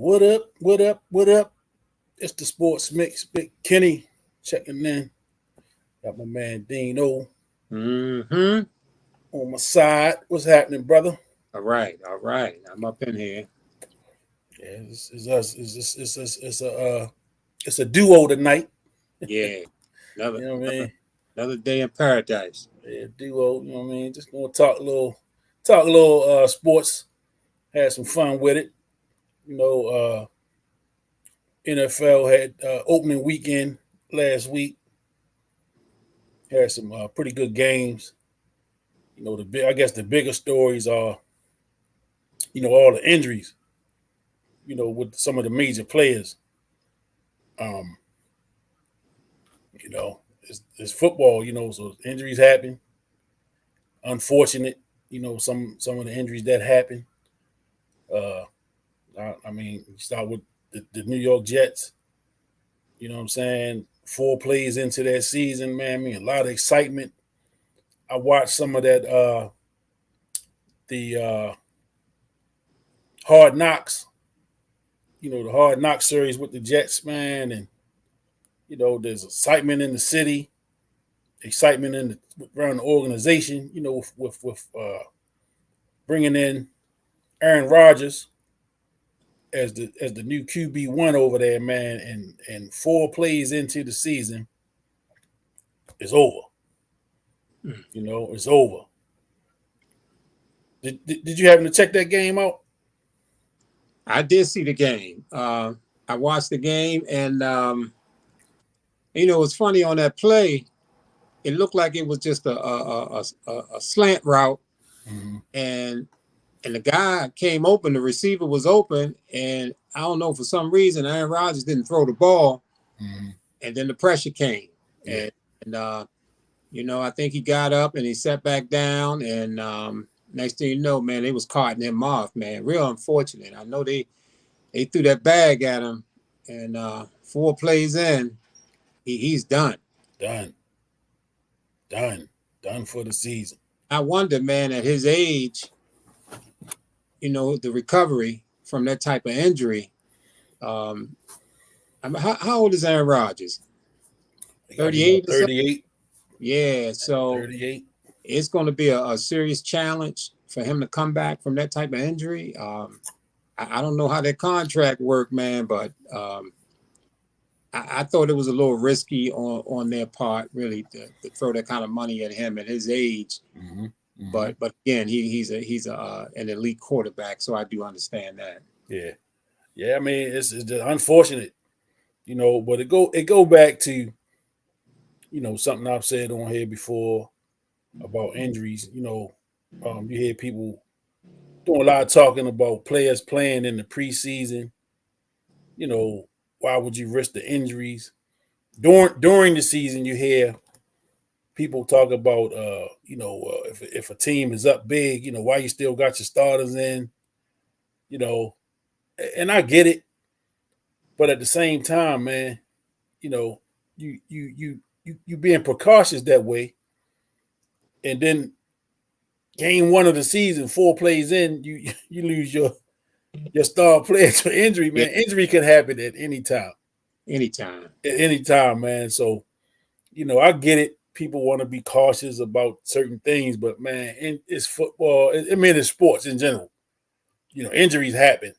What up? What up? What up? It's the Sports Mix. Big Kenny checking in. Got my man Dino Mm-hmm. on my side. What's happening, brother? All right, all right. I'm up in here. Yeah, it's us. It's a duo tonight. Yeah. Another You know what I another mean? another day in paradise. Yeah, duo. You know what I mean? Just gonna talk a little sports. Had some fun with it. You know, NFL had opening weekend last week. Had some pretty good games. I guess the bigger stories are all the injuries. With some of the major players. Um, it's football. So injuries happen. Unfortunate. Some of the injuries that happen. Uh, I mean, you start with the New York Jets. You know what I'm saying? 4 plays into that season, man. I mean, a lot of excitement. I watched some of that. The Hard Knocks. The Hard Knock series with the Jets, man, and there's excitement in the city, excitement around the organization. With bringing in Aaron Rodgers as the new QB1 over there, man, and 4 plays into the season, it's over. Mm. It's over. Did you happen to check that game out? I did see the game. I watched the game, and it's funny on that play. It looked like it was just a slant route, Mm-hmm. and the guy came open. The receiver was open, and I don't know, for some reason Aaron Rodgers didn't throw the ball, Mm-hmm. and then the pressure came, Yeah. and I think he got up and he sat back down, and next thing you know, man, they was carting him off, man. Real unfortunate. I know they threw that bag at him, and 4 plays in, he's done. Done. Done. Done for the season. I wonder, man, at his age, the recovery from that type of injury. Um, how old is Aaron Rodgers? They got to be 38 about or something? 38. Yeah, so 38. it's going to be a serious challenge for him to come back from that type of injury. I don't know how that contract worked, man, but I thought it was a little risky on their part, really, to throw that kind of money at him at his age. Mm-hmm. Mm-hmm. But again, he's an elite quarterback, so I do understand that. Yeah. Yeah. I mean, it's just unfortunate, but it go back to something I've said on here before about injuries. You hear people doing a lot of talking about players playing in the preseason. You know, why would you risk the injuries during the season? You hear people talk about if a team is up big, why you still got your starters in. You know, and I get it, but at the same time, man, you know, you being precautious that way, and then game one of the season, 4 plays in, you lose your star player to injury, Yeah, man. Injury can happen at any time. anytime. At any time, man. So, I get it. People want to be cautious about certain things, but man, it's football. I mean, it's sports in general. Injuries happen,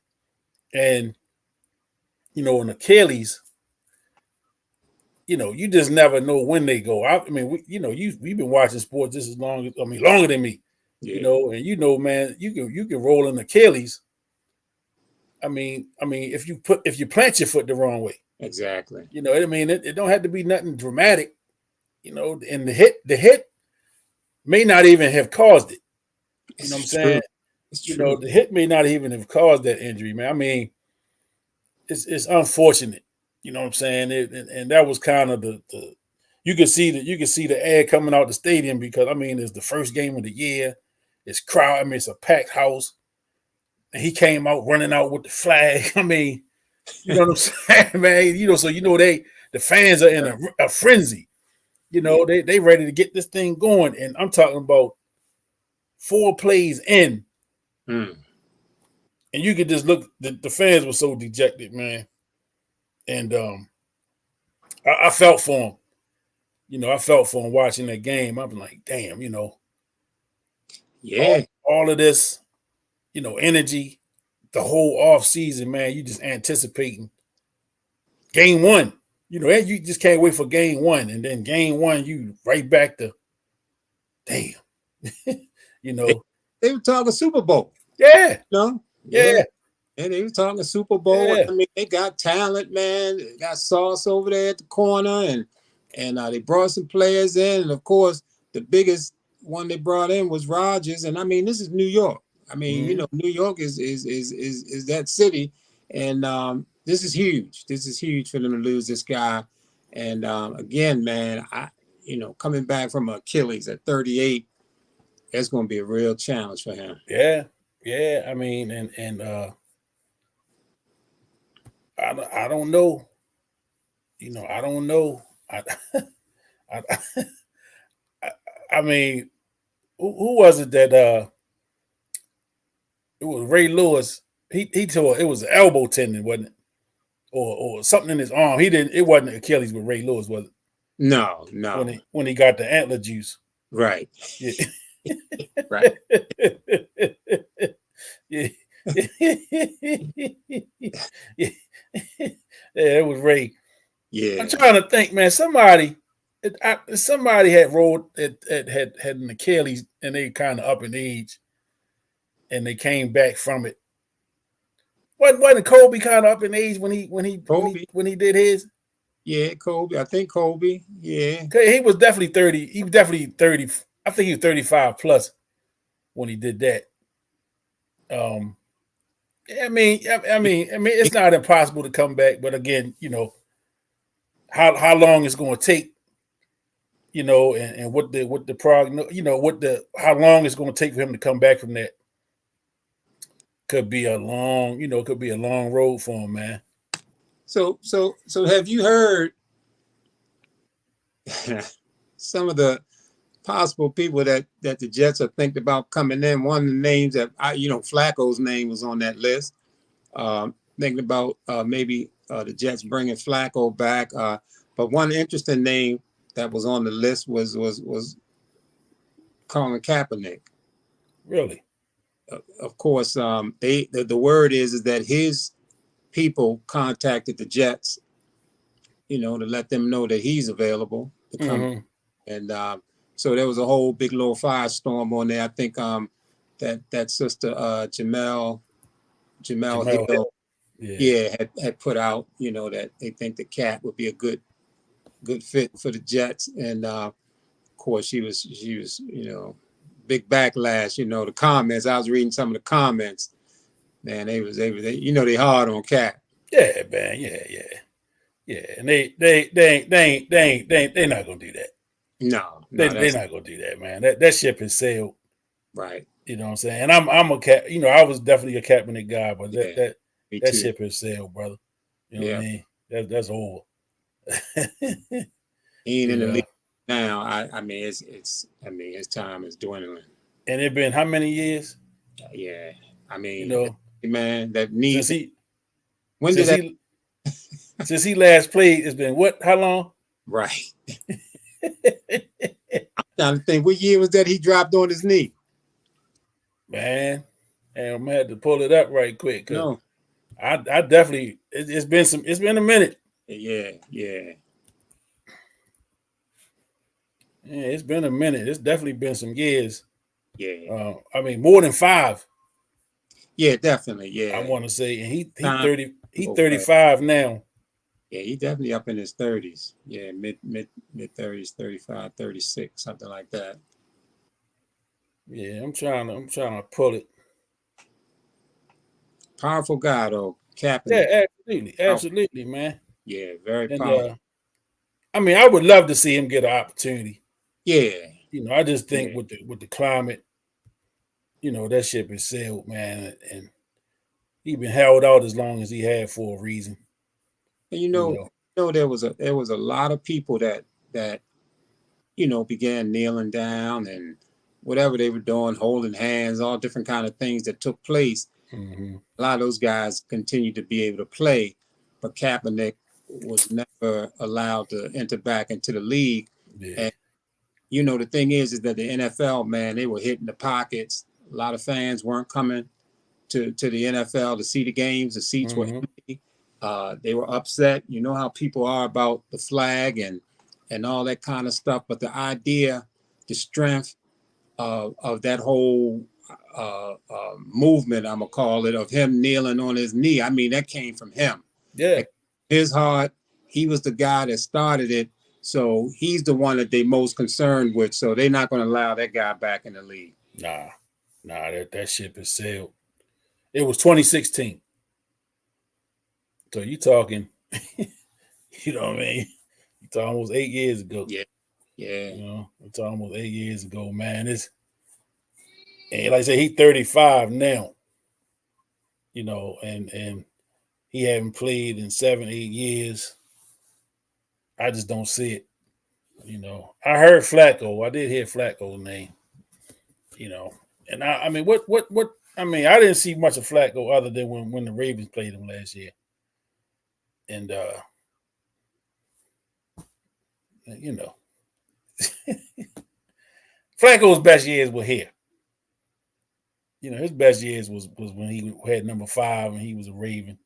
and in Achilles, you just never know when they go. I mean, we've been watching sports just as long. I mean, longer than me. Yeah, And man, you can roll an Achilles. I mean, if you plant your foot the wrong way, exactly. I mean, it don't have to be nothing dramatic, and the hit may not even have caused it. You know what I'm It's saying? true. It's true. The hit may not even have caused that injury, man. I mean, it's unfortunate. You know what I'm saying? And that was kind of the you can see the ad coming out the stadium because I mean it's the first game of the year. It's crowd. I mean it's a packed house, and he came out running out with the flag. I mean, you know what I'm saying, man. So the fans are in a frenzy. Yeah. They ready to get this thing going, and I'm talking about 4 plays in. Mm. and you could just look. The fans were so dejected, man, and I felt for him. I felt for him watching that game. I'm like, damn, Yeah. all of this, energy, the whole off season, man. You just anticipating game one. You just can't wait for game one, and then game one, you right back to, damn, They were talking Super Bowl. Yeah, Yeah. And they were talking Super Bowl. Yeah. I mean, they got talent, man. They got Sauce over there at the corner, and they brought some players in. And of course, the biggest one they brought in was Rodgers. And I mean, this is New York. I mean, New York is that city, and this is huge. This is huge for them to lose this guy. And again, man, coming back from Achilles at 38, that's going to be a real challenge for him. Yeah. I mean, and I don't know. I don't know. I mean, who was it that it was Ray Lewis? He tore, it was an elbow tendon, wasn't it? Or something in his arm. It wasn't Achilles with Ray Lewis, was it? No. When he got the antler juice. Right. Yeah. Right. Yeah. Yeah, it was Ray. Yeah. I'm trying to think, man. Somebody had rolled had an Achilles, and they kind of up in age, and they came back from it. Wasn't Kobe kind of up in age when he did his? Yeah, Kobe. I think Kobe. Yeah. He was definitely 30. He was definitely 30. I think he was 35 plus when he did that. I mean, it's not impossible to come back, but again, how long it's going to take, and what the prognosis, how long it's going to take for him to come back from that. Could be a long road for him, man. So have you heard some of the possible people that the Jets are thinking about coming in? One of the names that Flacco's name was on that list. Thinking about maybe the Jets bringing Flacco back. But one interesting name that was on the list was Colin Kaepernick. Really? Of course, the word is that his people contacted the Jets, to let them know that he's available to come. And so there was a whole big little firestorm on there. I think that sister Jamel Hill, had put out, that they think the cat would be a good fit for the Jets. And of course, she was big backlash. The comments. I was reading some of the comments. Man, they hard on Cat. Yeah, man. Yeah. And they're not gonna do that. No, they're not gonna do that, man. That ship has sailed. Right. You know what I'm saying? And I'm a cat. I was definitely a Kaepernick guy, but that ship has sailed, brother. You know what I mean? That's over. He ain't in the league now. I mean, his time is dwindling. And it been how many years? Yeah, I mean, man, that needs. Since he last played, it's been what? How long? Right. I'm trying to think. What year was that he dropped on his knee? Man, and I'm gonna have to pull it up right quick. No, I definitely. It's been a minute. Yeah. Yeah, it's been a minute. It's definitely been some years. Yeah. I mean, more than 5. Yeah, definitely. Yeah. I want to say, and he 30. He's 35 now. Yeah, he definitely up in his 30s. Yeah, mid 30s, 35, 36, something like that. Yeah, I'm trying to pull it. Powerful guy though, Kaepernick. Yeah, absolutely, man. Yeah, very powerful. I mean, I would love to see him get an opportunity. Yeah. I just think with the climate, that ship is sailed, man, and he been held out as long as he had for a reason. And there was a lot of people that began kneeling down and whatever they were doing, holding hands, all different kind of things that took place. Mhm. A lot of those guys continue to be able to play, but Kaepernick was never allowed to enter back into the league. Yeah. And you know, the thing is that the NFL, man, they were hitting the pockets. A lot of fans weren't coming to the NFL to see the games. The seats were Mhm. empty. They were upset. You know how people are about the flag and all that kind of stuff. But the idea, the strength of that whole movement, I'm gonna call it, of him kneeling on his knee. I mean, that came from him. Yeah. His heart. He was the guy that started it. So he's the one that they most concerned with. So they're not going to allow that guy back in the league. Nah, that ship has sailed. It was 2016. So you talking, you know what I mean? It's almost 8 years ago. Yeah. You know, it's almost 8 years ago, man. And like I say, he's 35 now. You know, and he haven't played in 7, 8 years. I just don't see it. You know, I heard Flacco. I did hear Flacco's name. You know, and I mean, what? I mean, I didn't see much of Flacco other than when the Ravens played him last year. And you know, Flacco's best years were here. You know, his best years was when he had number 5 and he was a Raven.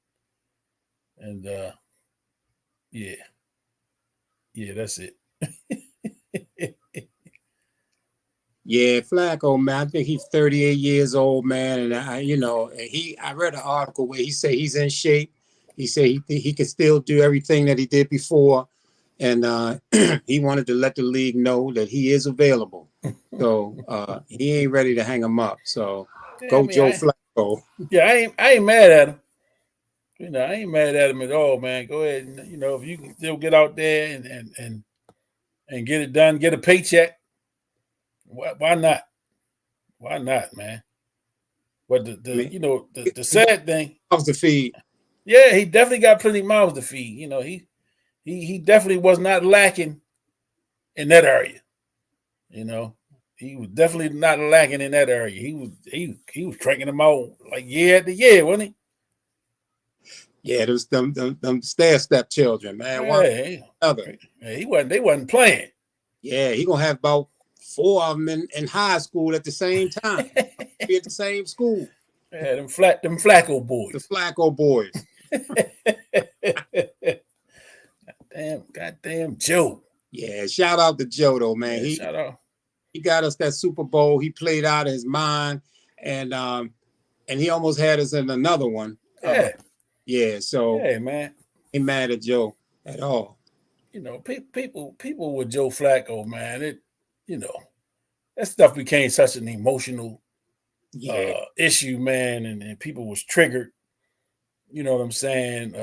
And yeah, that's it. Yeah, Flacco, man. I think he's 38 years old, man. And I read an article where he said he's in shape. He said he can still do everything that he did before. And he wanted to let the league know that he is available. So he ain't ready to hang him up. So go Joe Flacco. Yeah, I ain't mad at him. You know, I ain't mad at him at all, man. Go ahead and, you know, if you can still get out there and get it done, get a paycheck, why not? Why not, man? But the sad thing, mouths to feed. Yeah, he definitely got plenty of mouths to feed. You know, he definitely was not lacking in that area. You know, he was definitely not lacking in that area. He was cranking them out like year after year, wasn't he? Yeah, those them stair-step children, man. One other. They wasn't playing. Yeah, he gonna have about 4 of them in high school at the same time. Be at the same school. Yeah, them Flacco boys. The Flacco boys. Goddamn Joe. Yeah, shout out to Joe though, man. Yeah, shout out. He got us that Super Bowl. He played out of his mind, and he almost had us in another one. Yeah. So hey, man, ain't mad at Joe at all. You know, people with Joe Flacco, man, that stuff became such an emotional issue, man, and people was triggered. You know what I'm saying?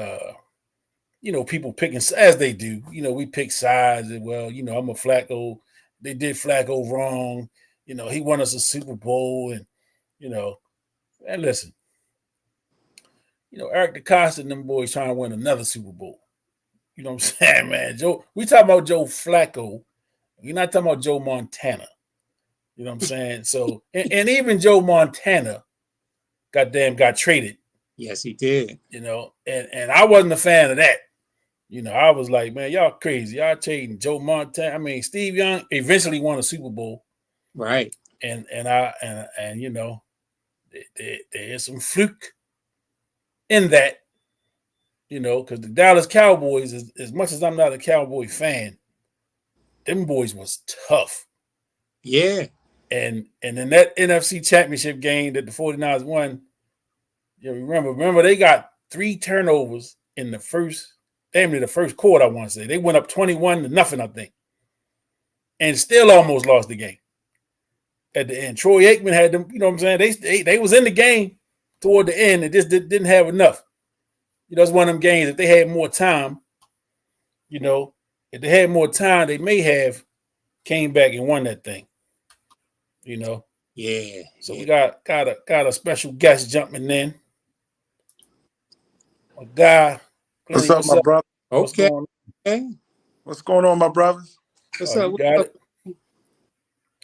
You know, people picking, as they do. You know, we pick sides. And, well, you know, I'm a Flacco. They did Flacco wrong. You know, he won us a Super Bowl, and you know, and listen, you know, Eric DeCosta and them boys trying to win another Super Bowl. You know what I'm saying, man? Joe, we talking about Joe Flacco. We're not talking about Joe Montana. You know what I'm saying? So, and even Joe Montana, goddamn, got traded. Yes, he did. You know, and I wasn't a fan of that. You know, I was like, man, y'all crazy. Y'all trading Joe Montana. I mean, Steve Young eventually won a Super Bowl. Right. And you know, there is some fluke in that. You know, because the Dallas Cowboys, as much as I'm not a Cowboy fan, them boys was tough. Yeah. And in that NFC Championship game that the 49ers won, you remember they got 3 turnovers in the first quarter, I want to say. They went up 21-0, I think. And still almost lost the game. At the end, Troy Aikman had them, you know what I'm saying? They was in the game toward the end and just didn't have enough. You know, it's one of them games. If they had more time, you know, if they had more time, they may have came back and won that thing. You know? Yeah. So we got a special guest jumping in. A guy. What's up, my brother? Okay. What's going on, my brothers? What's up? Got it.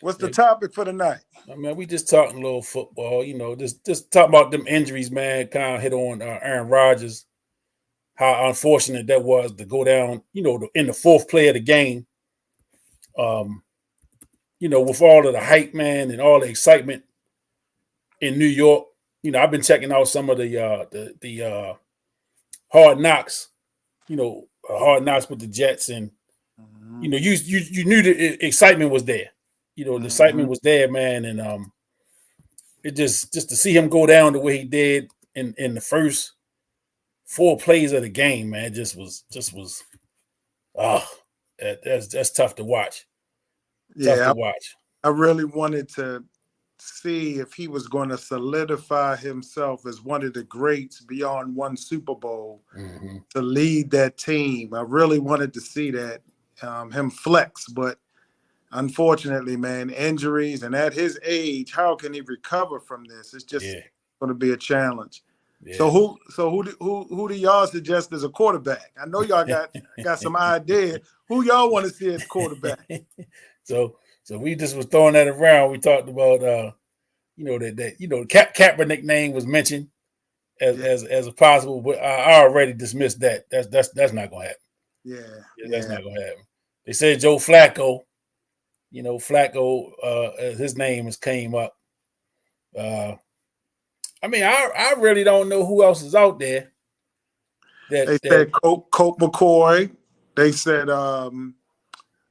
What's the topic for tonight? I mean, we just talking a little football, just talking about them injuries, man. Kind of hit on Aaron Rodgers, how unfortunate that was to go down, in the fourth play of the game. Um, with all of the hype, man, and all the excitement in New York. I've been checking out some of the Hard Knocks, Hard Knocks with the Jets, and Mhm. you knew the excitement was there. The excitement was there, man, and it just to see him go down the way he did in the first four plays of the game, man, was that's tough to watch. Tough Yeah, to watch. I really wanted to see if he was going to solidify himself as one of the greats beyond one Super Bowl Mm-hmm. to lead that team. I really wanted to see that him flex, but unfortunately, man, injuries, and at his age, how can he recover from this? It's just going to be a challenge. Yeah. So who do y'all suggest as a quarterback? I know y'all got some idea. Who y'all want to see as quarterback? So we just was throwing that around. We talked about Kaepernick name was mentioned as a possible, but I already dismissed that. That's not gonna happen. Yeah, That's not gonna happen. They said Joe Flacco. Flacco, his name has came up. I mean, I really don't know who else is out there. They said Colt McCoy. They said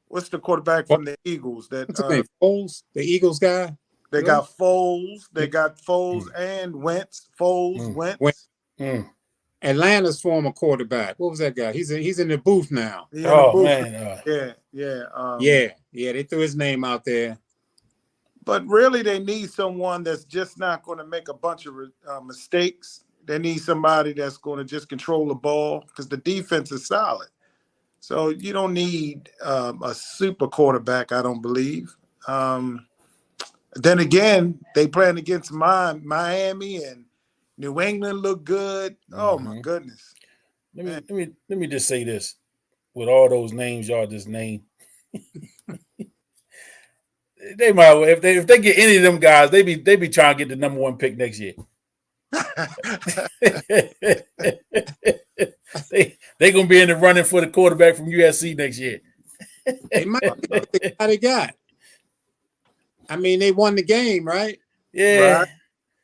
what's the quarterback from the Eagles? What's his name? Foles, the Eagles guy. They got Foles. They got Foles and Wentz. Wentz. Atlanta's former quarterback. What was that guy? He's in the booth now. Man. Yeah. They threw his name out there. But really, they need someone that's just not going to make a bunch of mistakes. They need somebody that's going to just control the ball because the defense is solid. So you don't need a super quarterback, I don't believe. Then again, they playing against Miami and New England look good. Oh my goodness! Let me just say this: with all those names y'all just named, they might if they get any of them guys, they be trying to get the number one pick next year. they gonna be in the running for the quarterback from USC next year. They might they got. I mean, they won the game, right? Yeah. Right.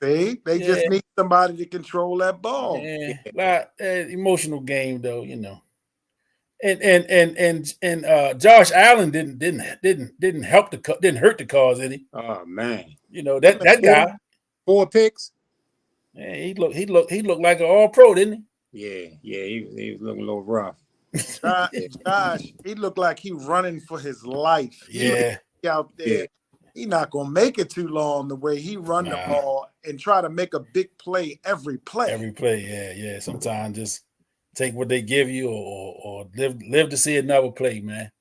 They just need somebody to control that ball. Yeah. Emotional game though, And Josh Allen didn't help didn't hurt the cause any. Oh man. That guy. 4 picks. Yeah, he looked like an all-pro, didn't he? Yeah, he was looking a little rough. Josh, he looked like he running for his life. Yeah. Out there. He not gonna make it too long the way he run the ball and try to make a big play every play. Every play, yeah. Sometimes just take what they give you or live to see another play, man.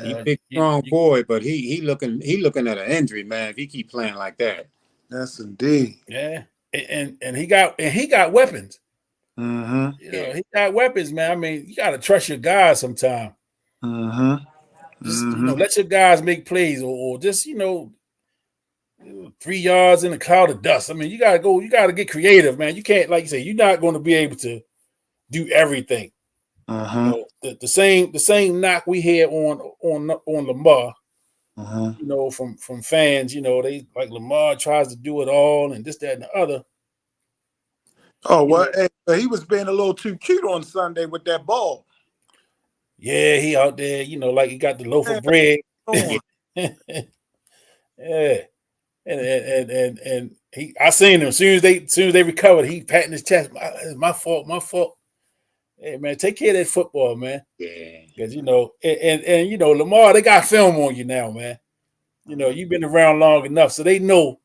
He big strong boy, but he looking at an injury, man. If he keep playing like that. Yes, indeed. Yeah. And he got weapons. Mm-hmm. He got weapons, man. I mean, you gotta trust your guys sometime. Mm-hmm. Just let your guys make plays or just 3 yards in a cloud of dust. I mean, you gotta get creative, man. You can't, like you say, you're not going to be able to do everything. The same knock we hear on Lamar, from fans, they like Lamar tries to do it all and this, that, and the other. Oh, well, he was being a little too cute on Sunday with that ball. Yeah, he out there, like he got the loaf of bread. Yeah. And I seen him as soon as they recovered, he patting his chest. My fault. Hey man, take care of that football, man. Yeah. Because Lamar, they got film on you now, man. You've been around long enough, so they know,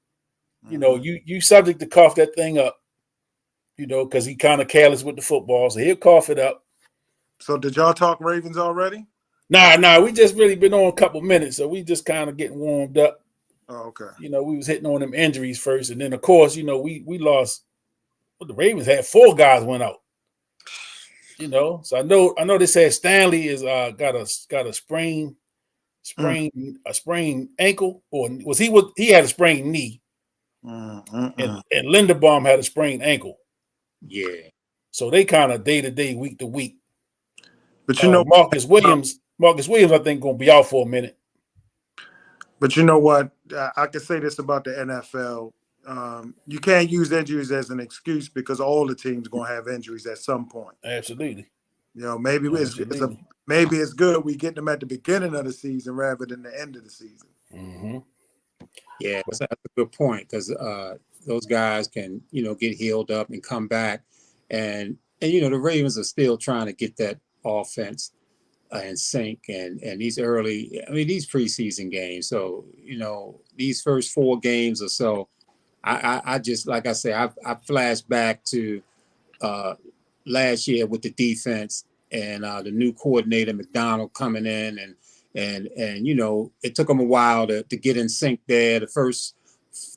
you subject to cough that thing up, because he kind of careless with the football, so he'll cough it up. So did y'all talk Ravens already? Nah, we just really been on a couple minutes, so we just kind of getting warmed up. Oh, okay. We was hitting on them injuries first, and then of course, we lost. Well, the Ravens had 4 guys went out. So I know they said Stanley is got a sprain a sprained ankle, or he had a sprained knee, and Linderbaum had a sprained ankle. Yeah. So they kind of day to day, week to week. But you know, Marcus Williams, I think, gonna be out for a minute. But you know what? I can say this about the NFL. You can't use injuries as an excuse because all the teams gonna have injuries at some point. Absolutely. You know, maybe it's good we get them at the beginning of the season rather than the end of the season. Mm-hmm. Yeah, that's a good point because those guys can, get healed up and come back, and the Ravens are still trying to get that offense in sync, and these these preseason games. So these first 4 games or so, I just, like I say, I flash back to last year with the defense and the new coordinator McDonald coming in, and it took them a while to get in sync there. The first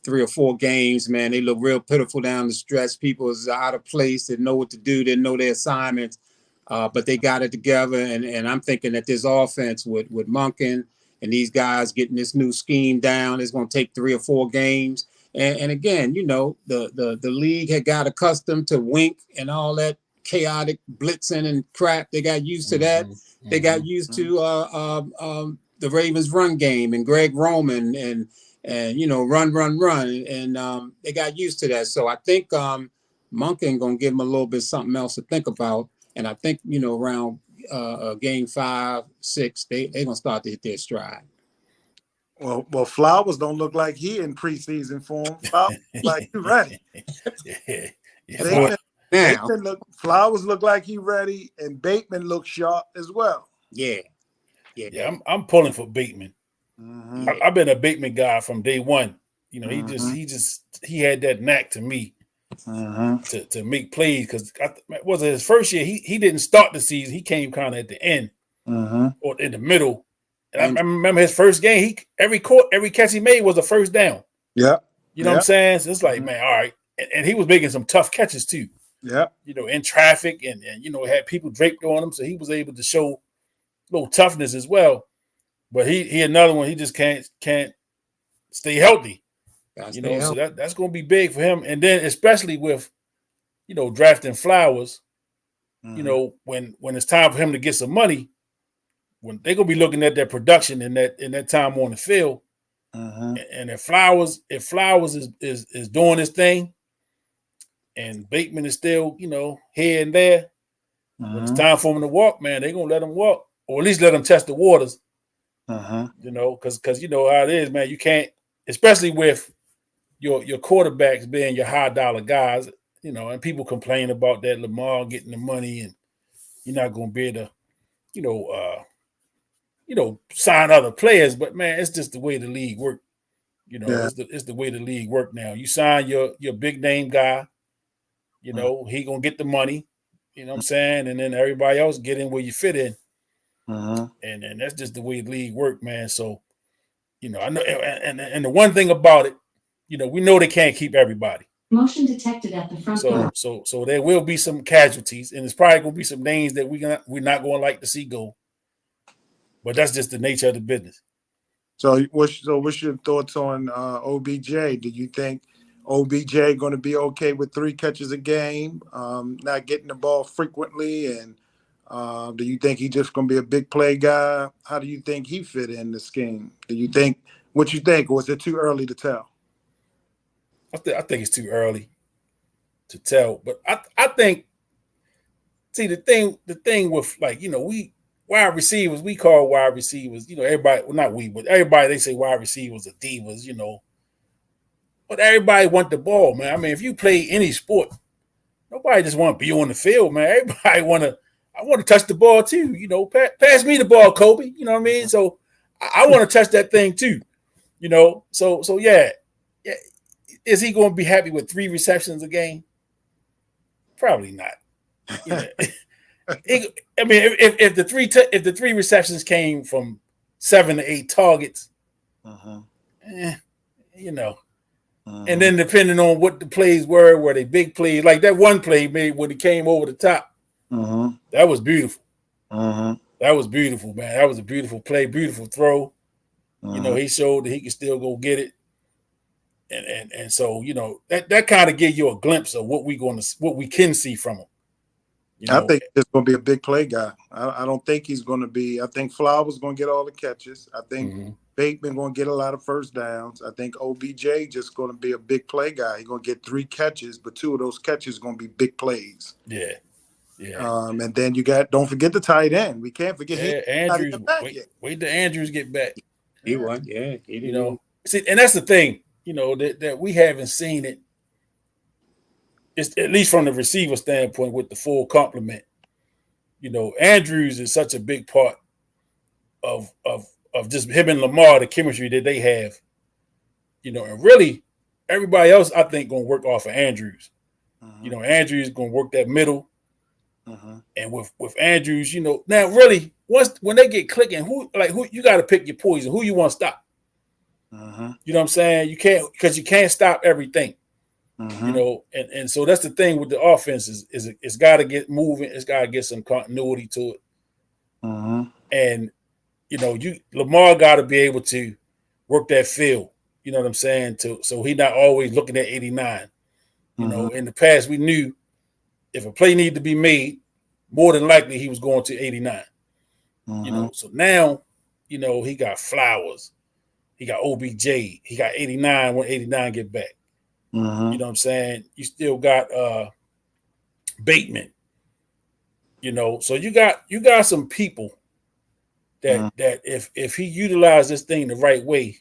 3 or 4 games, man, they look real pitiful down the stretch. People is out of place, didn't know what to do, didn't know their assignments, but they got it together. And I'm thinking that this offense with Monken and these guys getting this new scheme down is going to take 3 or 4 games. And again, the league had got accustomed to Wink and all that chaotic blitzing and crap. They got used to that. Mm-hmm. They got used to the Ravens run game and Greg Roman and run. And they got used to that. So I think Monken going to give them a little bit something else to think about. And I think, around game 5, 6, they're going to start to hit their stride. Well, Flowers don't look like he in preseason form. Flowers like he ready. Flowers look like he ready, and Bateman looks sharp as well. Yeah. I'm pulling for Bateman. Mm-hmm. I've been a Bateman guy from day one. He had that knack to me to make plays, because was it his first year? He didn't start the season. He came kind of at the end or in the middle. And I remember his first game. Every catch he made was a first down. Yeah, you know what I'm saying. So it's like, man, all right. And he was making some tough catches too. Yeah, in traffic and had people draped on him, so he was able to show a little toughness as well. But he another one. He just can't stay healthy. So that's going to be big for him. And then especially with drafting Flowers, when it's time for him to get some money, when they're gonna be looking at their production in that time on the field, and if Flowers is doing his thing, and Bateman is still here and there, when it's time for him to walk, man, they're gonna let him walk, or at least let him test the waters. Because you know how it is, man. You can't, especially with your quarterbacks being your high dollar guys, and people complain about that Lamar getting the money, and you're not gonna be able to sign other players, but man, it's just the way the league work. It's the way the league work now. You sign your big name guy, he gonna get the money, you know what I'm saying, and then everybody else get in where you fit in. And that's just the way the league work, man. So, I know, and the one thing about it, we know they can't keep everybody. Motion detected at the front door. So there will be some casualties, and it's probably gonna be some names that we're not gonna like to see go. But that's just the nature of the business. So what's your thoughts on OBJ? Do you think OBJ going to be okay with 3 catches a game, not getting the ball frequently, and do you think he's just going to be a big play guy? How do you think he fit in the scheme? What you think, or is it too early to tell? I think it's too early to tell, but I think, see, the thing with, like, wide receivers, we call wide receivers, everybody, well, not we, but everybody, they say wide receivers are divas, but everybody want the ball, man. I mean, if you play any sport, nobody just want to be on the field, man. Everybody I want to touch the ball too, pass me the ball, Kobe, you know what I mean? So I want to touch that thing too, so yeah. Is he going to be happy with 3 receptions a game? Probably not. I mean, if the 3 receptions came from 7 to 8 targets, and then depending on what the plays were they big plays, like that one play made when he came over the top, that was beautiful. That That was beautiful, man. That was a beautiful play, beautiful throw. You know, he showed that he can still go get it. And so, you know, that kind of gives you a glimpse of what we can see from him. You know? I think he's going to be a big play guy. I don't think he's going to be. I think Flowers going to get all the catches. I think Bateman going to get a lot of first downs. I think OBJ just going to be a big play guy. He's going to get 3 catches, but 2 of those catches going to be big plays. Yeah. Yeah. And then don't forget the tight end. We can't forget Andrews. Wait till Andrews get back. He won. Yeah. You know, see, and that's the thing, you know, that we haven't seen it. It's at least from the receiver standpoint with the full complement. You know, Andrews is such a big part of just him and Lamar, the chemistry that they have. You know, and really everybody else I think gonna work off of Andrews. You know, Andrews gonna work that middle. And with Andrews, you know, now really when they get clicking, who you got to pick your poison. Who you want to stop? You know what I'm saying? You can't, because you can't stop everything. You know, and so that's the thing with the offense is it's got to get moving. It's got to get some continuity to it. And you know, Lamar got to be able to work that field. You know what I'm saying? So he not always looking at 89. You know, in the past we knew if a play needed to be made, more than likely he was going to 89. You know, so now, you know, he got Flowers, he got OBJ, he got 89 when 89 get back. You know what I'm saying? You still got Bateman. You know, so you got some people that if he utilized this thing the right way,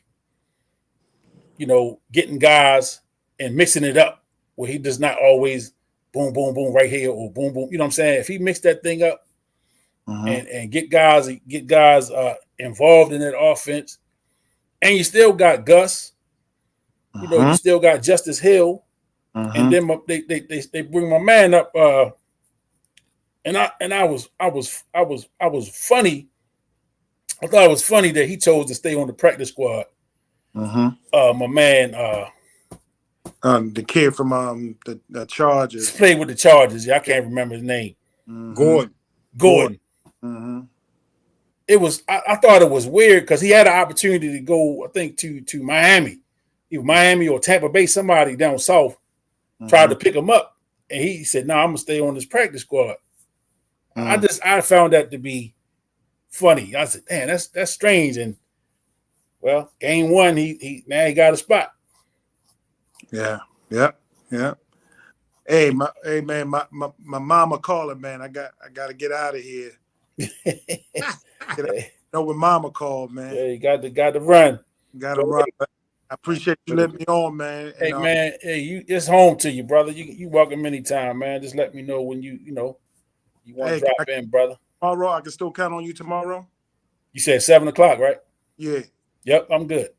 you know, getting guys and mixing it up where he does not always boom, boom, boom right here or boom, boom. You know what I'm saying? If he mixed that thing up and get guys involved in that offense, and you still got Gus, you know, you still got Justice Hill, and then they bring my man up, and I was funny. I thought it was funny that he chose to stay on the practice squad. My man, the kid from the Chargers played with the Chargers. I can't remember his name. Gordon. It was. I thought it was weird because he had an opportunity to go, I think, to Miami, either Miami or Tampa Bay. Somebody down south tried to pick him up, and he said, "No, I'm gonna stay on this practice squad." I found that to be funny. I said, "Man, that's strange." And well, game 1, he got a spot. Yeah. Hey, man, my mama calling, man. I got to get out of here. Know when mama called, man. Yeah, you got to run. Got to run. I appreciate you letting me on, man. Hey, man, it's home to you, brother. You welcome anytime, man. Just let me know when you want to drop in, brother. Tomorrow, I can still count on you tomorrow. You said 7:00, right? Yeah. Yep, I'm good.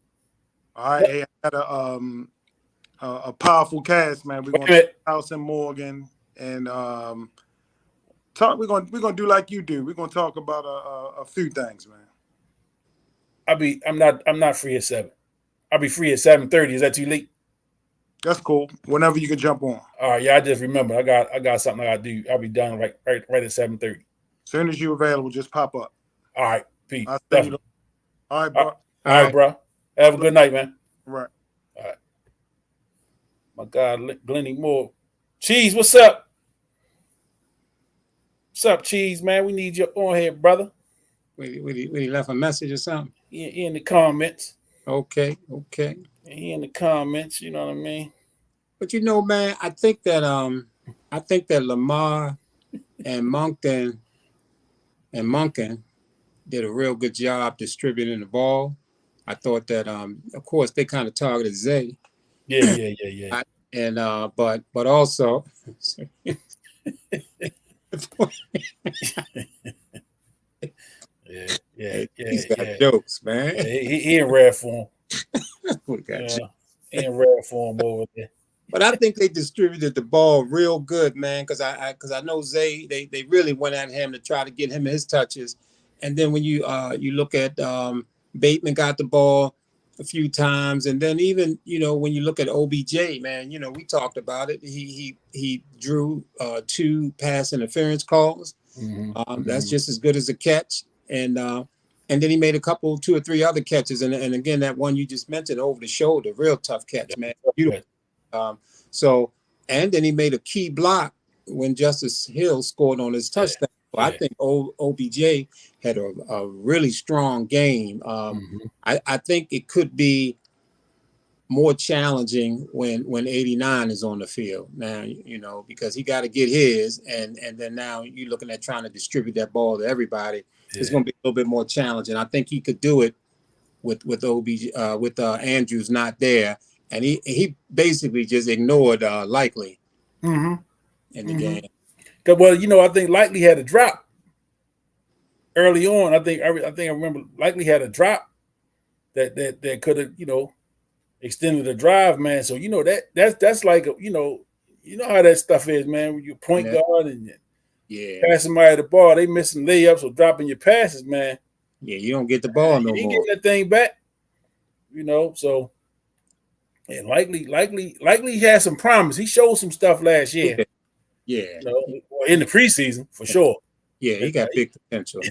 All right. Hey, I got a powerful cast, man. We're going to House in Morgan and talk. We're gonna do like you do. We're gonna talk about a few things, man. I'm not free at 7. I'll be free at 7:30. Is that too late? That's cool. Whenever you can jump on. All right, yeah. I just remember I got something I gotta do. I'll be done right at 7:30. As soon as you're available, just pop up. All right, Pete. All right, bro. All right, bro. Have a good night, man. Right. All right. My God, Glennie Moore. Cheese, what's up? What's up, Cheese, man? We need you on here, brother. We left a message or something? He in the comments. Okay. He in the comments, you know what I mean? But you know, man, I think that Lamar and Monken did a real good job distributing the ball. I thought that of course they kind of targeted Zay. Yeah. And but also yeah. He's got jokes, man. Yeah, he in rare form. We got you. He in rare form over there. But I think they distributed the ball real good, man. Because I know Zay, they really went at him to try to get him his touches. And then when you look at Bateman got the ball a few times, and then even when you look at OBJ, man, we talked about it. He drew 2 pass interference calls. That's just as good as a catch. and then he made a couple, 2 or 3 other catches, and again that one you just mentioned over the shoulder, real tough catch, man. Beautiful. So, and then he made a key block when Justice Hill scored on his touchdown. So I think OBJ had a really strong game. I think it could be more challenging when 89 is on the field now, because he got to get his, and then now you're looking at trying to distribute that ball to everybody. It's going to be a little bit more challenging. I think he could do it with OBJ, with Andrews not there, and he basically just ignored Likely in the game. Well, I think Likely had a drop early on. I think I remember Likely had a drop that could have extended the drive, man. So that's like how that stuff is, man. When you point guard and pass somebody the ball, they missing layups or dropping your passes, man. Yeah, you don't get the ball no more. You get that thing back, So and likely had some promise. He showed some stuff last year. Yeah. In the preseason for sure. Yeah, he got big potential.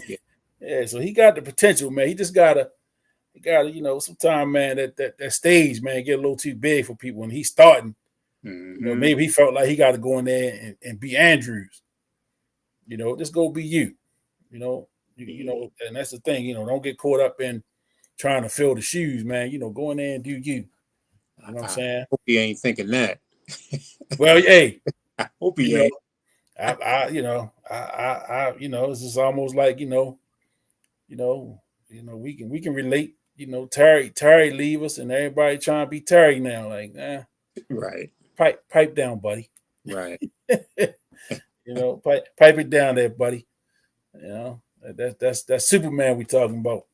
Yeah, so he got the potential, man. He just gotta, sometimes, man, that stage, man, get a little too big for people. And he's starting, maybe he felt like he got to go in there and be Andrews. Just go be you. And that's the thing. Don't get caught up in trying to fill the shoes, man. Go in there and do you. You know what I'm saying? I hope he ain't thinking that. Well, hey, I hope he ain't. It's just almost like we can relate. Terry leave us, and everybody trying to be Terry now. Like, right. Pipe down, buddy. Right. Pipe it down there, buddy. That's Superman we talking about.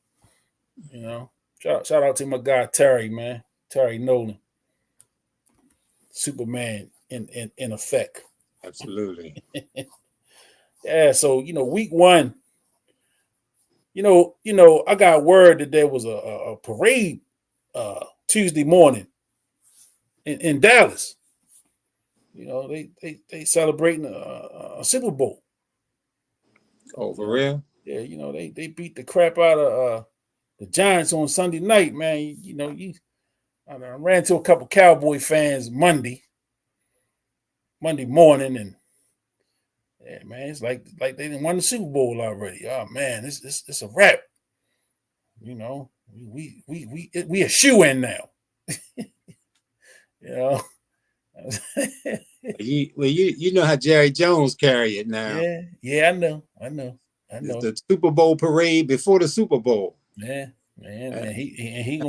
Shout out to my guy Terry, man. Terry Nolan. Superman in effect. Absolutely. Yeah, so week 1, I got word that there was a parade Tuesday morning in Dallas. They celebrating a Super Bowl. Oh, for real? Yeah, they beat the crap out of the Giants on Sunday night, man. I ran to a couple Cowboy fans Monday morning, and yeah, man, it's like they didn't win the Super Bowl already. Oh man, it's a wrap. We a shoe in now. You know how Jerry Jones carry it now. Yeah, I know. It's the Super Bowl parade before the Super Bowl. Yeah, man, he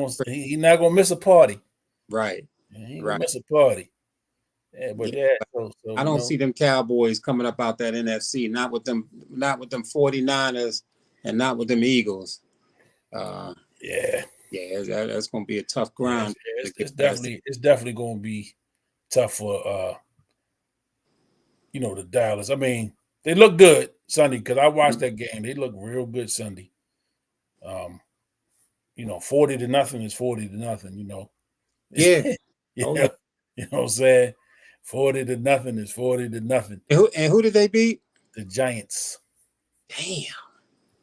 not gonna miss a party. Right. He ain't gonna miss a party. Yeah, but so I don't see them Cowboys coming up out that NFC. Not with them 49ers, and not with them Eagles. That's gonna be a tough ground. It's definitely gonna be tough for the Dallas. I mean, they look good Sunday because I watched that game. They look real good Sunday. 40-0 is 40-0. Yeah. You know what I'm saying? 40-0 is 40-0. And who did they beat? The Giants. Damn.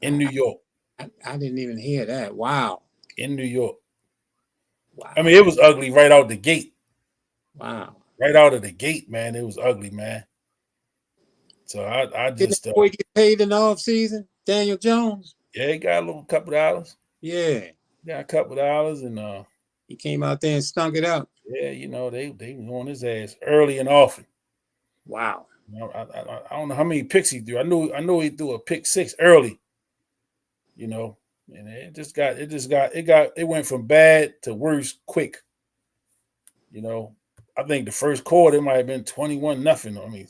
In New York. I didn't even hear that. Wow. In New York. Wow. I mean, it was ugly right out the gate. Wow. Right out of the gate, man. It was ugly, man. So I just didn't boy get paid in the offseason? Daniel Jones? Yeah, he got a little couple dollars. Yeah. Got a couple dollars, and he came out there and stunk it up. Yeah, they was on his ass early and often. Wow. I don't know how many picks he threw. I know he threw a pick 6 early. And it went from bad to worse quick. I think the first quarter it might have been 21-0. I mean,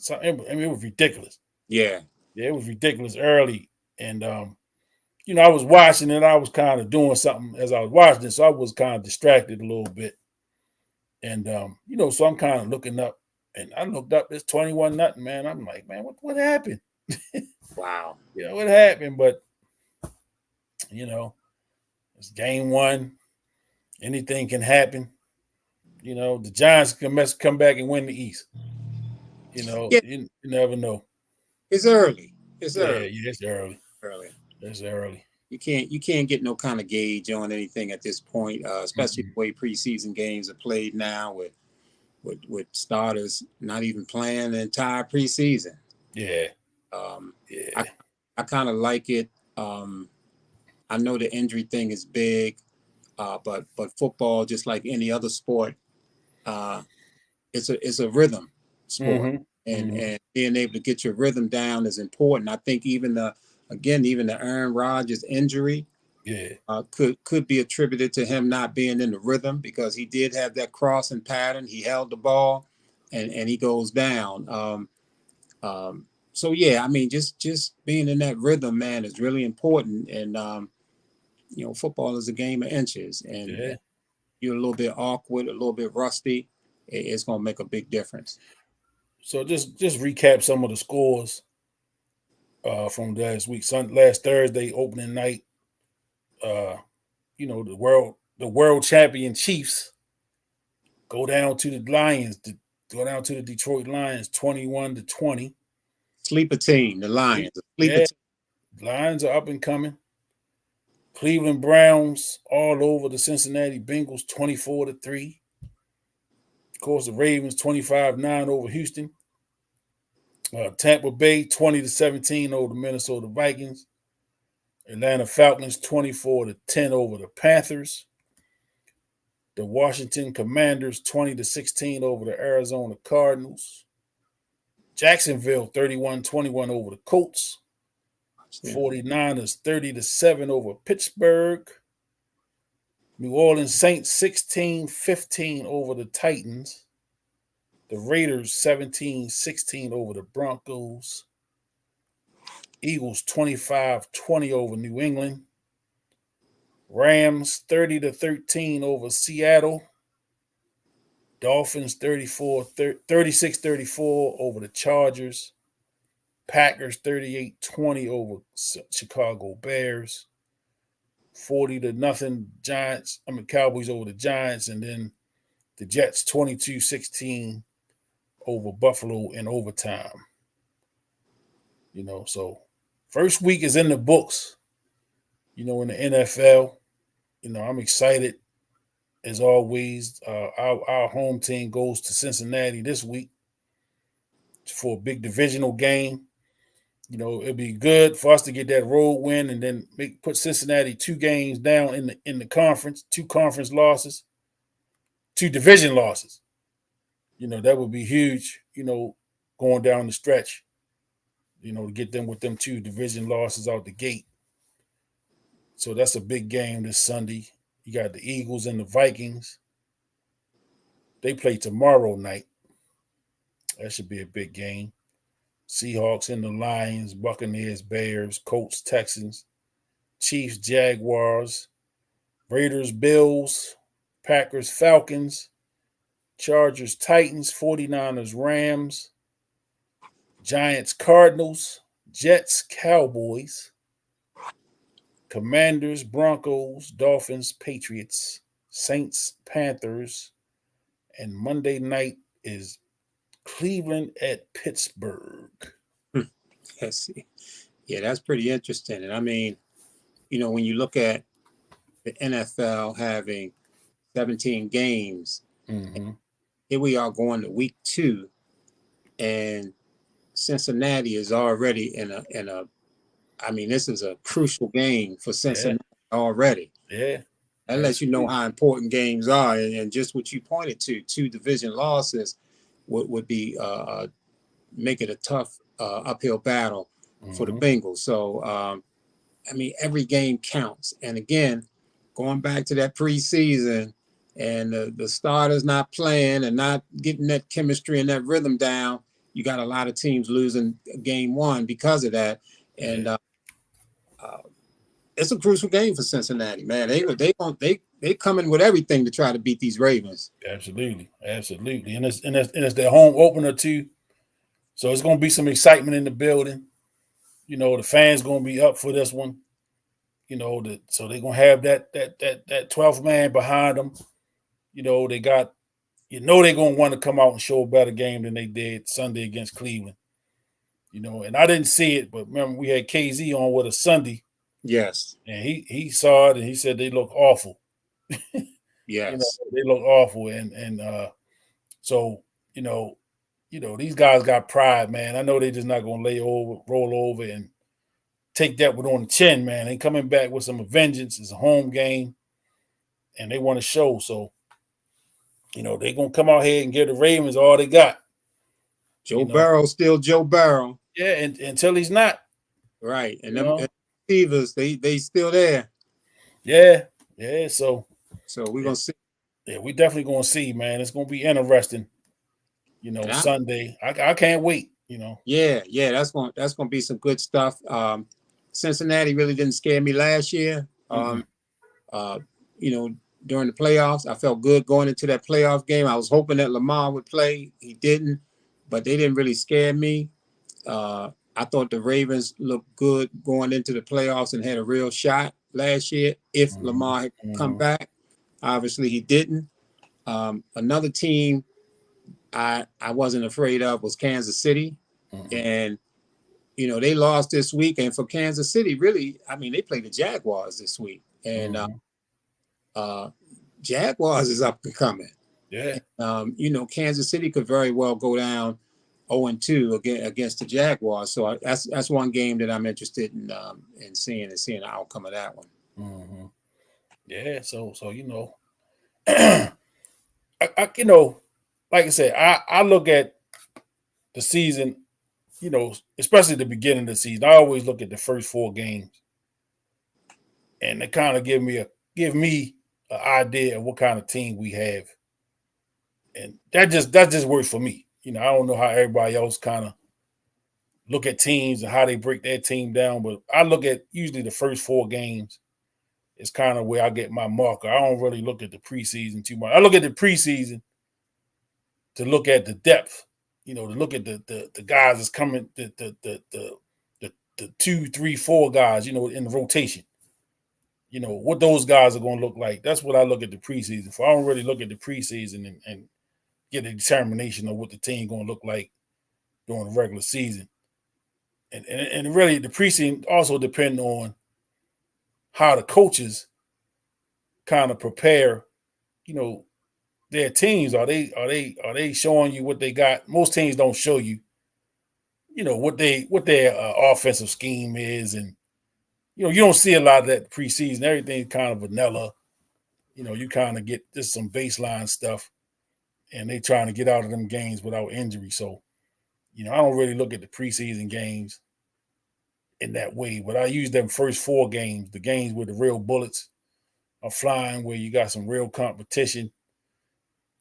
it was ridiculous. Yeah. Yeah, it was ridiculous early. And I was watching it. I was kind of doing something as I was watching it, so I was kind of distracted a little bit. And so I'm kind of looking up, and I looked up. It's 21-0, man. I'm like, man, what happened? Wow. What happened? But it's game 1. Anything can happen. The Giants can come back and win the East. You never know. It's early. It's early. Yeah, it's early. Early. It's early. You can't get no kind of gauge on anything at this point, especially the way preseason games are played now with starters not even playing the entire preseason. Yeah. I kind of like it. I know the injury thing is big, but football, just like any other sport, it's a rhythm sport, and being able to get your rhythm down is important. I think even the Aaron Rodgers injury, could be attributed to him not being in the rhythm, because he did have that crossing pattern. He held the ball, and he goes down. So yeah, I mean, just being in that rhythm, man, is really important. And football is a game of inches, and you're a little bit awkward, a little bit rusty, it's going to make a big difference. So just recap some of the scores from last week. Last Thursday, opening night. The world champion Chiefs go down to the Lions. Go down to the Detroit Lions, 21-20. Sleeper team, the Lions. Team. Lions are up and coming. Cleveland Browns all over the Cincinnati Bengals, 24-3. Of course, the Ravens 25-9 over Houston. Tampa Bay 20-17 over the Minnesota Vikings. Atlanta Falcons 24-10 over the Panthers. The Washington Commanders 20-16 over the Arizona Cardinals. Jacksonville 31-21 over the Colts. 49ers 30-7 over Pittsburgh. New Orleans Saints 16-15 over the Titans. The Raiders 17-16 over the Broncos. Eagles 25-20 over New England. Rams 30-13 over Seattle. Dolphins 36-34 over the Chargers. Packers 38-20 over Chicago Bears. 40-0 Cowboys over the Giants, and then the Jets 22-16 over Buffalo in overtime. So first week is in the books, in the NFL. I'm excited as always. Our home team goes to Cincinnati this week for a big divisional game. It'd be good for us to get that road win and then put Cincinnati 2 games down in the conference, 2 conference losses, 2 division losses. That would be huge, going down the stretch, to get them with them 2 division losses out the gate. So that's a big game this Sunday. You got the Eagles and the Vikings. They play tomorrow night. That should be a big game. Seahawks and the Lions, Buccaneers, Bears, Colts, Texans, Chiefs, Jaguars, Raiders, Bills, Packers, Falcons, Chargers, Titans, 49ers, Rams, Giants, Cardinals, Jets, Cowboys, Commanders, Broncos, Dolphins, Patriots, Saints, Panthers, and Monday night is Cleveland at Pittsburgh. Yes. Yeah, that's pretty interesting. And I mean, when you look at the NFL having 17 games, here we are going to week 2, and Cincinnati is already in a I mean, this is a crucial game for Cincinnati already. Yeah. That lets you know how important games are. And just what you pointed to, 2 division losses would be make it a tough uphill battle for the Bengals. So, I mean, every game counts. And again, going back to that preseason and the starters not playing and not getting that chemistry and that rhythm down, you got a lot of teams losing game 1 because of that. And it's a crucial game for Cincinnati, man. They coming with everything to try to beat these Ravens. Absolutely. And it's their home opener too. So it's going to be some excitement in the building. The fans going to be up for this one. So they're going to have that 12th man behind them. They got, they're going to want to come out and show a better game than they did Sunday against Cleveland. And I didn't see it, but remember we had KZ on with us Sunday. Yes. and he saw it and he said they look awful. Yes. They look awful, and so these guys got pride, man. I know they just not gonna roll over, and take that one on the chin, man. They coming back with some vengeance. It's a home game, and they want to show. So, they're gonna come out here and give the Ravens all they got. Joe Burrow still Joe Burrow. Yeah, and until he's not. Right. And them receivers, they still there. Yeah. Yeah. So we're gonna see. Yeah, we definitely gonna see, man. It's gonna be interesting. Sunday. I can't wait. Yeah, that's gonna be some good stuff. Cincinnati really didn't scare me last year. During the playoffs, I felt good going into that playoff game. I was hoping that Lamar would play. He didn't, but they didn't really scare me. I thought the Ravens looked good going into the playoffs and had a real shot last year if Lamar had come back. Obviously, he didn't. Another team I wasn't afraid of was Kansas City. And, they lost this week. And for Kansas City, really, I mean, they played the Jaguars this week. And Jaguars is up and coming. Yeah. Kansas City could very well go down 0-2 against the Jaguars. So that's one game that I'm interested in seeing the outcome of that one. Yeah. So I like I said, I look at the season, especially the beginning of the season. I always look at the first 4 games, and they kind of give me an idea of what kind of team we have, and that just works for me. I don't know how everybody else kind of look at teams and how they break their team down, but I look at usually the first 4 games is kind of where I get my marker. I don't really look at the preseason too much. I look at the preseason to look at the depth, to look at the guys that's coming, the 2, 3, 4 guys, in the rotation. What those guys are going to look like. That's what I look at the preseason for. I don't really look at the preseason and get a determination of what the team going to look like during the regular season. And really, the preseason also depend on how the coaches kind of prepare, their teams. Are they showing you what they got? Most teams don't show you, what their offensive scheme is, and you don't see a lot of that preseason. Everything's kind of vanilla. You kind of get just some baseline stuff, and they trying to get out of them games without injury. So, I don't really look at the preseason games in that way, but I use them first 4 games, the games where the real bullets are flying, where you got some real competition.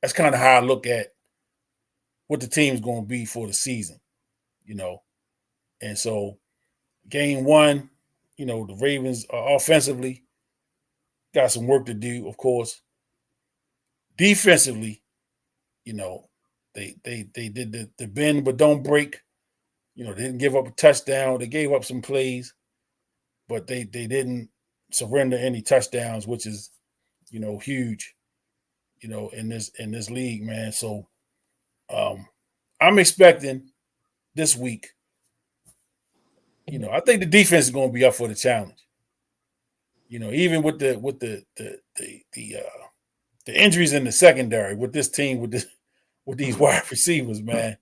That's kind of how I look at what the team's going to be for the season, And so game 1, the Ravens offensively got some work to do, of course. Defensively, they did the bend but don't break. They didn't give up a touchdown. They gave up some plays, but they didn't surrender any touchdowns, which is, huge, in this league, man. So I'm expecting this week, I think the defense is going to be up for the challenge. Even with the injuries in the secondary, with this team, with these wide receivers, man,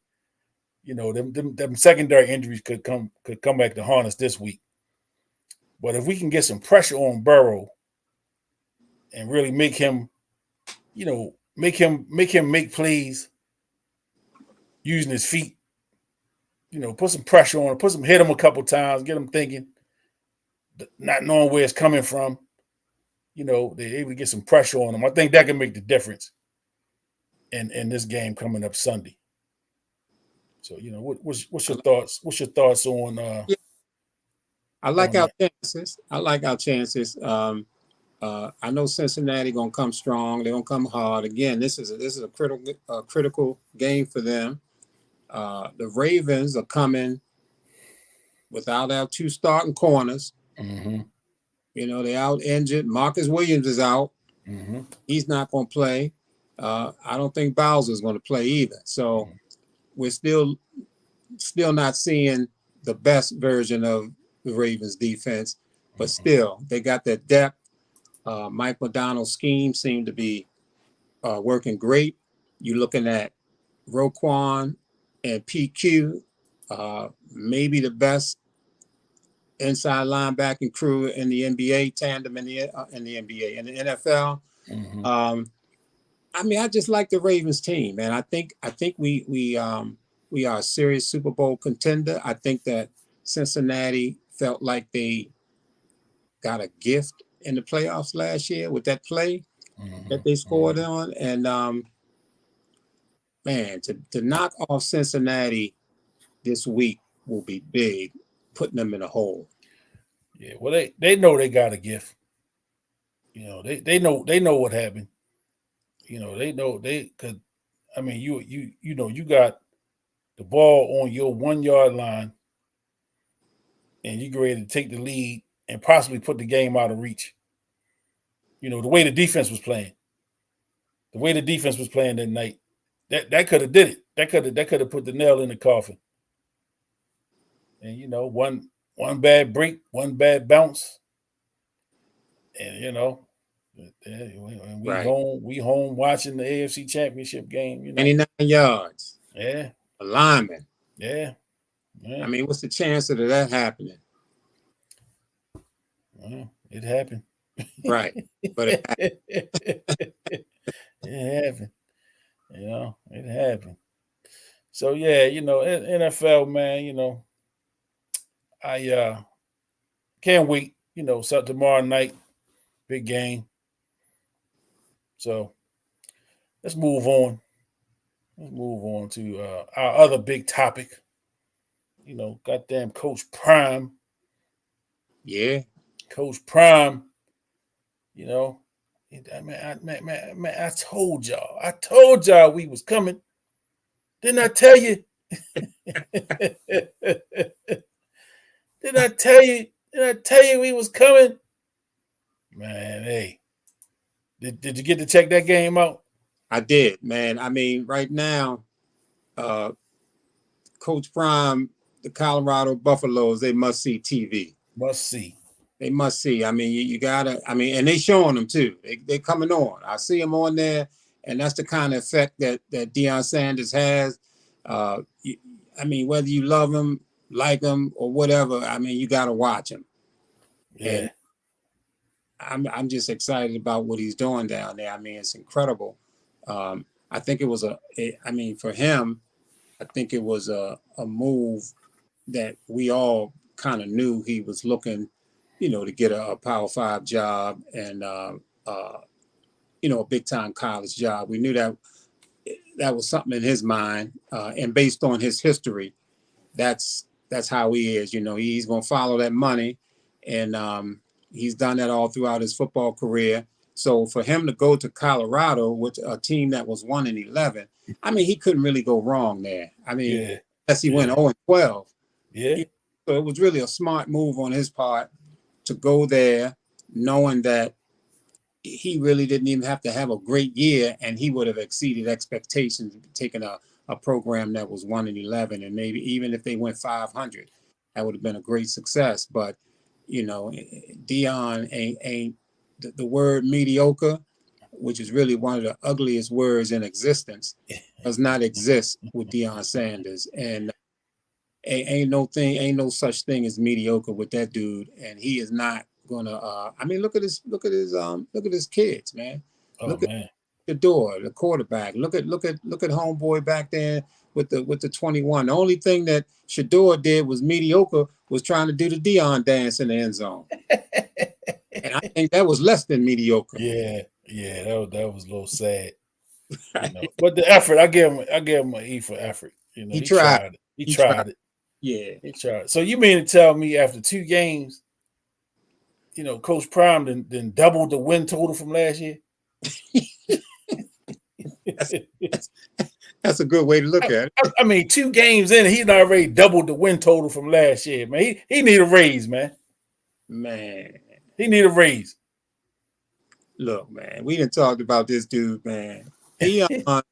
them secondary injuries could come back to haunt us this week. But if we can get some pressure on Burrow and really make him make plays using his feet, put some pressure on him, hit him a couple times, get him thinking, not knowing where it's coming from, they're able to get some pressure on him. I think that can make the difference in this game coming up Sunday. So, what's your thoughts? What's your thoughts on? I like our chances. I know Cincinnati gonna come strong. They're gonna come hard. Again, this is a critical game for them. The Ravens are coming without our 2 starting corners. They're out injured. Marcus Williams is out. He's not gonna play. I don't think Bowser's gonna play either. So we're still not seeing the best version of the Ravens defense. but still, they got that depth. Mike McDonald's scheme seemed to be working great. You're looking at Roquan and PQ, maybe the best inside linebacking crew in the NBA, tandem in the NBA and the NFL. I mean, I just like the Ravens team, man. I think we are a serious Super Bowl contender. I think that Cincinnati felt like they got a gift in the playoffs last year with that play that they scored on, and man, to knock off Cincinnati this week will be big, putting them in a hole. Yeah, well, they know they got a gift. You know, they know what happened. You know, they know they could. I mean, you know, you got the ball on your 1 yard line, and you get ready to take the lead and possibly put the game out of reach. You know, the way the defense was playing that night, that could have did it. That could have put the nail in the coffin. And you know, one bad break, one bad bounce, and you know, we home watching the AFC Championship game. You know, 99 yards. Yeah, A lineman. Yeah. I mean, what's the chance of that happening? Well, it happened. Right. But it happened. It happened. You know, it happened. So yeah, you know, NFL, man, you know, I can't wait, you know, so tomorrow night, big game. So let's move on. Let's move on to our other big topic. You know, goddamn Coach Prime. Yeah. Coach Prime, you know, I told y'all we was coming. Didn't I tell you? Didn't I tell you we was coming? Man, hey. Did you get to check that game out? I did, man. I mean, right now, Coach Prime, the Colorado Buffaloes, they must see TV. Must see. They must see. I mean, you gotta. I mean, and they showing them too. They coming on. I see them on there, and that's the kind of effect that Deion Sanders has. I mean, whether you love him, like him, or whatever, I mean, you gotta watch him. Yeah. And I'm just excited about what he's doing down there. I mean, it's incredible. I think it was for him, I think it was a move that we all kind of knew he was looking, you know, to get a Power 5 job and, you know, a big time college job. We knew that was something in his mind. And based on his history, that's how he is. You know, he's going to follow that money. And he's done that all throughout his football career. So for him to go to Colorado with a team that was 1-11, I mean, he couldn't really go wrong there. I mean, unless he went 0-12. Yeah. So it was really a smart move on his part to go there, knowing that he really didn't even have to have a great year, and he would have exceeded expectations, taking a program that was 1-11, and maybe even if they went 500, that would have been a great success. But you know, Deion ain't the word mediocre, which is really one of the ugliest words in existence, does not exist with Deion Sanders. And ain't no such thing as mediocre with that dude. And he is not gonna. I mean, look at his kids, man. Look at Shedeur, the quarterback. Look at homeboy back there with the 21. The only thing that Shedeur did was mediocre, was trying to do the Deion dance in the end zone. And I think that was less than mediocre. Yeah, that was a little sad. You know? But the effort, I gave him an E for effort. You know, he tried it. He tried it. Yeah, he tried. So you mean to tell me after 2 games, you know, Coach Prime then doubled the win total from last year? That's a good way to look at it. I mean, 2 games in, he's already doubled the win total from last year, man. He need a raise, man. Man, he need a raise. Look, man, we done talked about this dude, man. Deion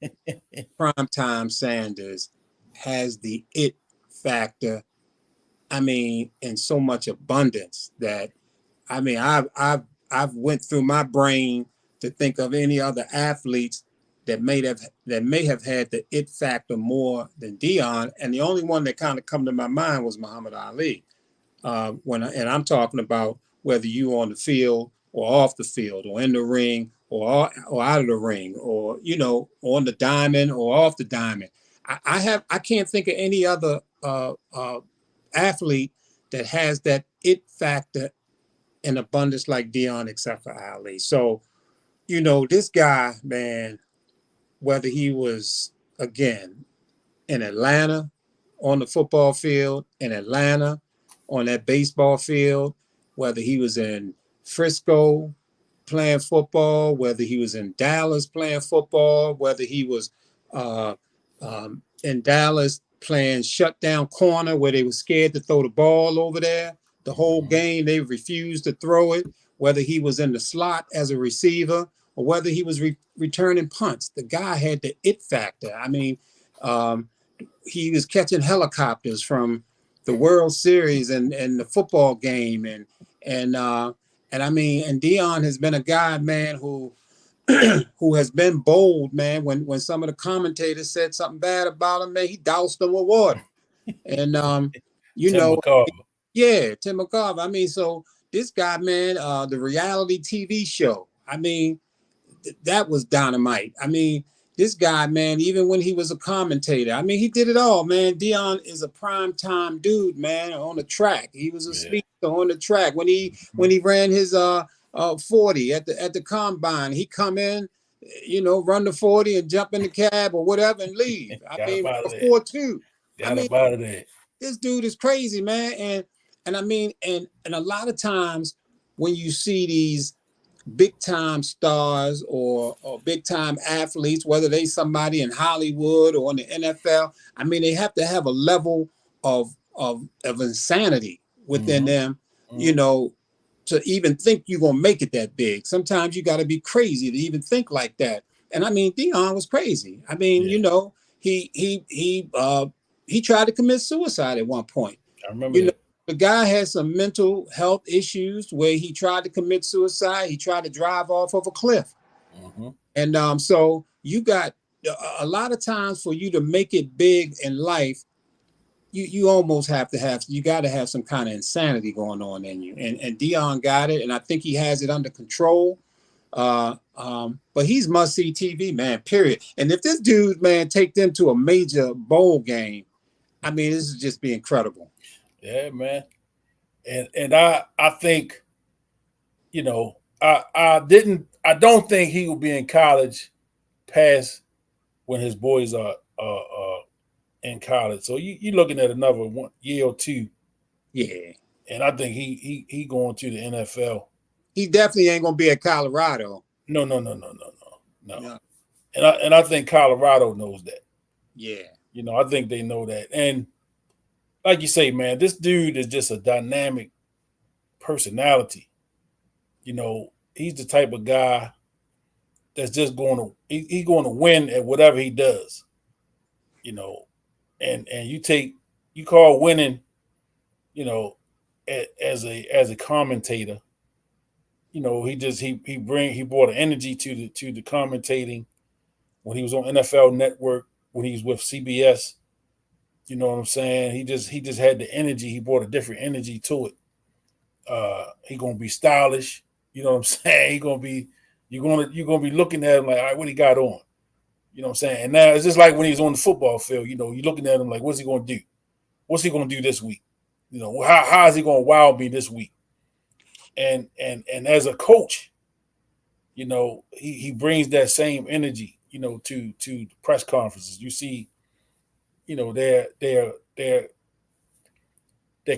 Primetime Sanders has the it factor. I mean, in so much abundance that I mean, I've went through my brain to think of any other athletes that may have had the it factor more than Dion, and the only one that kind of come to my mind was Muhammad Ali. And I'm talking about whether you on the field or off the field or in the ring or out of the ring or on the diamond or off the diamond. I can't think of any other athlete that has that it factor in abundance like Dion, except for Ali. So, this guy, man, whether he was again in Atlanta on the football field, in Atlanta on that baseball field, whether he was in Frisco playing football, whether he was in Dallas playing football, whether he was in Dallas playing shutdown corner where they were scared to throw the ball over there. The whole game, they refused to throw it, whether he was in the slot as a receiver or whether he was returning punts. The guy had the it factor. I mean, he was catching helicopters from the World Series and the football game. And I mean, and Dion has been a guy, man, who has been bold, man. When some of the commentators said something bad about him, man, he doused them with water. And Tim McCarver. Yeah, Tim McCarver. I mean, so this guy, man, the reality TV show, I mean, that was dynamite. I mean, this guy, man, even when he was a commentator, I mean, he did it all, man. Dion is a prime time dude, man, on the track. He was a speaker on the track. When he ran his 40 at the combine, he come in, run the 40 and jump in the cab or whatever and leave. I mean, before two. Got up out of there. This dude is crazy, man. And I mean, and a lot of times when you see these big time stars or big time athletes, whether they somebody in Hollywood or in the NFL, I mean, they have to have a level of insanity within them, to even think you're gonna make it that big. Sometimes you got to be crazy to even think like that. And I mean, Dion was crazy. I mean, he tried to commit suicide at one point. I remember that. The guy had some mental health issues where he tried to commit suicide. He tried to drive off of a cliff. And so you got a lot of times for you to make it big in life, you almost got to have some kind of insanity going on in you. And Dion got it, and I think he has it under control. But he's must-see TV, man, period. And if this dude, man, take them to a major bowl game, I mean, this is just be incredible. Yeah, man. And I think, I don't think he will be in college past when his boys are in college. So you're looking at another 1 year or two. Yeah. And I think he going to the NFL. He definitely ain't gonna be at Colorado. No. And I think Colorado knows that. Yeah. I think they know that. And like you say, man, this dude is just a dynamic personality. He's the type of guy that's just he's going to win at whatever he does. And you call winning, as a commentator, he brought an energy to the commentating when he was on NFL Network, when he was with CBS. You know what I'm saying? He just had the energy. He brought a different energy to it. He gonna be stylish. You know what I'm saying? You're gonna be looking at him like, all right, what he got on? You know what I'm saying? And now it's just like when he's on the football field. You're looking at him like, what's he gonna do? What's he gonna do this week? How is he gonna wow me this week? And as a coach, he brings that same energy, to the press conferences. You see. They're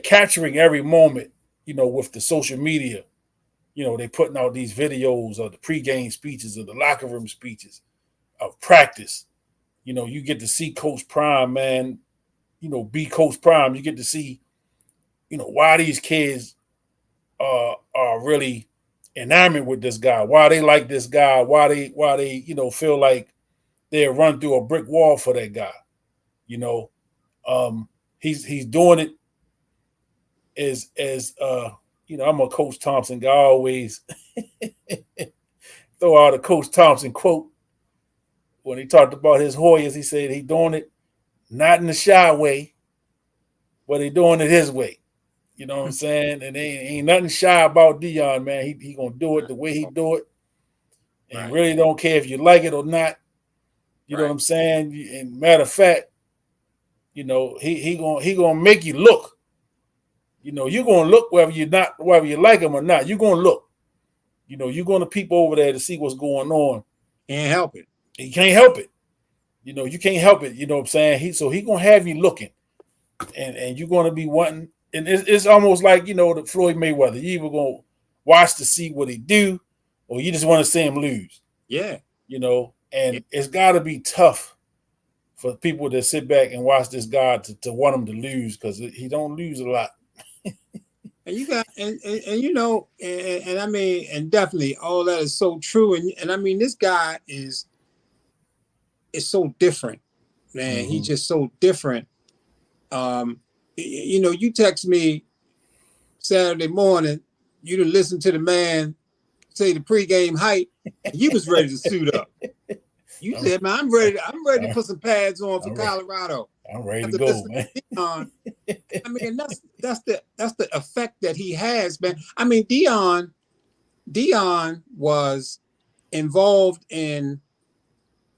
capturing every moment, with the social media. They're putting out these videos of the pregame speeches, of the locker room speeches, of practice. You get to see Coach Prime, man, be Coach Prime. You get to see, why these kids are really enamored with this guy, why they like this guy, why they feel like they'll run through a brick wall for that guy. He's doing it as I'm a Coach Thompson guy. I always throw out a Coach Thompson quote when he talked about his Hoyas. He said he doing it not in the shy way, but he doing it his way. You know what I'm saying? And ain't nothing shy about Deion, man. He gonna do it the way he do it, and really don't care if you like it or not. You know what I'm saying? And matter of fact, he gonna make you look. You're gonna look whether you like him or not. You're gonna look. You're gonna peep over there to see what's going on. Can't help it. He can't help it. You can't help it. You know what I'm saying? He gonna have you looking, and you're gonna be wanting. And it's almost like the Floyd Mayweather. You either gonna watch to see what he do, or you just want to see him lose. Yeah. And it's got to be tough for people to sit back and watch this guy to want him to lose, because he don't lose a lot. And you got and I mean, and definitely all that is so true. And I mean, this guy is so different, man. Mm-hmm. He's just so different. You text me Saturday morning, you done listen to the man say the pregame hype, and you was ready to suit up. You said, man, I'm ready to put some pads on for Colorado. I'm ready to go, man. I mean, that's the effect that he has, man. I mean, Deion was involved in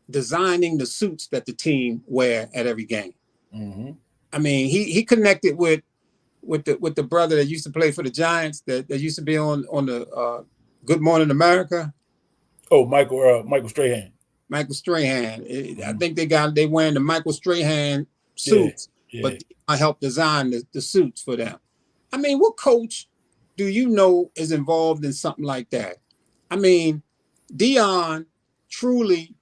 designing the suits that the team wear at every game. Mm-hmm. I mean, he connected with the brother that used to play for the Giants that used to be on the Good Morning America. Oh, Michael Strahan. Michael Strahan. I think they wearing the Michael Strahan suits, but I helped design the suits for them. I mean, what coach do you know is involved in something like that? I mean, Deion truly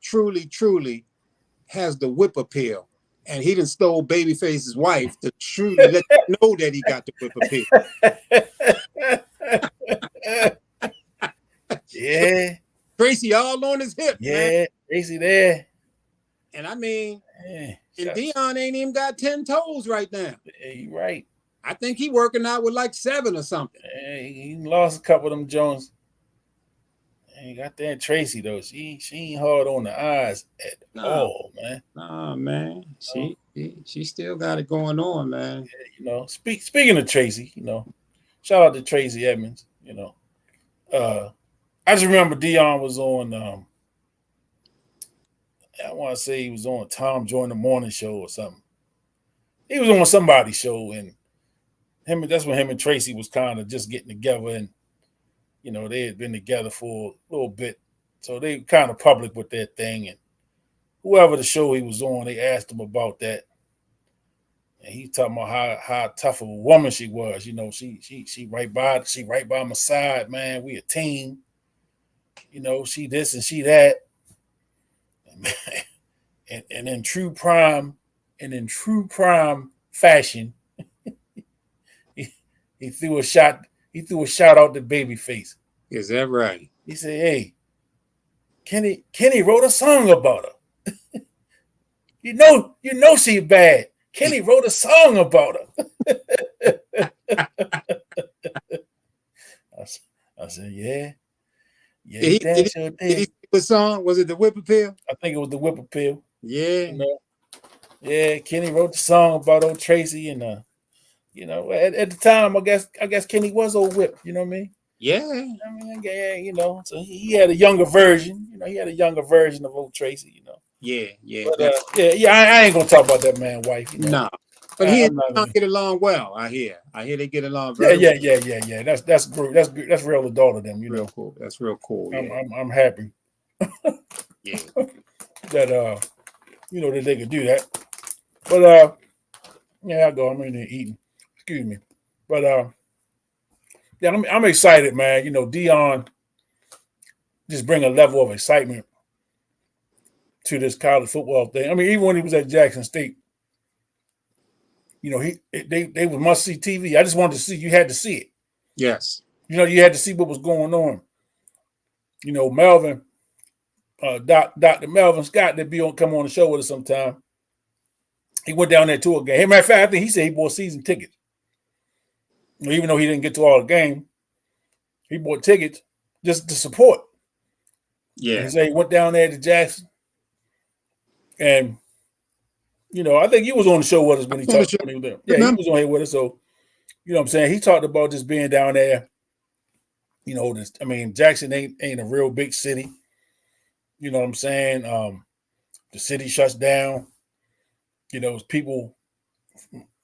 has the whip appeal, and he done stole Babyface's wife to truly let you know that he got the whip appeal. Yeah. Tracy all on his hip. Yeah, man. Tracy there. And I mean, and Deion ain't even got 10 toes right now. Yeah, you right. I think he working out with like 7 or something. Yeah, he lost a couple of them Jones. He got that Tracy though. She ain't hard on the eyes at all, man. Nah, man. She still got it going on, man. Yeah, speaking of Tracy, shout out to Tracy Edmonds. I just remember Deion was on. I want to say he was on Tom Joyner the Morning Show or something. He was on somebody's show, and that's when him and Tracy was kind of just getting together, and they had been together for a little bit, so they kind of public with that thing. And whoever the show he was on, they asked him about that, and he talking about how tough of a woman she was. She right by my side, man. We a team. She this and she that. And in true prime fashion, he threw a shot out to Babyface. Is that right? He said, "Hey, Kenny wrote a song about her. you know she bad. Kenny wrote a song about her." I said, "Yeah." Yeah, did he sing the song? Was it the Whip Appeal? I think it was the Whip Appeal. Yeah. Yeah, Kenny wrote the song about old Tracy, and at the time, I guess Kenny was old Whip. You know what I mean? Yeah. I mean, yeah, so he had a younger version. He had a younger version of old Tracy. Yeah. But, I ain't gonna talk about that man's wife. Nah. But he and Deion get along well. I hear they get along very well. Yeah. That's good. That's real adult of them. Real cool. That's real cool. Yeah. I'm happy. Yeah. That that they could do that. But I go. I'm in there eating. Excuse me. But I'm excited, man. Deion just bring a level of excitement to this college football thing. I mean, even when he was at Jackson State. They were must see TV. I just wanted to see. You had to see it. Yes. You had to see what was going on. Melvin, Dr. Melvin Scott, that come on the show with us sometime. He went down there to a game. Matter of fact, I think he said he bought season tickets. Even though he didn't get to all the game, He bought tickets just to support. Yeah. He said he went down there to Jackson, and I think he was on the show with us when he talked. When he was there. Yeah, he was on here with us. So, what I'm saying? He talked about just being down there. Jackson ain't a real big city. You know what I'm saying? The city shuts down. People.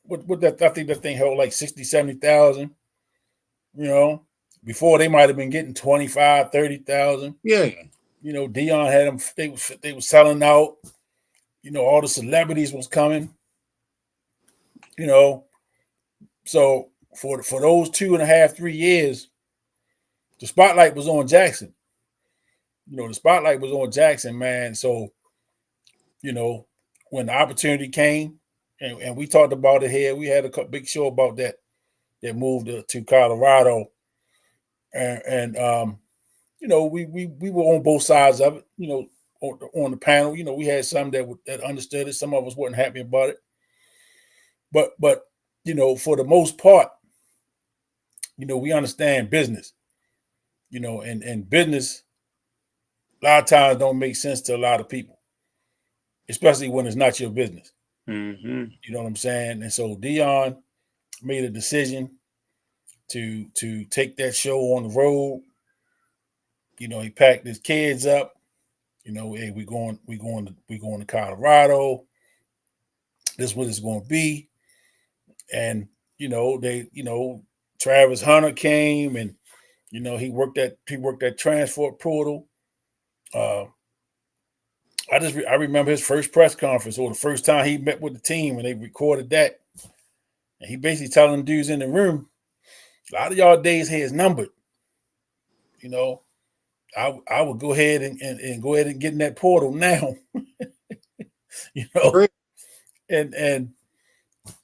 What that? I think that thing held like 60,000, 70,000. Before they might have been getting 25,000, 30,000. Yeah. Dion had them. They were selling out. All the celebrities was coming. So for those 2.5, 3 years, the spotlight was on Jackson. The spotlight was on Jackson, man. So, when the opportunity came, and we talked about it here, we had a big show about that moved to Colorado, and we were on both sides of it. On the panel, we had some that understood it. Some of us weren't happy about it, but for the most part, we understand business. And business a lot of times don't make sense to a lot of people, especially when it's not your business. Mm-hmm. You know what I'm saying? And so Dion made a decision to take that show on the road. He packed his kids up. Hey, we going to Colorado. This is what it's going to be. And Travis Hunter came, and he worked that transport portal. I remember his first press conference, or the first time he met with the team, and they recorded that. And he basically telling them dudes in the room, a lot of y'all days here is numbered. I would go ahead and go ahead and get in that portal now. And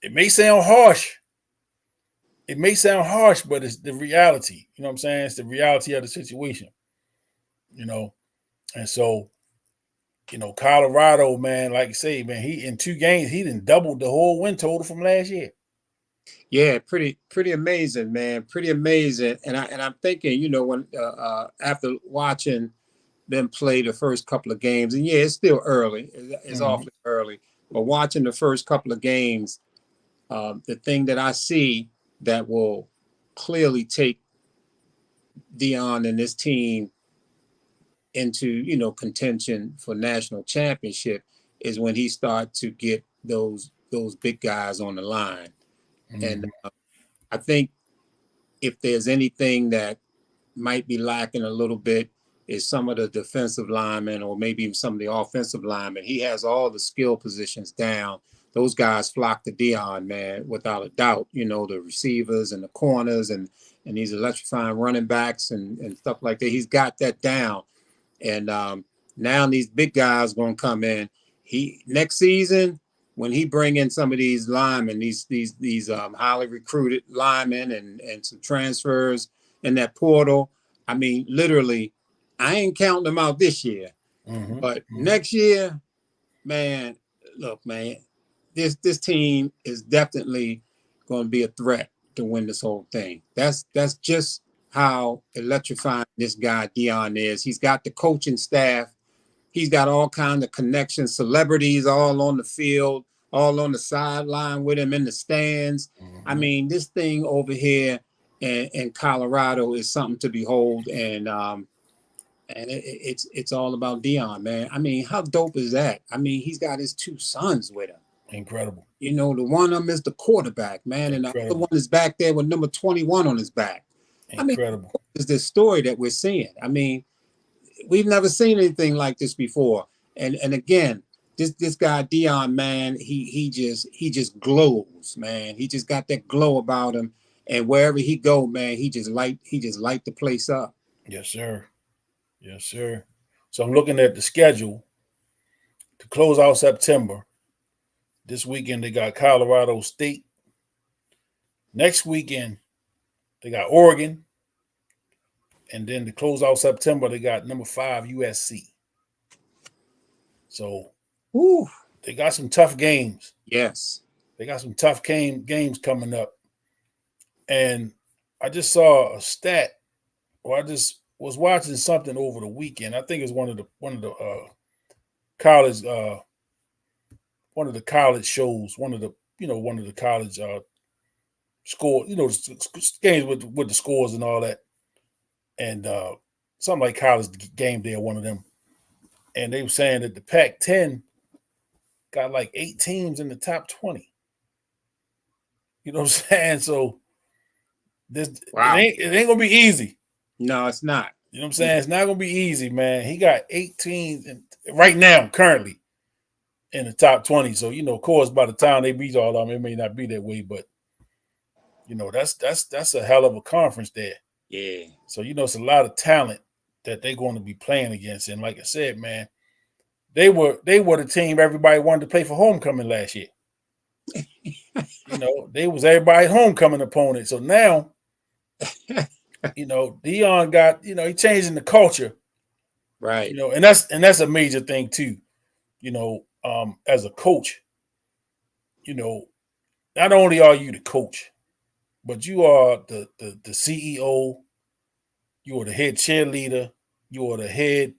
it may sound harsh. But it's the reality. You know what I'm saying? It's the reality of the situation. And so, Colorado, man, like you say, man, he in 2 games, he done doubled the whole win total from last year. Yeah, pretty amazing, man. Pretty amazing. And I'm thinking, when after watching them play the first couple of games, and yeah, it's still early. It's awfully early. But watching the first couple of games, the thing that I see that will clearly take Dion and this team into contention for national championship is when he starts to get those big guys on the line. And I think if there's anything that might be lacking a little bit is some of the defensive linemen, or maybe even some of the offensive linemen. He has all the skill positions down. Those guys flock to Dion, man, without a doubt. The receivers and the corners and these electrifying running backs and stuff like that. He's got that down. And now these big guys going to come in. Next season, when he bring in some of these linemen, these highly recruited linemen and some transfers in that portal, I mean, literally, I ain't counting them out this year. But next year, man, look, man, this team is definitely going to be a threat to win this whole thing. That's just how electrifying this guy Dion is. He's got the coaching staff. He's got all kinds of connections, celebrities all on the field, all on the sideline with him in the stands. I mean, this thing over here in Colorado is something to behold, and it's all about Dion, man. I mean, how dope is that? I mean, he's got his 2 sons with him. Incredible. The one of them is the quarterback, man, and the other one is back there with number 21 on his back. Incredible. I mean, is this story that we're seeing? I mean, we've never seen anything like this before. And again, this guy Dion, man, he just glows, man. He just got that glow about him, and wherever he go, man, he just light the place up. Yes, sir. So I'm looking at the schedule to close out September. This weekend they got Colorado State. Next weekend they got Oregon. And then to close out September, they got number 5 USC. So they got some tough games. Yes. They got some tough games coming up. And I just saw a stat I just was watching something over the weekend. I think it's one of the college one of the college shows, one of the college score, games with the scores and all that, and something like College Game Day, one of them, and they were saying that the Pac-10 got like 8 teams in the top 20. You know what I'm saying? So this it ain't gonna be easy. No, it's not. You know what I'm saying? It's not gonna be easy, man. He got 8 teams right now, currently in the top 20. So, of course, by the time they beat all of them, it may not be that way, but that's a hell of a conference there. Yeah. So, it's a lot of talent that they're going to be playing against. And like I said, man, they were the team everybody wanted to play for homecoming last year. They was everybody's homecoming opponent. So now, Deion got, he changing the culture. Right. And that's a major thing too. As a coach, not only are you the coach, but you are the CEO, you are the head cheerleader, you are the head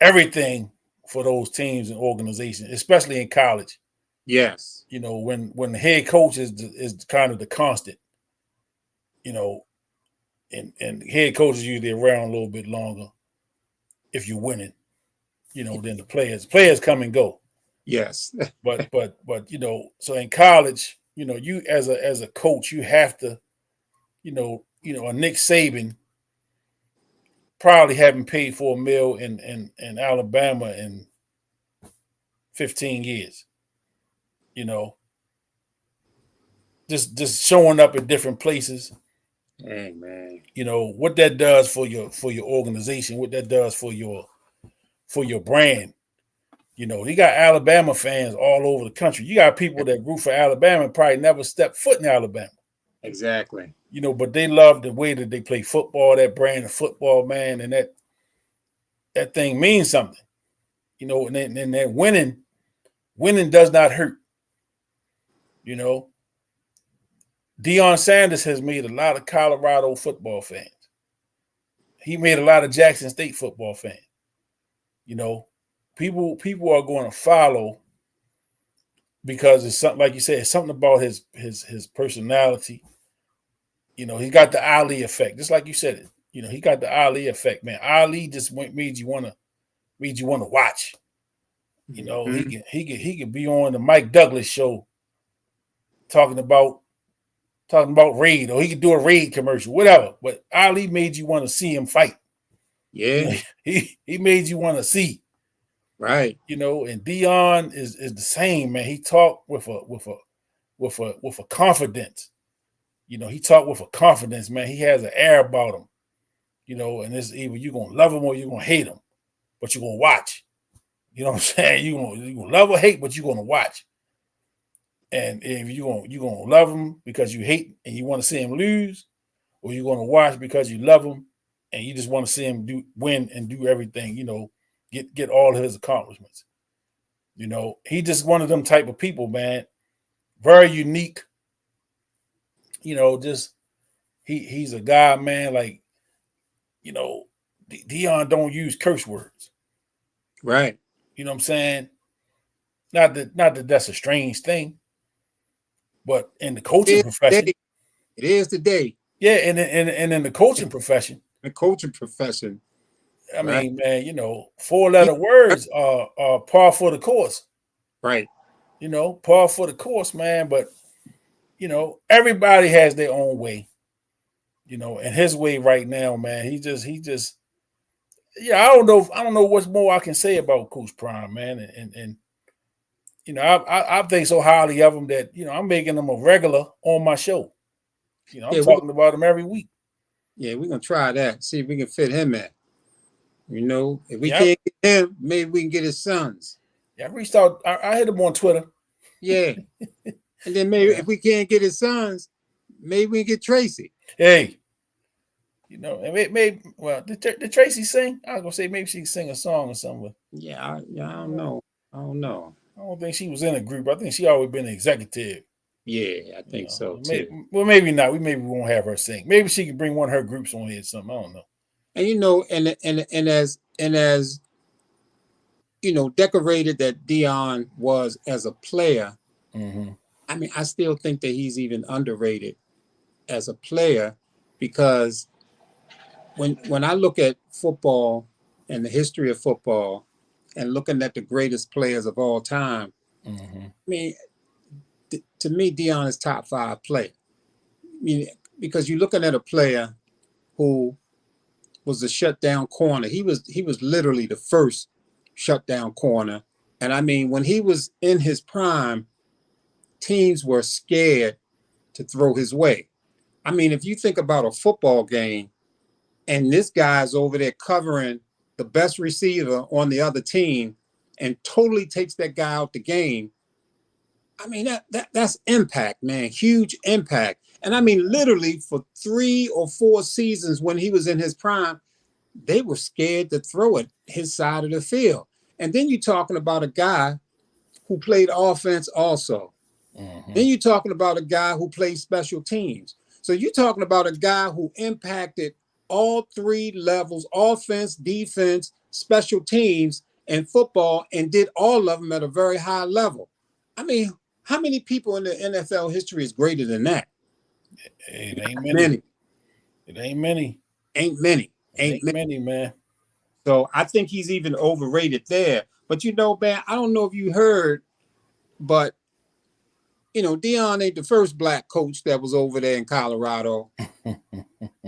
everything for those teams and organizations, especially in college. Yes. When the head coach is kind of the constant, and head coach is usually around a little bit longer if you're winning, than the players. Players come and go. Yes. but so in college, you as a coach, you have to, a Nick Saban probably haven't paid for a meal in Alabama in 15 years. Just showing up at different places. Hey, man. What that does for your organization, what that does for your brand. He got Alabama fans all over the country. You got people that root for Alabama and probably never stepped foot in Alabama. Exactly. But they love the way that they play football, that brand of football, man, and that thing means something. And that winning does not hurt. Deion Sanders has made a lot of Colorado football fans. He made a lot of Jackson State football fans. People are going to follow because it's something, like you said, it's something about his personality. He got the Ali effect, just like you said it. He got the Ali effect, man. Ali just made you want to watch. Mm-hmm. He could be on the Mike Douglas show talking about Raid, or he could do a Raid commercial, whatever. But Ali made you want to see him fight. Yeah. He made you want to see. Right. And Deion is the same, man. He talked with a confidence. He talked with a confidence, man. He has an air about him. And it's either you're gonna love him or you're gonna hate him, but you're gonna watch. You know what I'm saying? You're gonna love or hate, but you're gonna watch. And if you're gonna love him because you hate and you want to see him lose, or you're gonna watch because you love him and you just want to see him win and do everything, get all of his accomplishments. He just one of them type of people, man. Very unique. Just he's a guy, man. Like, Deion don't use curse words. Right. You know what I'm saying? Not that that's a strange thing, but in the coaching profession, it is today. Yeah, and in the coaching profession, I mean, man, 4-letter words are par for the course. Right. Par for the course, man. But everybody has their own way. And his way right now, man, he just I don't know what's more I can say about Coach Prime, man. And I think so highly of him that I'm making him a regular on my show. I'm talking about him every week. Yeah, we're gonna try that. See if we can fit him in. If we can't get him, maybe we can get his sons. Yeah, I reached out. I hit him on Twitter. Yeah. And then maybe if we can't get his sons, maybe we can get Tracy. Hey, maybe did Tracy sing? I was gonna say maybe she can sing a song or something. Yeah, I don't know. I don't think she was in a group. I think she always been an executive. Yeah, I think so too. Maybe not. Maybe we won't have her sing. Maybe she can bring one of her groups on here or something. I don't know. And you know, and as you know, decorated that Dion was as a player, Mm-hmm. I mean, I still think that he's even underrated as a player because when I look at football and the history of football and looking at the greatest players of all time, Mm-hmm. I mean, to me, Dion is top 5 player. I mean, because you're looking at a player who was a shutdown corner. He was literally the first shutdown corner. And I mean, when he was in his prime, teams were scared to throw his way. I mean, if you think about a football game and this guy's over there covering the best receiver on the other team and totally takes that guy out the game, I mean, that's impact, man, huge impact. And I mean, literally for 3 or 4 seasons when he was in his prime, they were scared to throw it his side of the field. And then you're talking about a guy who played offense also. Mm-hmm. Then you're talking about a guy who played special teams. So you're talking about a guy who impacted all 3 levels, offense, defense, special teams, and football, and did all of them at a very high level. I mean, how many people in the NFL history is greater than that? It ain't many. Many. It ain't many. Ain't many. Ain't many, man. So I think he's even overrated there. But you know, man, I don't know if you heard, but you know, Dion ain't the first black coach that was over there in Colorado.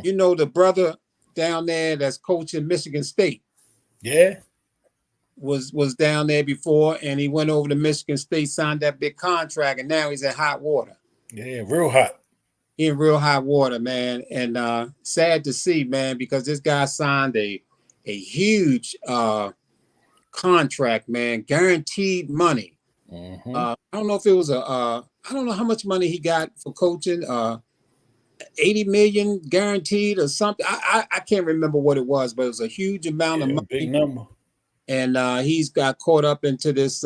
You know, the brother down there that's coaching Michigan State. Yeah. Was down there before, and he went over to Michigan State, signed that big contract, and now he's in hot water. Yeah, real hot. He in real hot water, man. And sad to see, man, because this guy signed a huge contract, man, guaranteed money. Mm-hmm. I don't know if it was I don't know how much money he got for coaching. 80 million guaranteed or something. I can't remember what it was, but it was a huge amount of money. Big number. And he's got caught up into this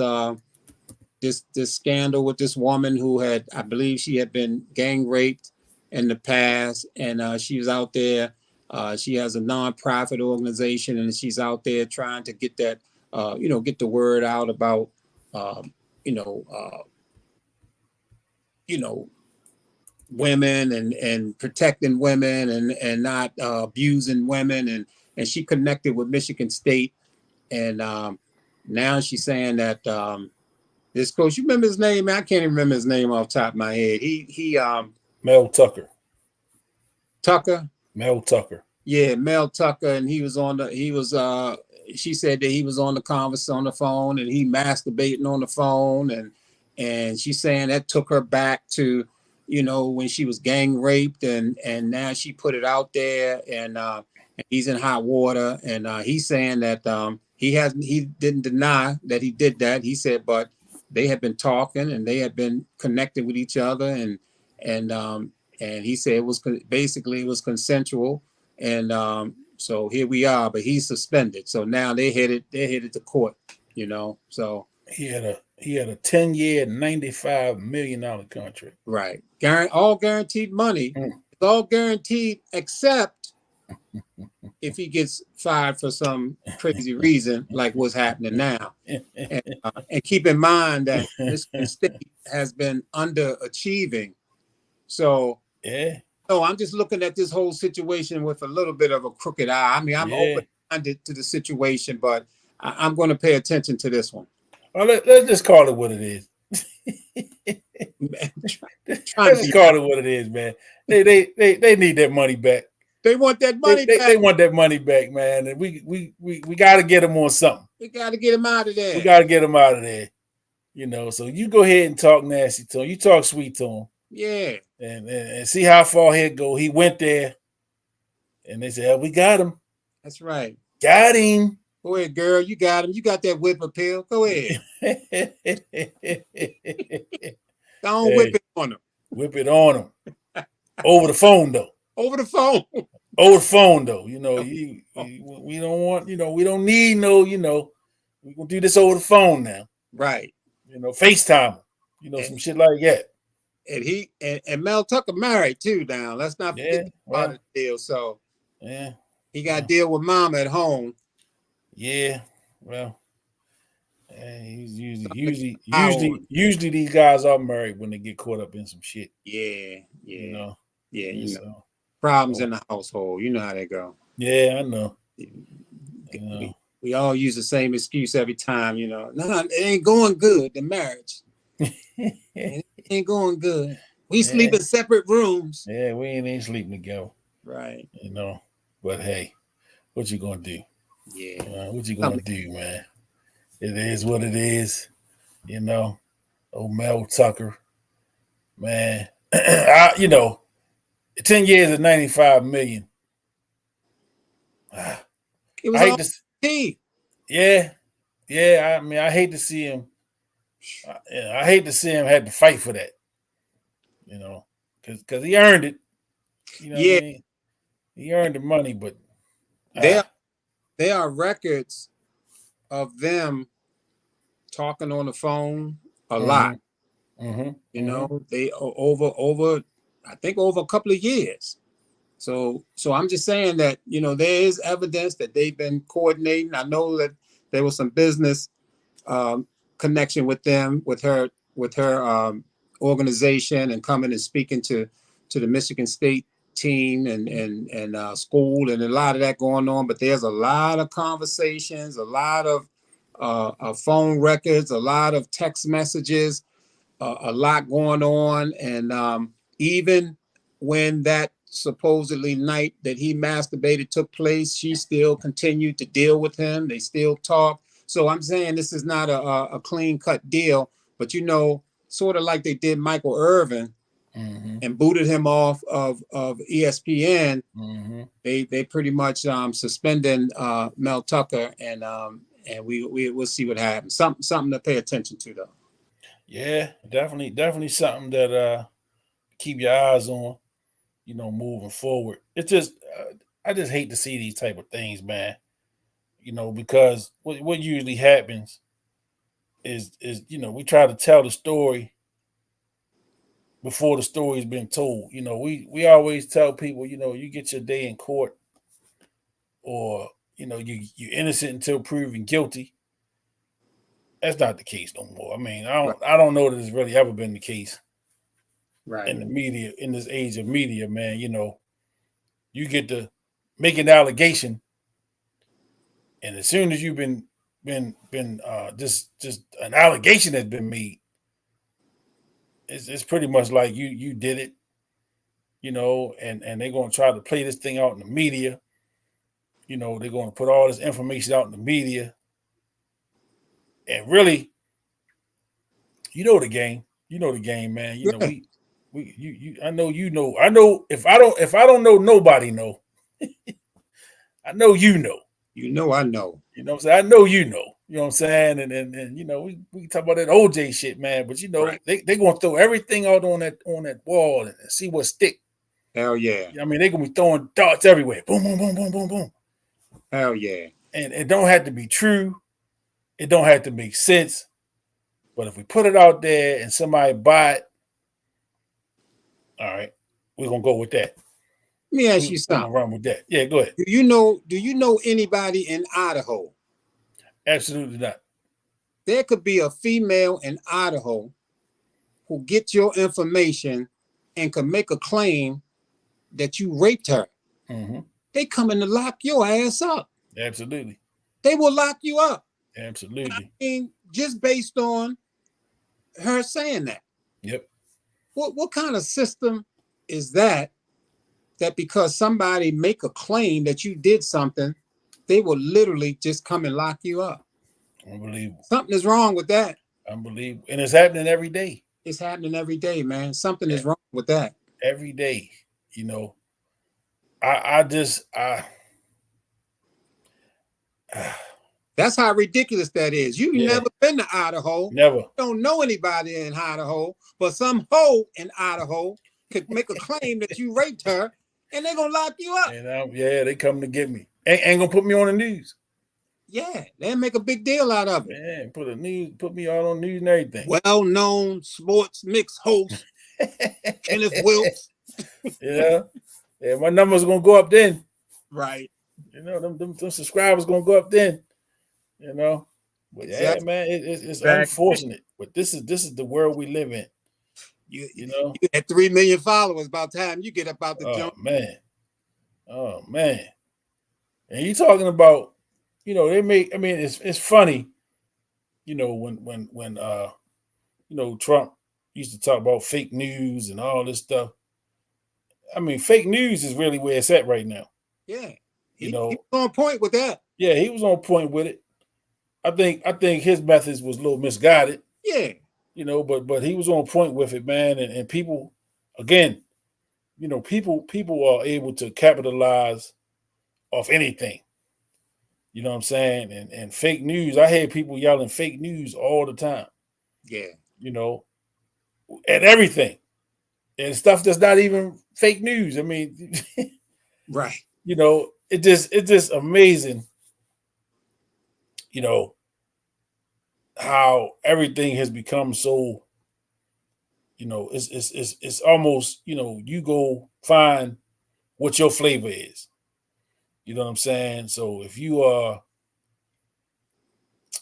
this scandal with this woman who had, I believe, she had been gang raped in the past, and she was out there. She has a nonprofit organization, and she's out there trying to get that, get the word out about, women and protecting women and not abusing women, and she connected with Michigan State. And now she's saying that this coach, you remember his name? I can't even remember his name off the top of my head. He Mel Tucker. Tucker? Mel Tucker. Yeah, Mel Tucker. And she said that he was on the phone and he masturbating on the phone. And she's saying that took her back to, when she was gang raped, and now she put it out there, and he's in hot water. And he's saying that he didn't deny that he did that. He said, but they had been talking and they had been connected with each other, and he said it was consensual, and so here we are. But he's suspended, so now they're headed to court. So he had a 10-year, $95 million contract. Right, all guaranteed money. It's all guaranteed except if he gets fired for some crazy reason, like what's happening now. And keep in mind that Michigan State has been underachieving. So, I'm just looking at this whole situation with a little bit of a crooked eye. I mean, I'm open-minded to the situation, but I'm going to pay attention to this one. Well, let's just call it what it is. Let's just call it what it is, man. They need that money back. They want that money back. They want that money back, man. And we got to get them on something. We got to get him out of there. We got to get him out of there. So you go ahead and talk nasty to him. You talk sweet to him. Yeah. And see how far he'll go. He went there. And they said, we got him. That's right. Got him. Go ahead, girl. You got him. You got that whip appeal. Go ahead. Don't whip it on him. Whip it on him. Over the phone, though. Over the phone. Over the phone, though. We don't want, we don't need no, we're going to do this over the phone now. Right. FaceTime, some shit like that. And Mel Tucker married too now. Let's not forget about the deal. So yeah. He got to deal with mama at home. Yeah, well, he's usually Howard. usually these guys are married when they get caught up in some shit. Yeah, You know. yeah. And You know, so, problems in the household. You know how they go. yeah, I know. You know. We all use the same excuse every time. You know, no, it ain't going good. The marriage, it ain't going good. We sleep in separate rooms. Yeah, we ain't sleeping together. Right. You know, but hey, what you gonna do? Yeah. What you gonna do, man? It is what it is. You know, old Mel Tucker, man. 10 years at 95 million. It was I hate all this. Yeah. Yeah. I mean, I hate to see him. I hate to see him had to fight for that. You know, because he earned it. You know what I mean? He earned the money, but there are records of them talking on the phone a lot. Mm-hmm. You know, they over I think over a couple of years. So I'm just saying that, you know, there is evidence that they've been coordinating. I know that there was some business connection with them, with her organization, and coming and speaking to the Michigan State team and school, and a lot of that going on. But there's a lot of conversations, a lot of phone records, a lot of text messages, a lot going on. And even when that supposedly night that he masturbated took place, she still continued to deal with him. They still talk. So I'm saying this is not a clean cut deal, but, you know, sort of like they did Michael Irvin and booted him off of ESPN. They pretty much suspending Mel Tucker, and we'll see what happens. Something to pay attention to, though. Yeah, definitely something that keep your eyes on, you know, moving forward. It's just I just hate to see these type of things, man. You know, because what usually happens is you know, we try to tell the story before the story's been told. You know, we always tell people, you know, you get your day in court, or you know, you're innocent until proven guilty. That's not the case no more. I mean, I don't know that it's really ever been the case. Right. In the media, in this age of media, man, you know, you get to make an allegation, and as soon as you've been just an allegation has been made, it's pretty much like you did it, you know, and they're gonna try to play this thing out in the media. You know, they're gonna put all this information out in the media, and really, you know the game, man. You know, I know you know. I know if I don't know, nobody know. I know you know. You know I know. You know what I'm saying? I know you know. You know what I'm saying? And you know, we can talk about that OJ shit, man. But you know, they gonna throw everything out on that wall and see what stick. Hell yeah. I mean, they're gonna be throwing darts everywhere. Boom, boom, boom, boom, boom, boom. Hell yeah. And it don't have to be true. It don't have to make sense. But if we put it out there and somebody buy it, all right, we're gonna go with that. Let me ask you something. Run with that. Yeah, go ahead. Do you know anybody in Idaho? Absolutely not. There could be a female in Idaho who gets your information and can make a claim that you raped her. They coming to lock your ass up. Absolutely. They will lock you up. Absolutely. I mean, just based on her saying that. Yep. What kind of system is that because somebody make a claim that you did something, they will literally just come and lock you up? Unbelievable. Something is wrong with that. Unbelievable. And it's happening every day. It's happening every day, man. Something is wrong with that. Every day. You know, that's how ridiculous that is. You've never been to Idaho. Never. You don't know anybody in Idaho, but some hoe in Idaho could make a claim that you raped her, and they're gonna lock you up. And they come to get me. Ain't gonna put me on the news. Yeah, they make a big deal out of it. Man, put me all on news and everything. Well-known sports mix host Kenneth Wilkes. Yeah, my number's gonna go up then. Right. You know, them subscribers gonna go up then. You know, but yeah, Exactly. man, it's Exactly. unfortunate, but this is the world we live in. You You know, you had 3 million followers by the time you get up out the jump. Oh man, and you talking about, you know, they make. I mean, it's funny. You know, when you know, Trump used to talk about fake news and all this stuff. I mean, fake news is really where it's at right now. Yeah. You He know, was on point with that. yeah, he was on point with it. I think his methods was a little misguided. Yeah. You know, but he was on point with it, man. And people, again, you know, people are able to capitalize off anything. You know what I'm saying? And fake news. I hear people yelling fake news all the time. Yeah. You know, at everything and stuff that's not even fake news. I mean, Right. you know, it's just amazing. You know how everything has become so. You know, it's almost, you know, you go find what your flavor is. You know what I'm saying? So if you are,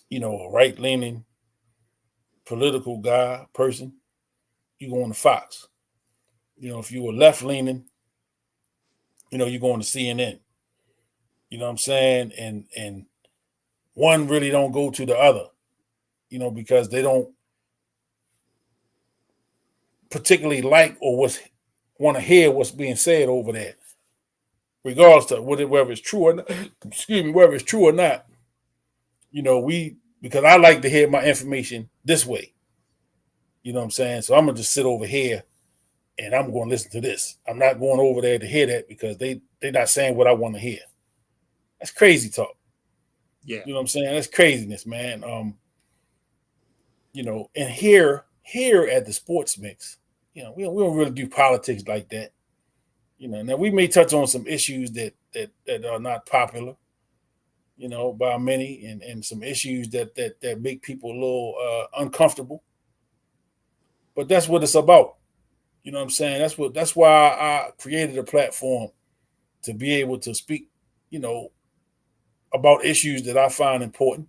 you know, a right leaning political guy person, you go on to Fox. You know, if you were left leaning, you know, you go on to CNN. You know what I'm saying? And one really don't go to the other, you know, because they don't particularly like or want to hear what's being said over there, regardless of whether it's true or not. Excuse me, whether it's true or not. You know, because I like to hear my information this way. You know what I'm saying? So I'm gonna just sit over here and I'm going to listen to this. I'm not going over there to hear that because they're not saying what I want to hear. That's crazy talk. Yeah. You know what I'm saying? That's craziness, man. You know, and here at the Sports Mix, you know, we don't really do politics like that. You know, now we may touch on some issues that are not popular, you know, by many, and some issues that make people a little uncomfortable. But that's what it's about. You know what I'm saying? That's why I created a platform to be able to speak, you know, about issues that I find important,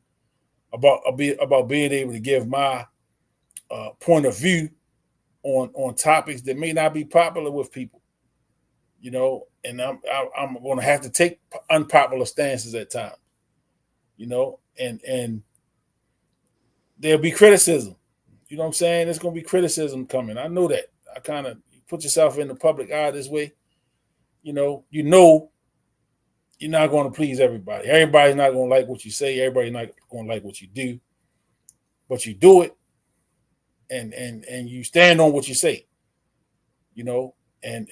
about being able to give my point of view on topics that may not be popular with people, you know, and I'm going to have to take unpopular stances at times, you know, and there'll be criticism. You know what I'm saying? There's going to be criticism coming. I know that. I kind of put yourself in the public eye this way. You know, you're not going to please everybody. Everybody's not going to like what you say. Everybody's not going to like what you do, but you do it, and you stand on what you say. You know, and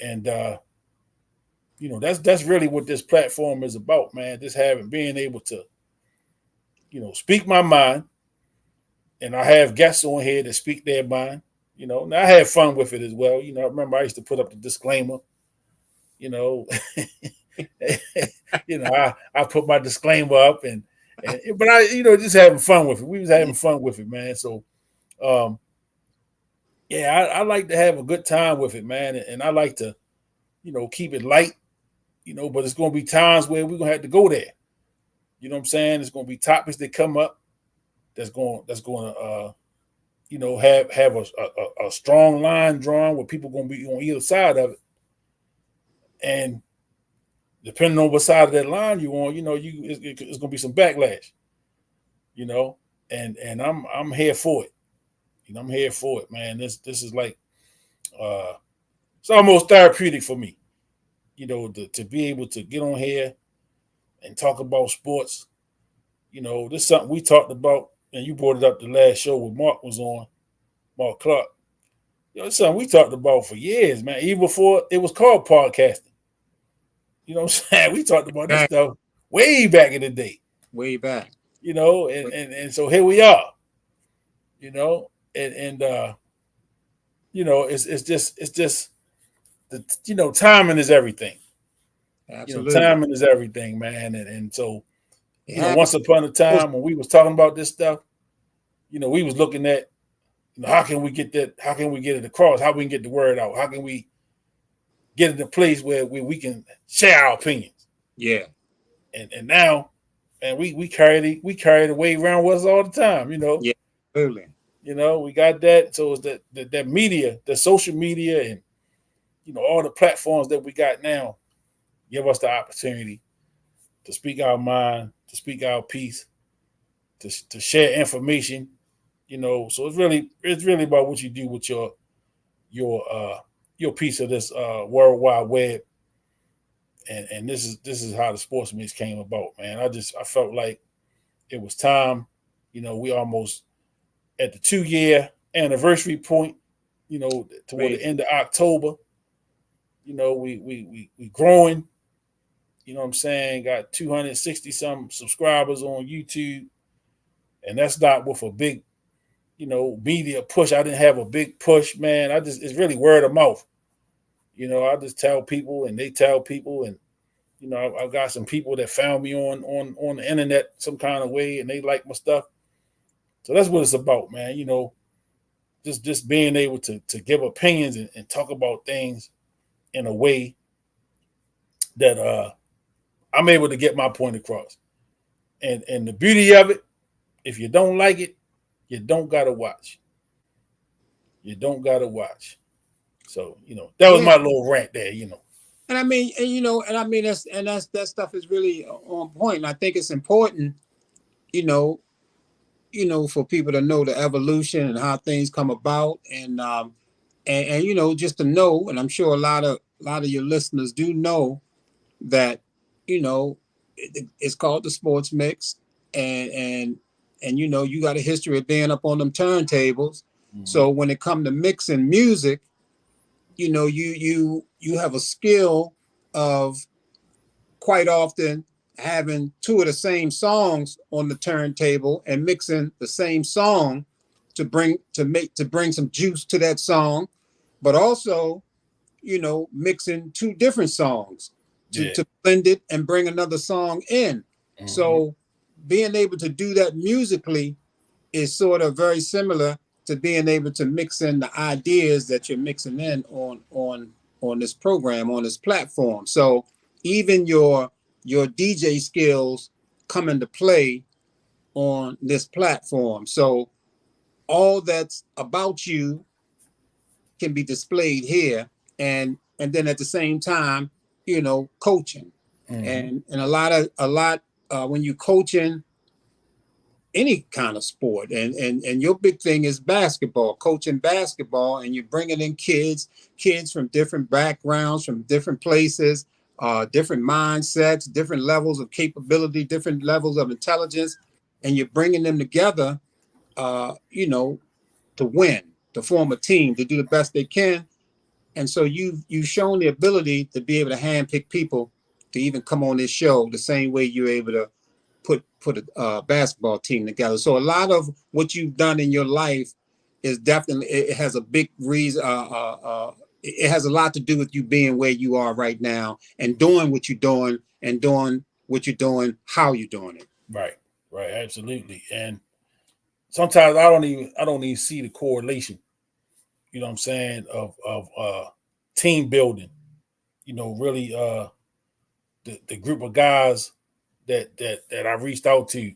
you know that's really what this platform is about, man. Just being able to, you know, speak my mind, and I have guests on here that speak their mind. You know, now I have fun with it as well. You know, I remember I used to put up the disclaimer. You know, you know, I put my disclaimer up, but I, you know, just having fun with it. We was having fun with it, man. So, yeah, I like to have a good time with it, man, and I like to, you know, keep it light. You know, but it's going to be times where we're going to have to go there. You know what I'm saying? There's going to be topics that come up that's going to you know, have a strong line drawn where people going to be on either side of it, and depending on what side of that line you on, you know, it's going to be some backlash. You know, and I'm here for it. You know, I'm here for it, man. This is like it's almost therapeutic for me. You know, to be able to get on here and talk about sports. You know, this is something we talked about, and you brought it up the last show where Mark was on, Mark Clark. You know, it's something we talked about for years, man, even before it was called podcasting. You know what I'm saying? We talked about this stuff way back in the day. Way back. You know, and so here we are. You know, and you know, it's just you know, timing is everything. Absolutely. You know, timing is everything, man. And so, you know, once upon a time when we was talking about this stuff, you know, we was looking at, you know, how can we get it across? How we can get the word out? How can we get in a place where we can share our opinions? Yeah. and now, and we carry the weight around with us all the time, Yeah, absolutely. We got that. So it's that media, the social media, and all the platforms that we got now give us the opportunity to speak our mind, to speak our piece, to share information. So it's really about what you do with your piece of this World Wide Web. And this is how the sports mix came about, man. I felt like it was time. We almost at the 2-year anniversary point. Toward the end of October. We growing. You know what I'm saying? Got 260 some subscribers on YouTube, and that's not with a big, media push. I didn't have a big push, man. It's really word of mouth. I just tell people, and they tell people, and I've got some people that found me on the internet some kind of way, and they like my stuff. So that's what it's about, man. Just being able to give opinions and talk about things in a way that I'm able to get my point across. And the beauty of it, if you don't like it, you don't gotta watch. You don't gotta watch. So that was my little rant there. And I mean, that stuff is really on point. And I think it's important, for people to know the evolution and how things come about, and just to know. And I'm sure a lot of your listeners do know that, it's called the Sports Mix, and you got a history of being up on them turntables. Mm-hmm. So when it comes to mixing music, you have a skill of quite often having two of the same songs on the turntable and mixing the same song to bring some juice to that song, but also, mixing two different songs to blend it and bring another song in. Mm-hmm. So being able to do that musically is sort of very similar to being able to mix in the ideas that you're mixing in on this program, on this platform. So even your DJ skills come into play on this platform. So all that's about you can be displayed here, and then at the same time, coaching. Mm-hmm. And a lot when you coaching any kind of sport, and your big thing is basketball, coaching basketball, and you're bringing in kids from different backgrounds, from different places, different mindsets, different levels of capability, different levels of intelligence, and you're bringing them together, to win, to form a team, to do the best they can. And so you've shown the ability to be able to handpick people to even come on this show the same way you're able to put a basketball team together. So a lot of what you've done in your life is definitely, it has a big reason. It has a lot to do with you being where you are right now and doing what you're doing, and doing what you're doing, how you're doing it. Right, absolutely. And sometimes I don't even see the correlation, you know what I'm saying, of team building. Really the group of guys that I reached out to,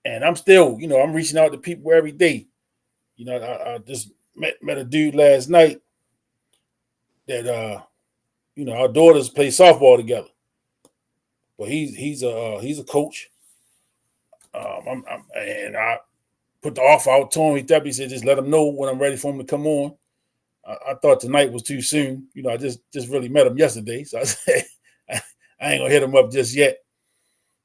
and I'm still, I'm reaching out to people every day. I just met a dude last night that our daughters play softball together, but he's a coach. And I put the offer out to him. He definitely said just let him know when I'm ready for him to come on. I thought tonight was too soon. I just really met him yesterday, so I said I ain't gonna hit him up just yet.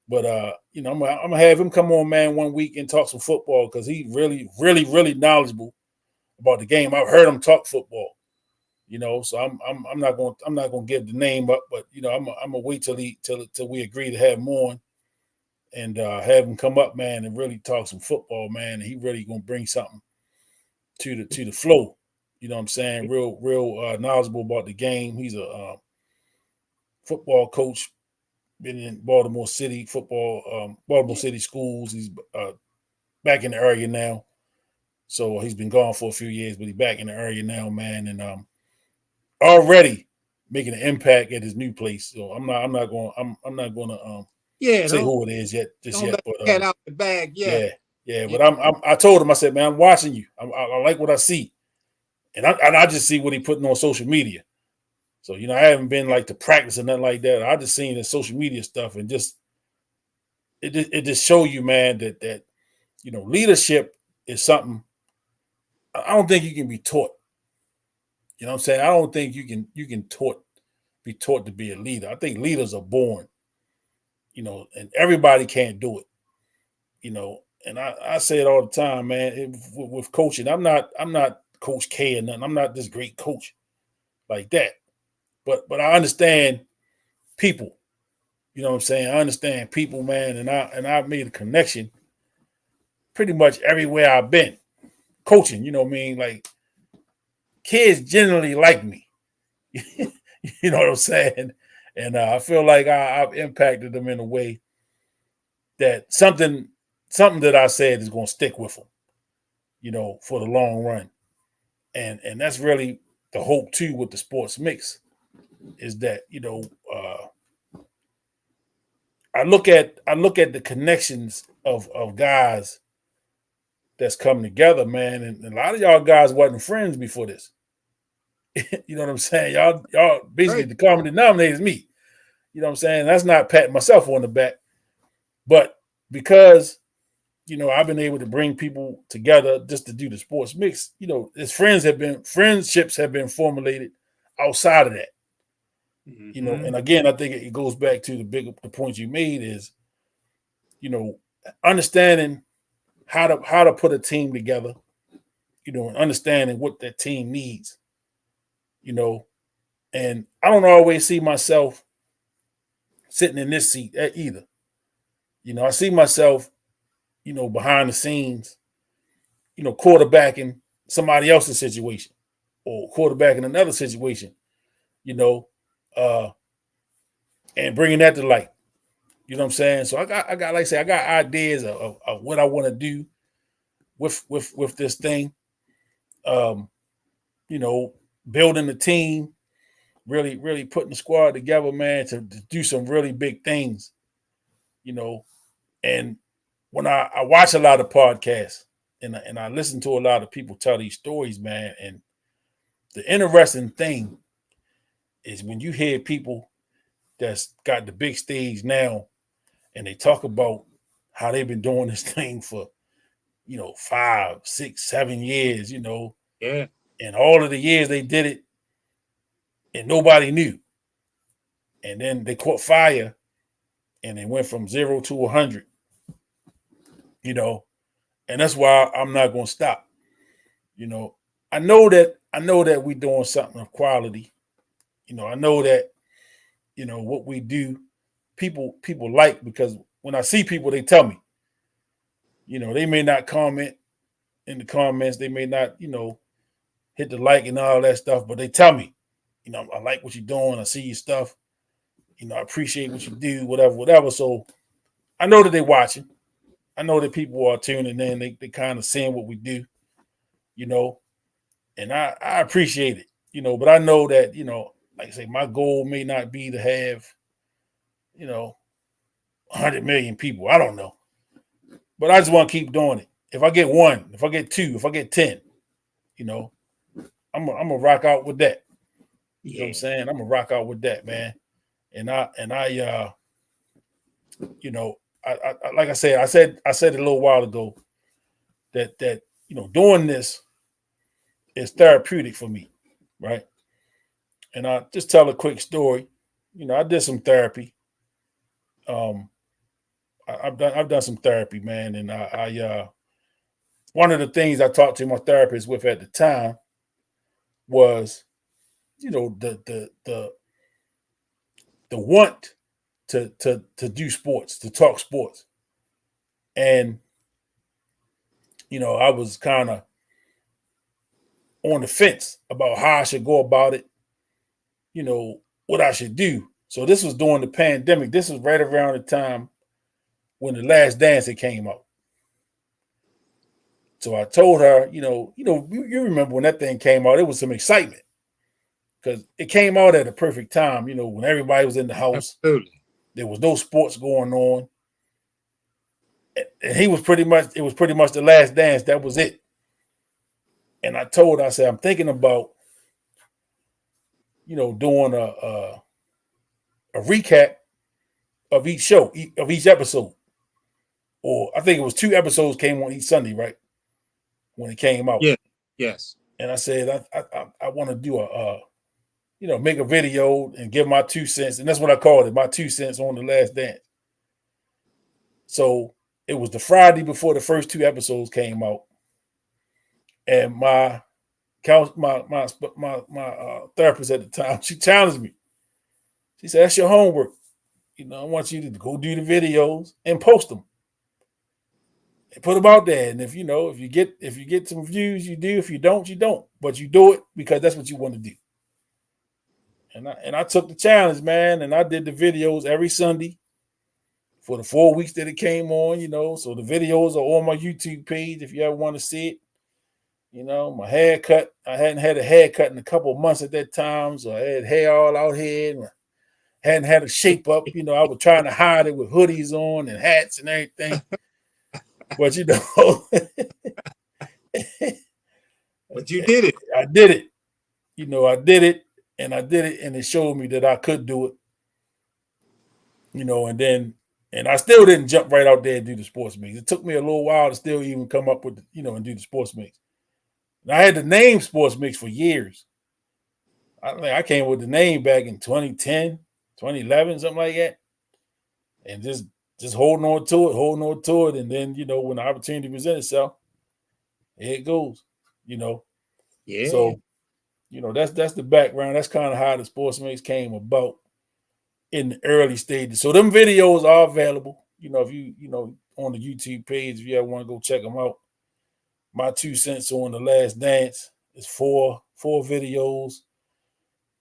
But I'm gonna have him come on, man, one week and talk some football, because he really, really, really knowledgeable about the game. I've heard him talk football, So I'm not gonna give the name up, but I'm gonna wait till we agree to have him on, and have him come up, man, and really talk some football, man. And he really gonna bring something to the flow. You know what I'm saying? Real knowledgeable about the game. He's a football coach. Been in Baltimore City football, Baltimore City schools. He's back in the area now, so he's been gone for a few years, but he's back in the area now, man, and already making an impact at his new place. So I'm not going to Yeah, say don't, who it is yet, just don't yet. let But the cat out the bag yet. yeah. Yeah. But I told him, I said, man, I'm watching you. I like what I see, and I just see what he putting on social media. So I haven't been like to practice or nothing like that. I just seen the social media stuff, and just it just show you, man, that leadership is something. I don't think you can be taught. You know what I'm saying? I don't think you can be taught to be a leader. I think leaders are born. And everybody can't do it. And I say it all the time, man. With coaching, I'm not Coach K or nothing. I'm not this great coach like that. But I understand people. You know what I'm saying? I understand people, man, and I've made a connection pretty much everywhere I've been coaching. You know what I mean? Like, kids generally like me. You know what I'm saying? And I feel like I've impacted them in a way that something that I said is going to stick with them, for the long run. And that's really the hope too with the sports mix, is that I look at the connections of guys that's come together, man, and a lot of y'all guys wasn't friends before this. You know what I'm saying? Y'all basically, Right. the common denominator is me. You know what I'm saying? That's not patting myself on the back, but because I've been able to bring people together just to do the sports mix. Friendships have been formulated outside of that. Mhm. And again, I think it goes back to the point you made is, understanding how to put a team together, and understanding what that team needs, and I don't always see myself sitting in this seat either. I see myself, behind the scenes, quarterbacking somebody else's situation or quarterbacking another situation, and bringing that to light. You know what I'm saying? So I got like I say, I got ideas of what I want to do with this thing. Um, Building the team, really putting the squad together, man, to do some really big things. And when I watch a lot of podcasts and I listen to a lot of people tell these stories, man, and the interesting thing is when you hear people that's got the big stage now and they talk about how they've been doing this thing for 5, 6, 7 years, Yeah. and all of the years they did it and nobody knew, and then they caught fire and they went from 0 to 100, and that's why I'm not going to stop. I know that we're doing something of quality. I know that what we do, people like, because when I see people, they tell me. They may not comment in the comments, they may not hit the like and all that stuff, but they tell me, I like what you're doing, I see your stuff, I appreciate what you do, whatever. So I know that they're watching. I know that people are tuning in. They kind of seeing what we do, and I appreciate it, but I know that, like I say, my goal may not be to have, 100 million people. I don't know. But I just want to keep doing it. If I get 1, if I get 2, if I get 10, I'm gonna rock out with that. You know what I'm saying? I'm gonna rock out with that, man. And I like I said it a little while ago that doing this is therapeutic for me, right? And I just tell a quick story. I did some therapy. I've done some therapy, man, and I one of the things I talked to my therapist with at the time was, the want to do sports, to talk sports, and I was kind of on the fence about how I should go about it, what I should do. So this was during the pandemic. This was right around the time when The Last Dance had came out. So I told her, you remember when that thing came out, it was some excitement because it came out at a perfect time, when everybody was in the house. Absolutely. There was no sports going on. And it was pretty much the last dance. That was it. And I said, I'm thinking about, doing a recap of each show, of each episode. Or I think it was 2 episodes came on each Sunday, right? When it came out. Yeah. Yes. And I said, I want to do make a video and give my 2 cents. And that's what I called it, my 2 cents on The Last Dance. So it was the Friday before the first 2 episodes came out. And my therapist at the time, she challenged me. She said, that's your homework. I want you to go do the videos and post them. And put them out there. And if you get some views, you do. If you don't, you don't. But you do it because that's what you want to do. And I took the challenge, man, and I did the videos every Sunday for the 4 weeks that it came on, So the videos are on my YouTube page if you ever want to see it. My haircut, I hadn't had a haircut in a couple of months at that time, so I had hair all out here. And I hadn't had a shape up. I was trying to hide it with hoodies on and hats and everything. But but you did it. I did it. I did it. And I did it, and it showed me that I could do it. And I still didn't jump right out there and do the sports mix. It took me a little while to still even come up with, and do the sports mix. And I had the name sports mix for years. I came with the name back in 2010, 2011, something like that. And just holding on to it. And then, when the opportunity presents itself, here it goes, Yeah. So, that's the background. That's kind of how the sports mix came about in the early stages. So them videos are available, if you, on the YouTube page, if you ever want to go check them out. My 2 cents on The Last Dance is 4 videos.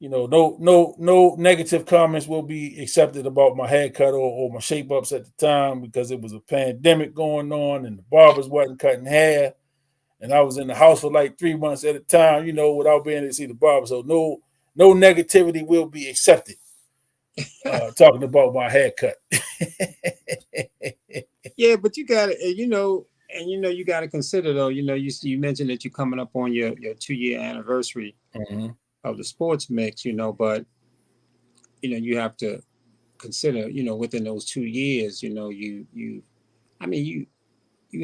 No negative comments will be accepted about my haircut or my shape ups at the time because it was a pandemic going on and the barbers wasn't cutting hair. And I was in the house for like 3 months at a time, without being able to see the barber. So no negativity will be accepted. Talking about my haircut. Yeah, but you got to, you got to consider though. You mentioned that you're coming up on your 2-year anniversary of the sports mix. But you have to consider, within those 2 years, you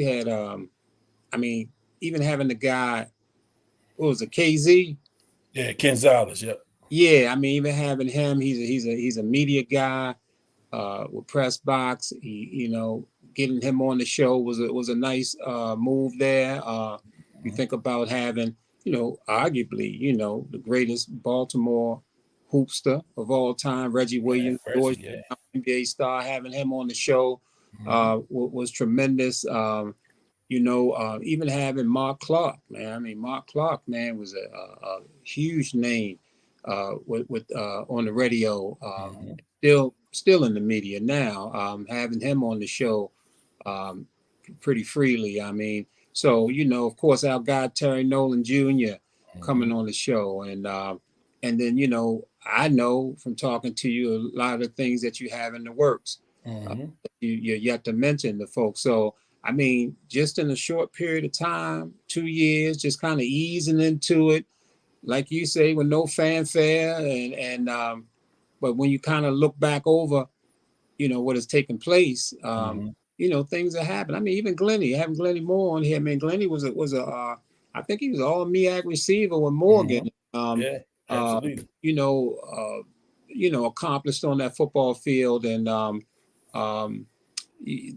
had, even having the guy, what was it, KZ? Yeah, Gonzalez. Yep. Yeah, even having him, he's a media guy with Press Box. Getting him on the show was a nice move there. You think about having, arguably, the greatest Baltimore hoopster of all time, Reggie Williams, NBA star, having him on the show was tremendous. Even having Mark Clark, man. Mark Clark, man, was a huge name with on the radio. Still in the media now. Having him on the show pretty freely. So of course, our guy Terry Nolan Jr. coming on the show, and then I know from talking to you a lot of the things that you have in the works. You're yet to mention the folks. So. Just in a short period of time, 2 years, just kind of easing into it, like you say, with no fanfare, and but when you kind of look back over, what has taken place, things that happen. Even Glenny, having Glenny Moore on here. Glenny was I think he was all MEAC receiver with Morgan. Yeah, absolutely. Accomplished on that football field, and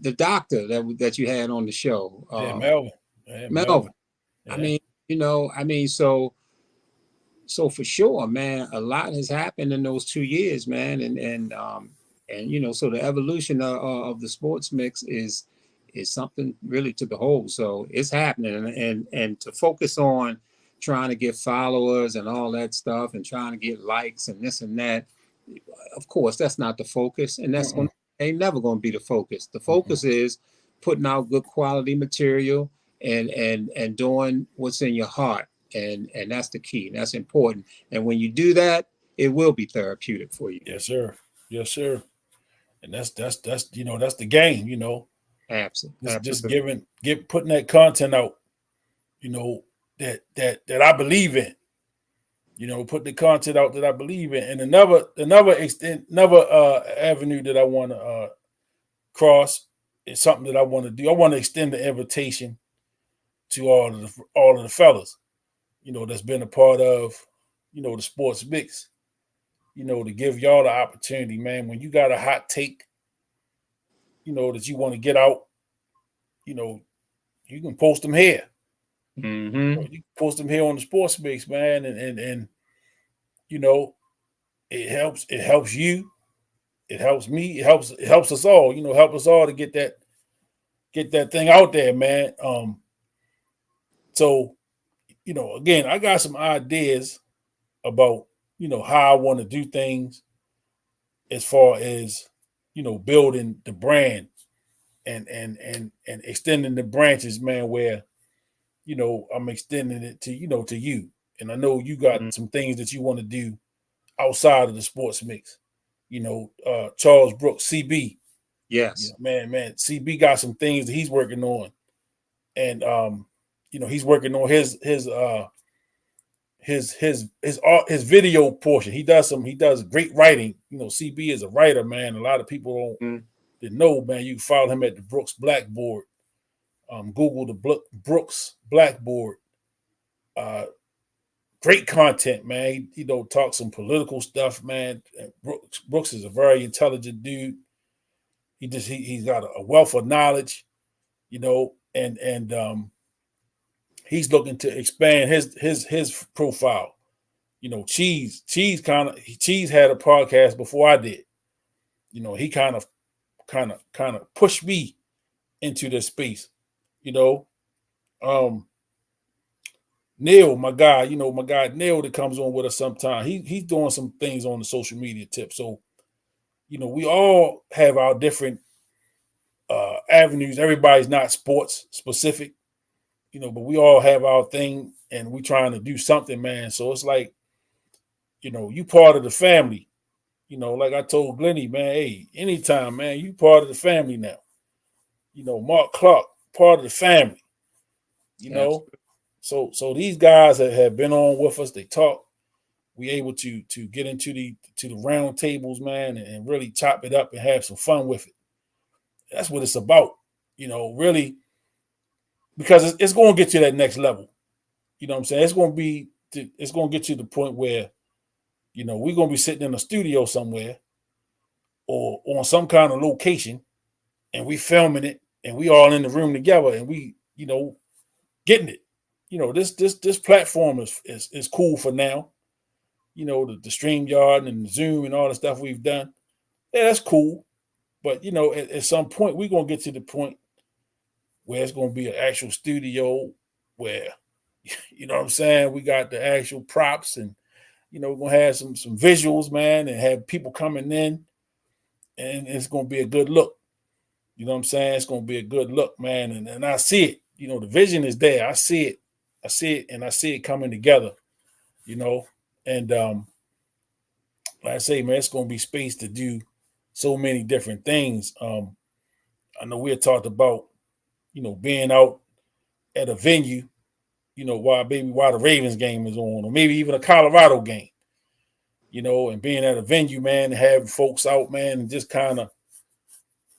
the doctor that you had on the show, Melvin. Yeah. So for sure, man, a lot has happened in those 2 years, man, and so the evolution of the sports mix is something really to behold. So it's happening, and to focus on trying to get followers and all that stuff, and trying to get likes and this and that. Of course, that's not the focus, and that's ain't never going to be the focus. The focus is putting out good quality material and doing what's in your heart. And that's the key. That's important. And when you do that, it will be therapeutic for you. Yes, sir. Yes, sir. And that's that's the game, Absolutely. just putting that content out, that I believe in. Put the content out that I believe in. And another avenue that I want to cross is something that I want to do. I want to extend the invitation to all of the fellas, that's been a part of, the sports mix, to give y'all the opportunity, man. When you got a hot take, that you want to get out, you can post them here. You can post them here on the sports mix, man, and it helps you, it helps me, it helps us all, help us all to get that thing out there, man. So, again, I got some ideas about, how I want to do things as far as, building the brand and extending the branches, man, where, I'm extending it to, to you. And I know you got some things that you want to do outside of the sports mix. Charles Brooks, CB. Yes. Man, CB got some things that he's working on. And he's working on his video portion. He does great writing. CB is a writer, man. A lot of people don't know, man. You can follow him at the Brooks Blackboard. Google the Brooks Blackboard. Great content, man. He talk some political stuff, man. Brooks is a very intelligent dude. He's got a wealth of knowledge, and he's looking to expand his profile. Cheese had a podcast before I did. He kind of pushed me into this space. Neil, my guy Neil that comes on with us sometime. He's doing some things on the social media tip. So, we all have our different avenues. Everybody's not sports specific, but we all have our thing and we trying to do something, man. So it's like, you part of the family. Like I told Glenny, man, hey, anytime, man, you part of the family now. Mark Clark, part of the family. So these guys that have been on with us, they talk. We able to get into the round tables, man, and really chop it up and have some fun with it. That's what it's about, really, because it's going to get to that next level. You know what I'm saying? It's going to get to the point where, we're going to be sitting in a studio somewhere or on some kind of location and we filming it and we all in the room together and we, getting it. This platform is cool for now. The StreamYard and the Zoom and all the stuff we've done. Yeah, that's cool. But, at some point, we're going to get to the point where it's going to be an actual studio where, you know what I'm saying, we got the actual props and, we're going to have some visuals, man, and have people coming in and it's going to be a good look. You know what I'm saying? It's going to be a good look, man. And I see it. The vision is there. I see it. And I see it coming together, and like I say, man, it's going to be space to do so many different things. I know we had talked about, being out at a venue, while the Ravens game is on, or maybe even a Colorado game, and being at a venue, man, and having folks out, man, and just kind of,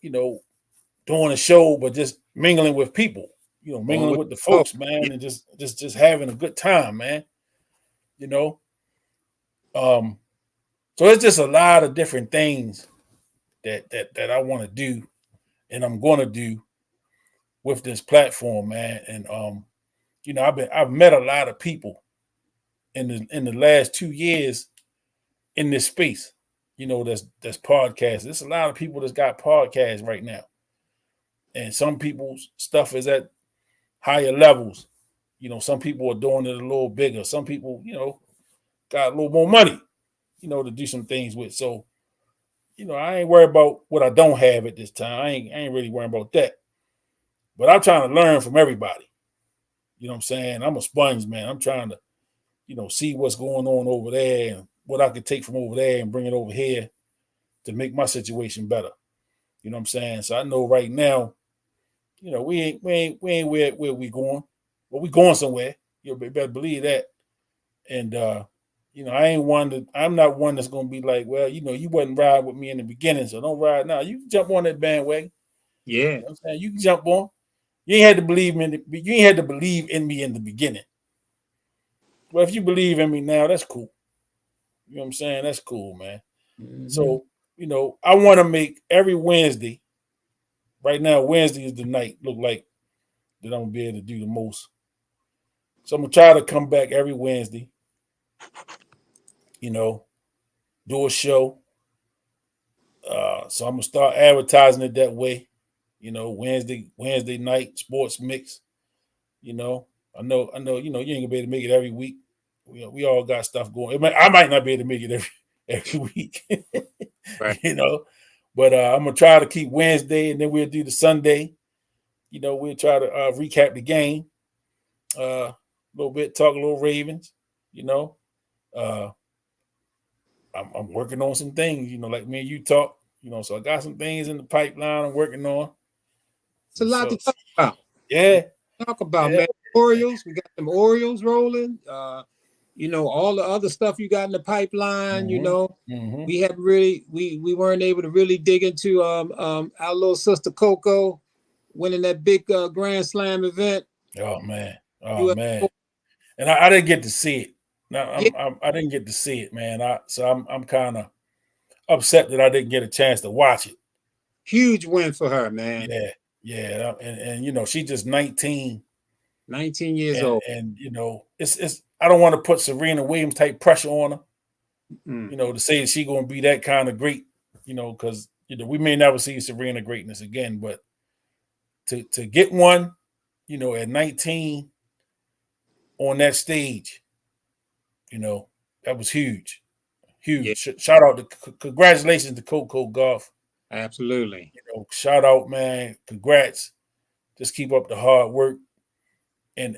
doing a show, but just mingling with people. Mingling with the folks, man, and just having a good time, man. So it's just a lot of different things that I want to do, and I'm going to do with this platform, man. And I've met a lot of people in the last 2 years in this space. That's podcasts. There's a lot of people that's got podcasts right now, and some people's stuff is at higher levels. Some people are doing it a little bigger. Some people, got a little more money, to do some things with. So, I ain't worried about what I don't have at this time. I ain't really worried about that. But I'm trying to learn from everybody. You know what I'm saying? I'm a sponge, man. I'm trying to, see what's going on over there and what I could take from over there and bring it over here to make my situation better. You know what I'm saying? So I know right now, you know, we ain't where we going. Well, we going somewhere. You better believe that. And you know, I'm not one that's gonna be like, well, you know, you wasn't ride with me in the beginning, so don't ride now. You can jump on that bandwagon. Yeah. You know what I'm saying? You can jump on. You ain't had to believe you ain't had to believe in me in the beginning. Well, if you believe in me now, that's cool. You know what I'm saying? That's cool, man. Mhm. So, you know, I want to make every Wednesday. Right now, Wednesday is the night. Look like that I'm gonna be able to do the most. So I'm gonna try to come back every Wednesday. You know, do a show. So I'm gonna start advertising it that way. You know, Wednesday night sports mix. You know, I know. You know, you ain't gonna be able to make it every week. We all got stuff going. I might not be able to make it every week. Right. You know, but I'm gonna try to keep Wednesday, and then we'll do the Sunday. You know, we'll try to recap the game a little bit, talk a little Ravens. You know, uh, I'm working on some things. You know, like me and you talk. You know, so I got some things in the pipeline I'm working on. It's a lot So to talk about. yeah, Talk about, yeah. man. Orioles, we got some Orioles rolling. You know, all the other stuff you got in the pipeline, you know. Mm-hmm. We haven't really we weren't able to really dig into our little sister Coco winning that big Grand Slam event. Oh man, US and I didn't get to see it. No, Yeah, I didn't get to see it, man. I'm kind of upset that I didn't get a chance to watch it. huge win for her, man. Yeah, and you know she's just 19, 19 years old. and you know it's I don't want to put Serena Williams type pressure on her, Mm. you know, to say she gonna be that kind of great, you know, because you know we may never see Serena greatness again, but to get one, you know, at 19 on that stage, you know, that was huge. Yeah, Huge. Shout out to congratulations to Coco Golf. absolutely. You know, shout out, man. Congrats. Just keep up the hard work. And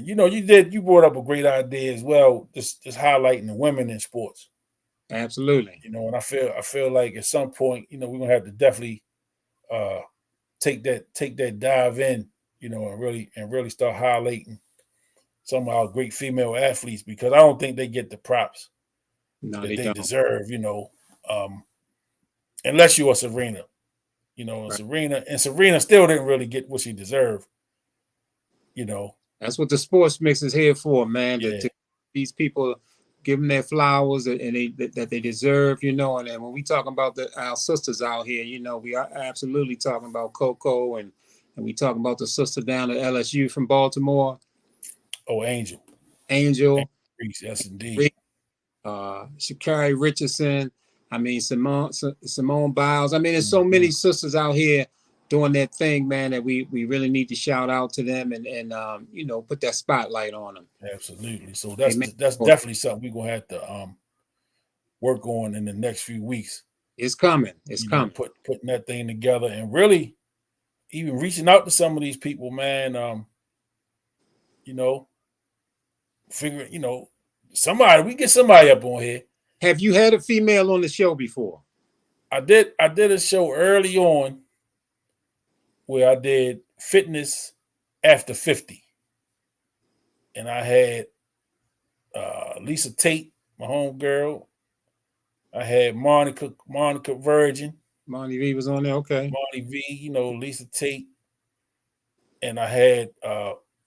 you know, you brought up a great idea as well, just highlighting the women in sports. Absolutely. You know, and I feel like at some point, you know, we're gonna have to definitely uh take that dive in, you know, and really start highlighting some of our great female athletes because I don't think they get the props No, that they they don't. deserve, you know, unless you're a Serena. You know, Right. Serena still didn't really get what she deserved. You know, That's what the sports mix is here for, man. yeah, To these people give them their flowers and that they deserve, you know. And then when we talk about our sisters out here, you know, we are absolutely talking about Coco and we talking about the sister down at LSU from Baltimore, oh Angel, Angel, Reese, yes indeed. Sha'Carri Richardson. I mean, Simone Biles. I mean, there's so many sisters out here doing that thing, man, that we really need to shout out to them and you know, put that spotlight on them. Absolutely. So Amen. that's definitely something we're gonna have to work on in the next few weeks. It's coming. It's You know, coming. putting that thing together and really even reaching out to some of these people, man. You know, figuring, you know, we get somebody up on here. Have you had a female on the show before? I did a show early on where I did fitness after 50. And I had Lisa Tate, my homegirl. I had Monica Virgin, Monty V was on there. Okay. Monty V, you know, Lisa Tate. And I had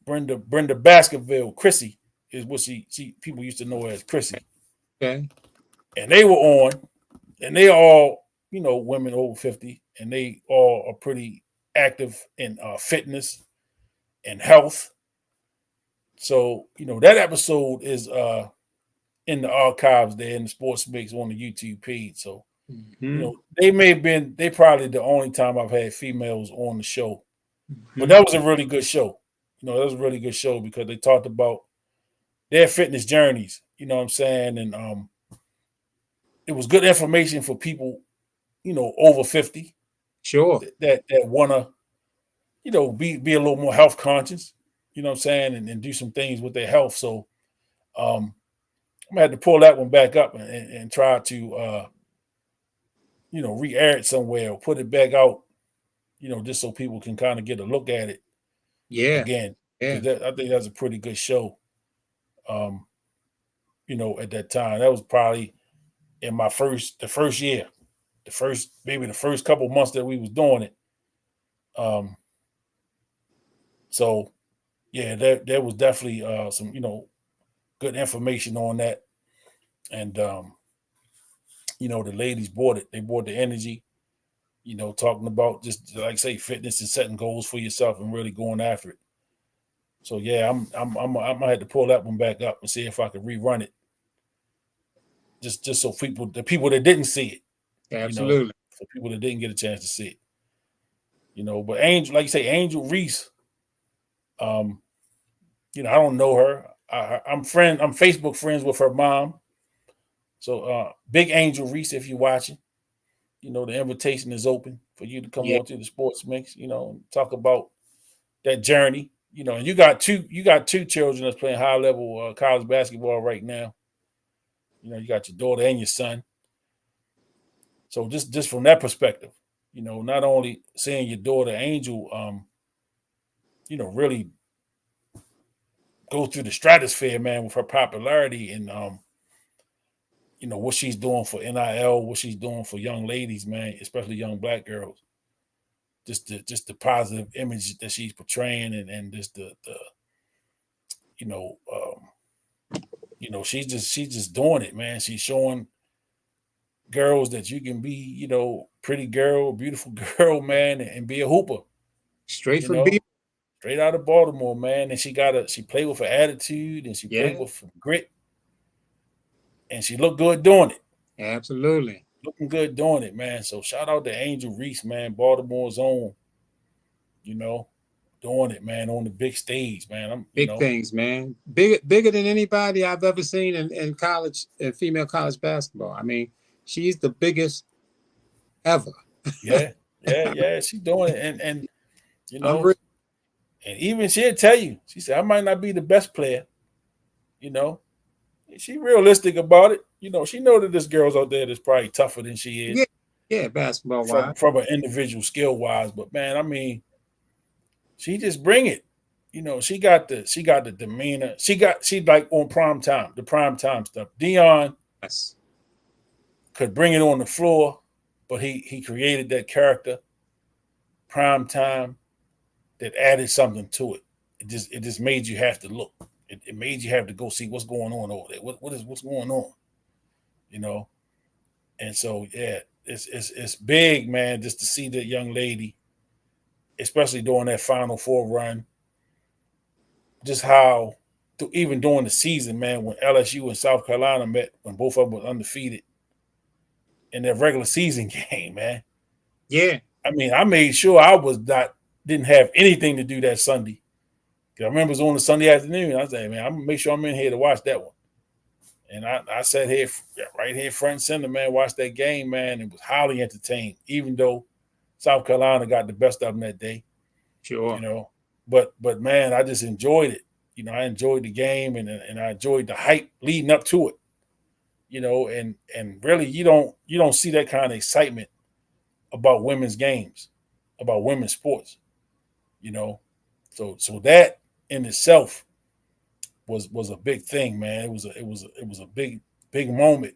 Brenda Baskerville, Chrissy is what she people used to know her as Chrissy. Okay. And they were on, and they all, you know, women over 50, and they all are pretty active in fitness and health. So, you know, that episode is in the archives there in the Sports Mix on the YouTube page. So, you know, they probably the only time I've had females on the show. But that was a really good show. You know, that was a really good show because they talked about their fitness journeys, you know what I'm saying? And it was good information for people, you know, over 50 Sure. that wanna, you know, be a little more health conscious, you know what I'm saying, and do some things with their health. So I'm gonna have to pull that one back up and try to re-air it somewhere or put it back out, just so people can kind of get a look at it Yeah, again. yeah. Because I think that's a pretty good show. At that time, that was probably in the first year, maybe the first couple months that we was doing it. So yeah, there was definitely some good information on that, and the ladies bought it. They bought the energy. Talking about just like say fitness and setting goals for yourself and really going after it. So yeah, I'm gonna have to pull that one back up and see if I can rerun it. Just so the people that didn't see it, Absolutely. for people that didn't get a chance to see it. But Angel, like you say, Angel Reese, I don't know her. I'm Facebook friends with her mom. So Big Angel Reese, if you're watching, the invitation is open for you to come Yeah. on to the Sports Mix, and talk about that journey. And you got two children that's playing high level college basketball right now. You got your daughter and your son. So just from that perspective, not only seeing your daughter Angel, really go through the stratosphere, man, with her popularity and what she's doing for NIL, what she's doing for young ladies, man, especially young Black girls. Just the positive image that she's portraying and just the she's just doing it, man. She's showing girls that you can be, pretty girl, beautiful girl, man, and be a hooper. Straight You from know, B. straight out of Baltimore, man. And she played with her attitude and she played with grit. And she looked good doing it. Absolutely. Looking good doing it, man. So shout out to Angel Reese, man, Baltimore's own, doing it, man, on the big stage, man. Big things, man. Bigger than anybody I've ever seen in college, in female college basketball. I mean, she's the biggest ever. Yeah. She's doing it. And Unreal. and even she'll tell you, she said, I might not be the best player, She realistic about it. She know that there's girls out there that's probably tougher than she is. Yeah, basketball wise. From an individual skill wise. But man, I mean, she just bring it. She got the demeanor. She like on prime time, the prime time stuff. Dion could bring it on the floor, but he created that character, prime time, that added something to it. It just made you have to look. It made you have to go see what's going on over there. What's going on? And so yeah, it's big, man, just to see that young lady, especially during that Final Four run. Just how, even during the season, man, when LSU and South Carolina met, when both of them were undefeated in their regular season game, man. Yeah. I mean, I made sure I didn't have anything to do that Sunday. I remember it was on a Sunday afternoon. I said, man, I'm gonna make sure I'm in here to watch that one. And I sat here, right here, front and center, man, watched that game, man. It was highly entertained, even though South Carolina got the best of them that day. Sure. But man, I just enjoyed it. I enjoyed the game and I enjoyed the hype leading up to it. And really you don't see that kind of excitement about women's games, about women's sports. So that in itself was a big thing, man. It was a big moment,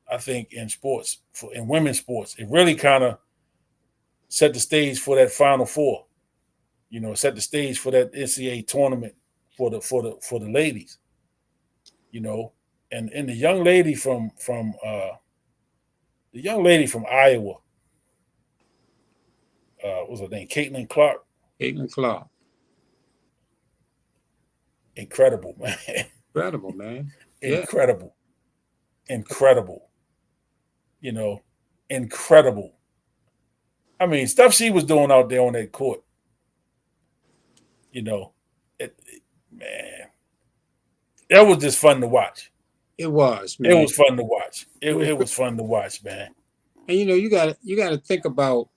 I think, in sports, in women's sports. It really kind of set the stage for that Final Four. Set the stage for that NCAA tournament for the ladies. And the young lady from Iowa, what was her name? Caitlin Clark. Caitlin Clark. Incredible, man. Incredible, man. Incredible. Incredible. Incredible. I mean, stuff she was doing out there on that court. Man, that was just fun to watch. It was, man. It was fun to watch. It was fun to watch, man. And you got to think about,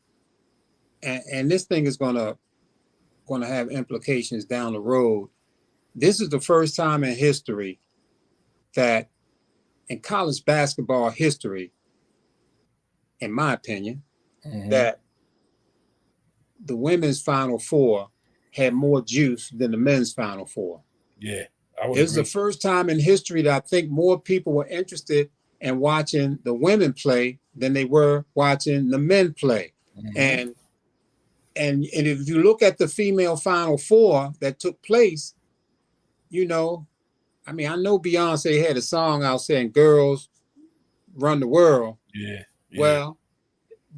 and this thing is gonna have implications down the road. This is the first time in history that, in college basketball history, in my opinion, Mhm. that the women's Final Four had more juice than the men's Final Four. Yeah, I would It was the agree. first time in history that I think more people were interested in watching the women play than they were watching the men play. Mhm. And if you look at the female Final Four that took place, you know, I mean, I know Beyonce had a song out saying "Girls Run the World." Yeah, yeah, Well,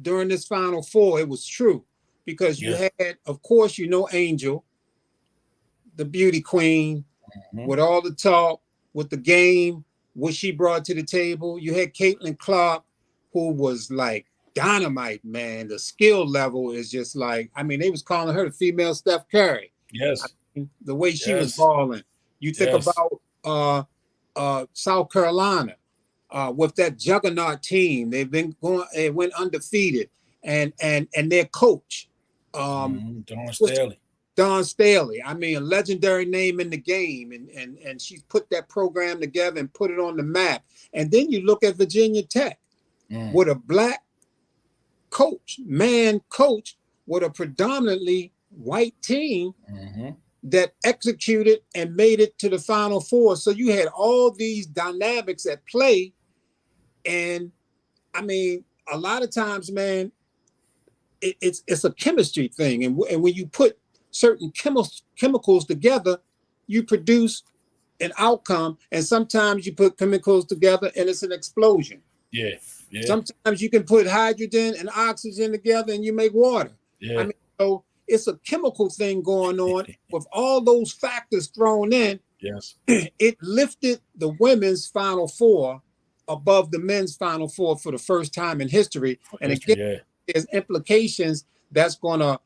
during this Final Four, it was true because you yeah. had, of course, Angel, the beauty queen, Mhm. with all the talk, with the game, what she brought to the table. You had Caitlin Clark, who was like dynamite, man. The skill level is just like, I mean, they was calling her the female Steph Curry. I Yes, mean, the way she was yes, balling. You think yes. about South Carolina with that juggernaut team. They've been going, they went undefeated, and their coach, Dawn what's Staley. Don Staley. I mean, a legendary name in the game, and she's put that program together and put it on the map. And then you look at Virginia Tech with a black coach, man coach, with a predominantly white team Mhm. that executed and made it to the Final Four. So you had all these dynamics at play, and I mean, a lot of times, man, it's a chemistry thing, and when you put certain chemicals together, you produce an outcome. And sometimes you put chemicals together, and it's an explosion. Yeah, yeah, Sometimes you can put hydrogen and oxygen together, and you make water. I yeah. mean, so it's a chemical thing going on with all those factors thrown in. Yes. It lifted the women's Final Four above the men's Final Four for the first time in history. And History, again, yeah. there's implications that's going to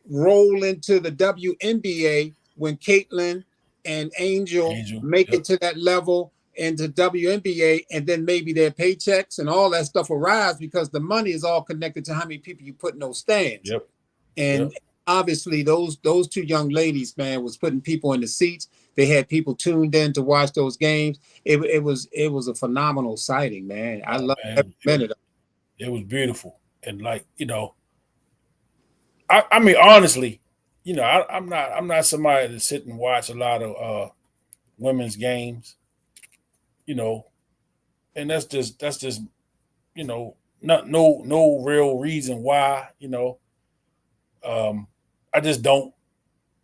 roll into the WNBA when Caitlin and Angel make Yep. it to that level into WNBA, and then maybe their paychecks and all that stuff will rise because the money is all connected to how many people you put in those stands. Yep. And Yep. obviously those two young ladies, man, was putting people in the seats. They had people tuned in to watch those games. It was a phenomenal sighting, man. I love every minute of it. It was beautiful. And like, I mean, honestly, I'm not somebody to sit and watch a lot of women's games, and that's just, not no real reason why, I just don't,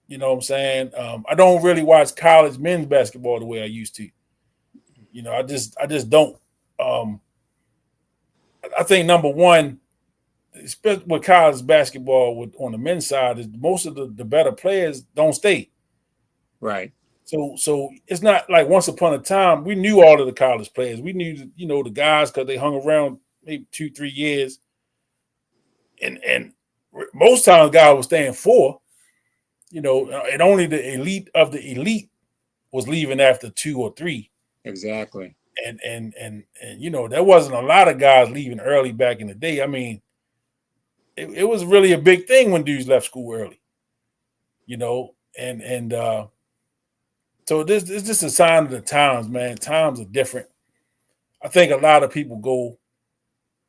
what I'm saying? I don't really watch college men's basketball the way I used to. I just don't. I think number one, especially with college basketball on the men's side, is most of the better players don't stay. right. So it's not like once upon a time we knew all of the college players. We knew the guys because they hung around maybe 2-3 years, and most times guys were staying 4. And only the elite of the elite was leaving after 2 or 3. Exactly. And there wasn't a lot of guys leaving early back in the day. I mean, it was really a big thing when dudes left school early, and so this is just a sign of the times, man. Times are different. I think a lot of people go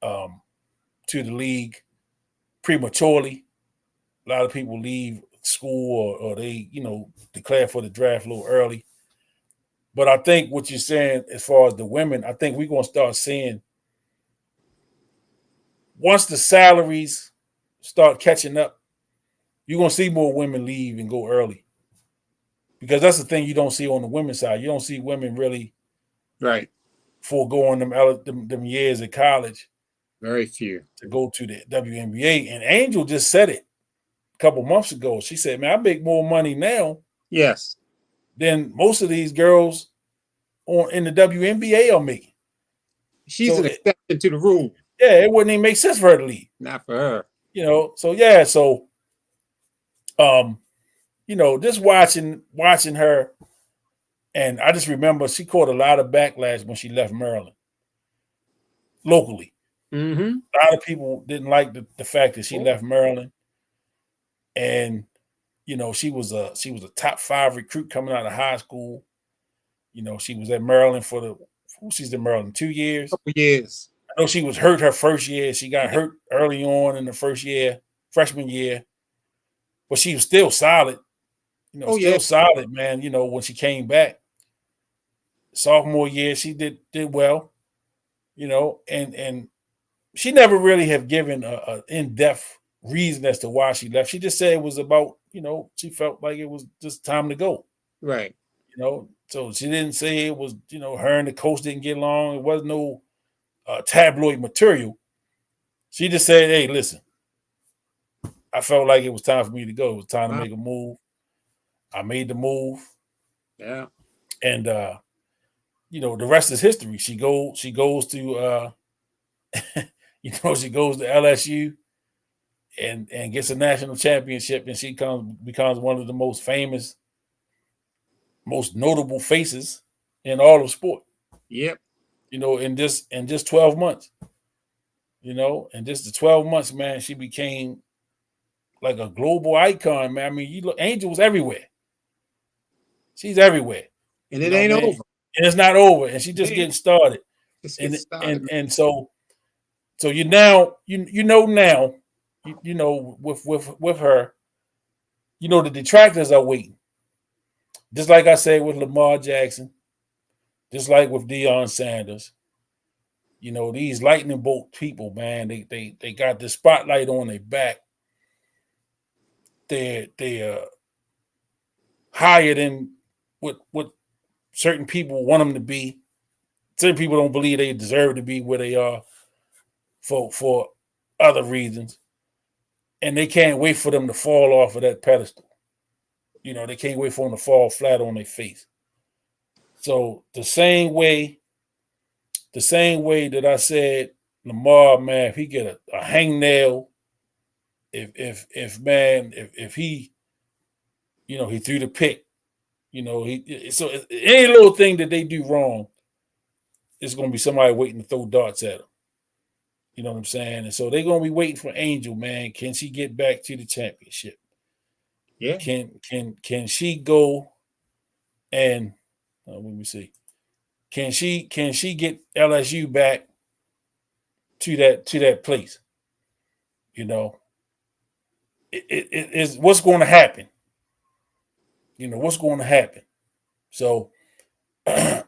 to the league prematurely. A lot of people leave school or they, declare for the draft a little early. But I think what you're saying as far as the women, I think we're going to start seeing once the salaries start catching up, you're going to see more women leave and go early. Because that's the thing you don't see on the women's side. You don't see women really Right. foregoing them years at college. Very few. To go to the WNBA. And Angel just said it a couple months ago. She said, man, I make more money now Yes. than most of these girls in the WNBA are making. She's an exception to the rule. Yeah, it wouldn't even make sense for her to leave. Not for her. So just watching her, and I just remember she caught a lot of backlash when she left Maryland locally. Mm-hmm. A lot of people didn't like the fact that she left Maryland, and she was a top 5 recruit coming out of high school. She was at Maryland she's in Maryland 2 years. Couple years. I know she was hurt her first year. She got hurt early on in the first year, freshman year, but she was still solid. Still solid, man. When she came back, sophomore year, she did well. And she never really have given a in-depth reason as to why she left. She just said it was about, she felt like it was just time to go. Right. So she didn't say it was, her and the coach didn't get along. It wasn't no tabloid material. She just said, hey, listen, I felt like it was time for me to go. It was time to make a move. I made the move. Yeah. And the rest is history. She goes to she goes to LSU and gets a national championship, and she becomes one of the most famous, most notable faces in all of sport. Yep. In just 12 months. In just the 12 months, man, she became like a global icon, man. I mean, you look, Angel was everywhere. She's everywhere. And it ain't over. And it's not over. And she's just getting started. Just getting started. And so you now with her, the detractors are waiting. Just like I said with Lamar Jackson, just like with Deion Sanders. These lightning bolt people, man, they got the spotlight on their back. They're higher than what certain people want them to be. Certain people don't believe they deserve to be where they are for other reasons. And they can't wait for them to fall off of that pedestal. They can't wait for them to fall flat on their face. So the same way that I said, Lamar, man, if he get a hangnail, if he, he threw the pick, so any little thing that they do wrong, it's going to be somebody waiting to throw darts at them. You know what I'm saying? And so they're going to be waiting for Angel, man. Can she get back to the championship? Yeah. Can she go and let me see. Can she get LSU back to that place? It is what's going to happen. What's going to happen. So I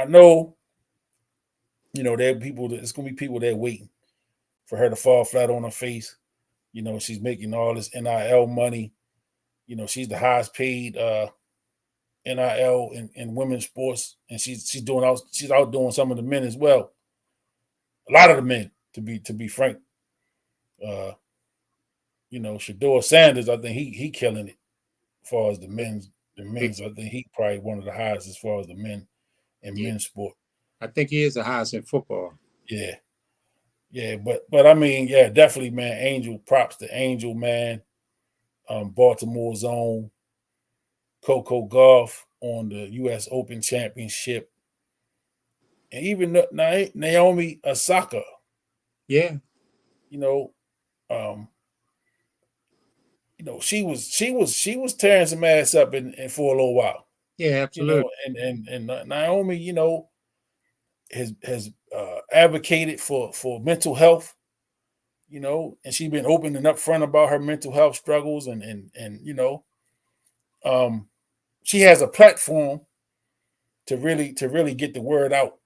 know, there are people it's going to be people there waiting for her to fall flat on her face. She's making all this NIL money. She's the highest paid NIL in women's sports, and she's outdoing some of the men as well. A lot of the men, to be frank. Shedeur Sanders, I think he killing it as far as the men's. I think he probably one of the highest as far as the men in men's sport. I think he is the highest in football. Yeah. Yeah, but I mean, yeah, definitely, man. Angel, props to Angel, man. Baltimore's own Coco Gauff on the U.S. Open Championship, and even Naomi Osaka. Yeah, she was tearing some ass up in for a little while. Yeah, absolutely. And Naomi, has advocated for mental health. And she's been open and upfront about her mental health struggles, and she has a platform to really get the word out,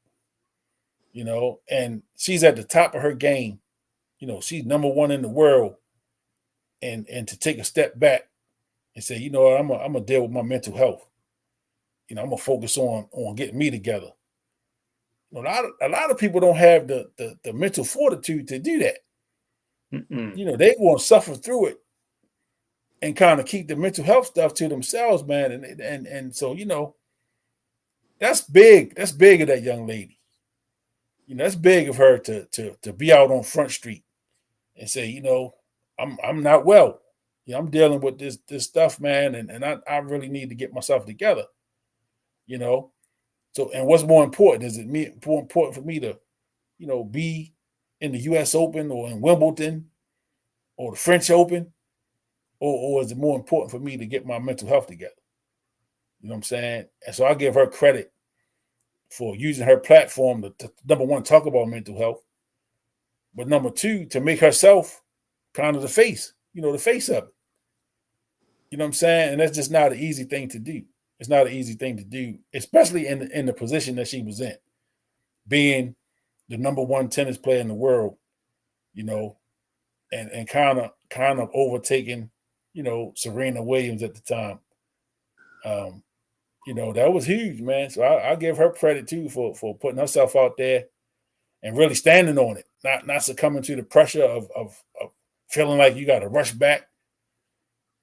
and she's at the top of her game. She's number one in the world, and to take a step back and say, I'm gonna deal with my mental health. I'm gonna focus on getting me together. A lot of people don't have the mental fortitude to do that. They want to suffer through it and kind of keep the mental health stuff to themselves, man. And so, that's big. That's big of that young lady. That's big of her to be out on Front Street and say, I'm not well. I'm dealing with this stuff, man, and I really need to get myself together. So, and what's more important? Is it more important for me to, be in the U.S. Open or in Wimbledon or the French Open, or is it more important for me to get my mental health together? You know what I'm saying? And so I give her credit for using her platform to number one, talk about mental health, but number two, to make herself kind of the face, the face of it. You know what I'm saying? And that's just not an easy thing to do. It's not an easy thing to do, especially in the position that she was in, being the number one tennis player in the world, and kind of overtaking, Serena Williams at the time. That was huge, man. So I give her credit too for putting herself out there and really standing on it, not succumbing to the pressure of feeling like you got to rush back,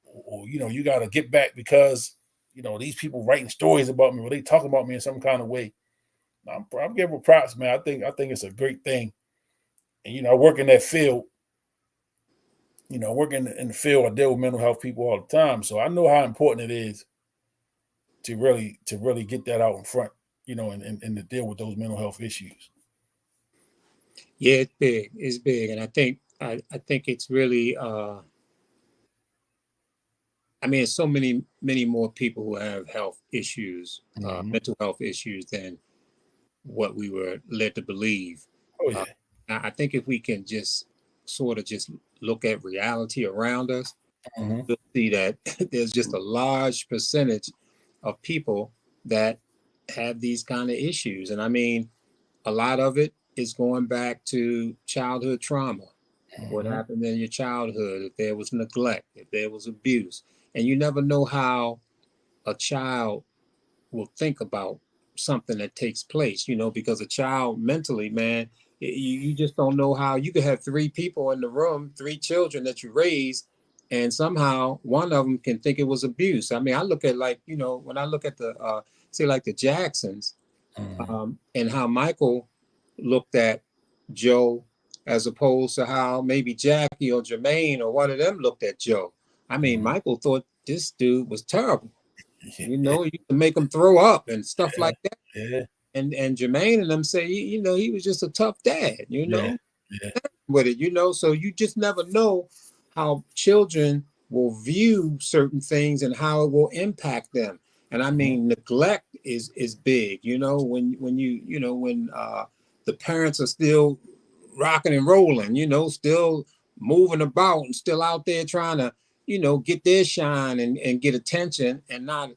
or you got to get back because these people writing stories about me or they talking about me in some kind of way. I'm giving her props, man. I think it's a great thing, and I work in that field. Working in the field, I deal with mental health people all the time, so I know how important it is to really get that out in front, and to deal with those mental health issues. Yeah, it's big. It's big, and I think it's really. There's so many more people who have health issues, mental health issues, than what we were led to believe. Oh yeah. I think if we can just sort of just look at reality around us, we'll see that there's just a large percentage of people that have these kind of issues. And I mean, a lot of it is going back to childhood trauma. What happened in your childhood, if there was neglect, if there was abuse. And you never know how a child will think about something that takes place, because a child mentally, man, you just don't know how. You could have 3 people in the room, 3 children that you raise, and somehow one of them can think it was abuse. I mean, I look at when I look at the, say like the Jacksons, and how Michael looked at Joe as opposed to how maybe Jackie or Jermaine or one of them looked at Joe. I mean, Michael thought this dude was terrible. You can make him throw up and stuff like that. Yeah. And Jermaine and them say, he was just a tough dad, with it, so you just never know how children will view certain things and how it will impact them. And I mean, neglect is big, when the parents are still rocking and rolling, still moving about and still out there trying to, get their shine and get attention and not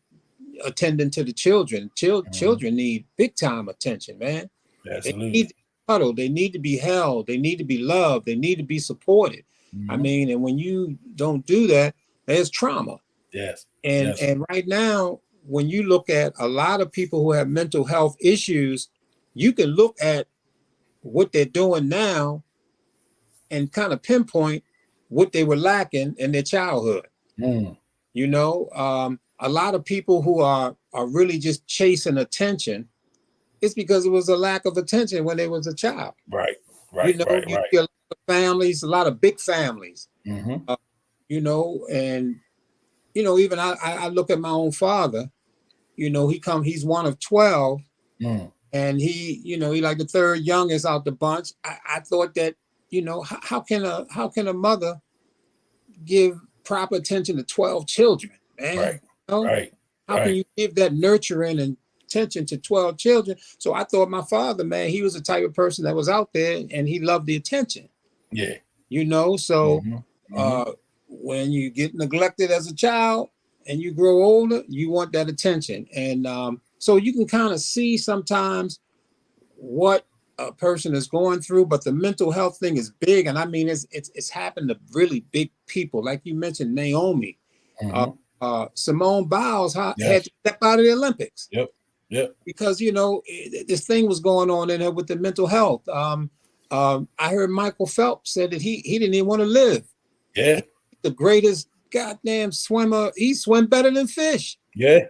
attending to the children. Children need big time attention, man. Absolutely. They need to be cuddled. They need to be held. They need to be loved. They need to be supported. I mean, and when you don't do that, there's trauma. Yes. And right now, when you look at a lot of people who have mental health issues, you can look at what they're doing now and kind of pinpoint what they were lacking in their childhood. A lot of people who are really just chasing attention, it's because it was a lack of attention when they was a child. Right. You get a lot of families, a lot of big families, and even I look at my own father, he's one of 12, and he like the third youngest out the bunch. I thought that, how can a mother give proper attention to 12 children, man? Right. How can you give that nurturing and attention to 12 children? So I thought my father, man, he was the type of person that was out there and he loved the attention. Yeah. So when you get neglected as a child and you grow older, you want that attention. And so you can kind of see sometimes what a person is going through, but the mental health thing is big. And I mean, it's happened to really big people. Like you mentioned, Naomi, Simone Biles had to step out of the Olympics. Yep. Because, this thing was going on in her with the mental health. I heard Michael Phelps said that he didn't even want to live. Yeah. The greatest goddamn swimmer. He swam better than fish. Yeah.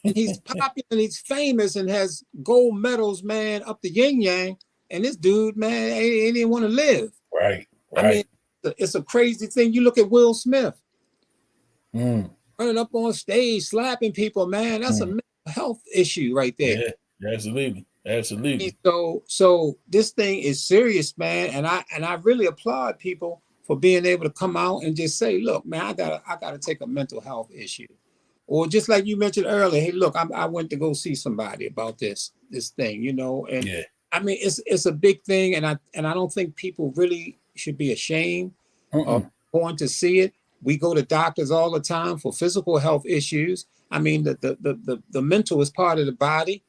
And he's popular and he's famous and has gold medals, man, up the yin yang. And this dude, man, he didn't want to live. Right. I mean, it's a crazy thing. You look at Will Smith running up on stage, slapping people, man. That's a mental health issue right there. Yeah, absolutely. So this thing is serious, man. And I really applaud people for being able to come out and just say, look, man, I gotta take a mental health issue. Or just like you mentioned earlier, hey, look, I went to go see somebody about this thing, and I mean, it's a big thing, and I don't think people really should be ashamed of going to see it. We go to doctors all the time for physical health issues. I mean, the mental is part of the body.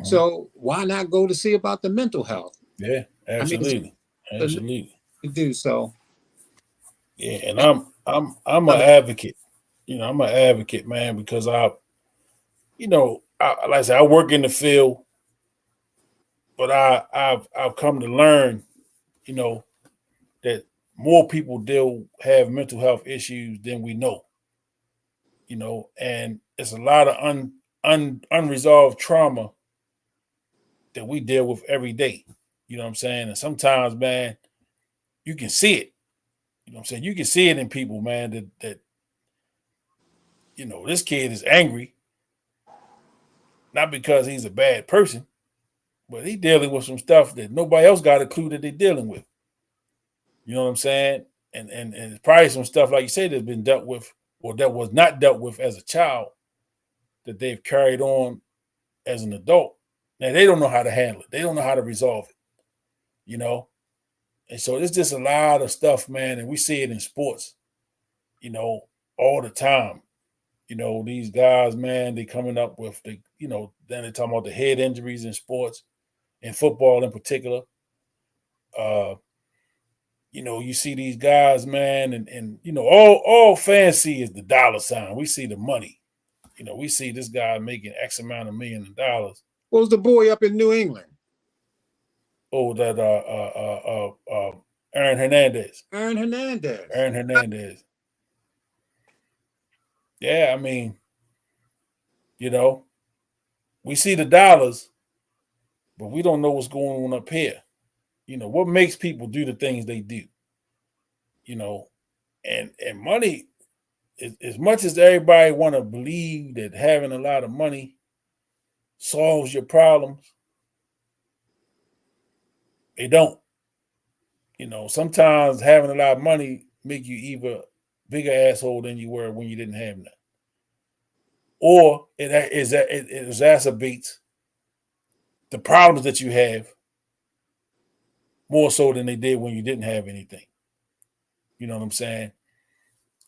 So why not go to see about the mental health? Yeah, absolutely. I mean, Absolutely. do so. Yeah, and I'm an advocate. You know, I'm an advocate, man, because like I said, I work in the field, but I've come to learn, you know, that more people have mental health issues than we know. You know, and it's a lot of unresolved trauma that we deal with every day. You know what I'm saying? And sometimes, man, you can see it. You know what I'm saying? You can see it in people, man, that you know, this kid is angry, not because he's a bad person, but he dealing with some stuff that nobody else got a clue that they're dealing with. You know what I'm saying? And it's probably some stuff, like you say, that's been dealt with, or that was not dealt with as a child, that they've carried on as an adult. Now they don't know how to handle it. They don't know how to resolve it. You know? And so it's just a lot of stuff, man, and we see it in sports, you know, all the time. You know, these guys, man, they coming up with then they're talking about the head injuries in sports, in football in particular. You know, you see these guys, man, and you know, all fans see is the dollar sign. We see the money. You know, we see this guy making X amount of millions of dollars. What was the boy up in New England? Oh, that Aaron Hernandez. Aaron Hernandez. Aaron Hernandez. Yeah, I mean, you know, we see the dollars, but we don't know what's going on up here. You know, what makes people do the things they do? You know, and money, as much as everybody want to believe that having a lot of money solves your problems, they don't. You know, sometimes having a lot of money make you either bigger asshole than you were when you didn't have none, or it exacerbates the problems that you have more so than they did when you didn't have anything. You know what I'm saying?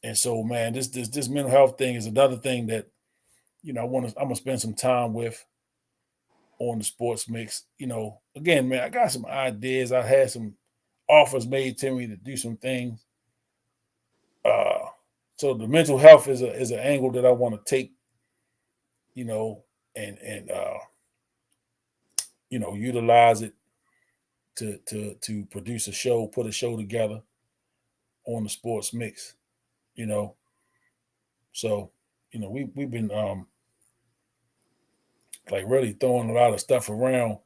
And so, man, this mental health thing is another thing that, you know, I'm gonna spend some time with on the sports mix. You know, again, man, I got some ideas. I had some offers made to me to do some things. So the mental health is an angle that I want to take, you know, and you know, utilize it to produce a show, put a show together on the sports mix, you know. So, you know, we've been like really throwing a lot of stuff around,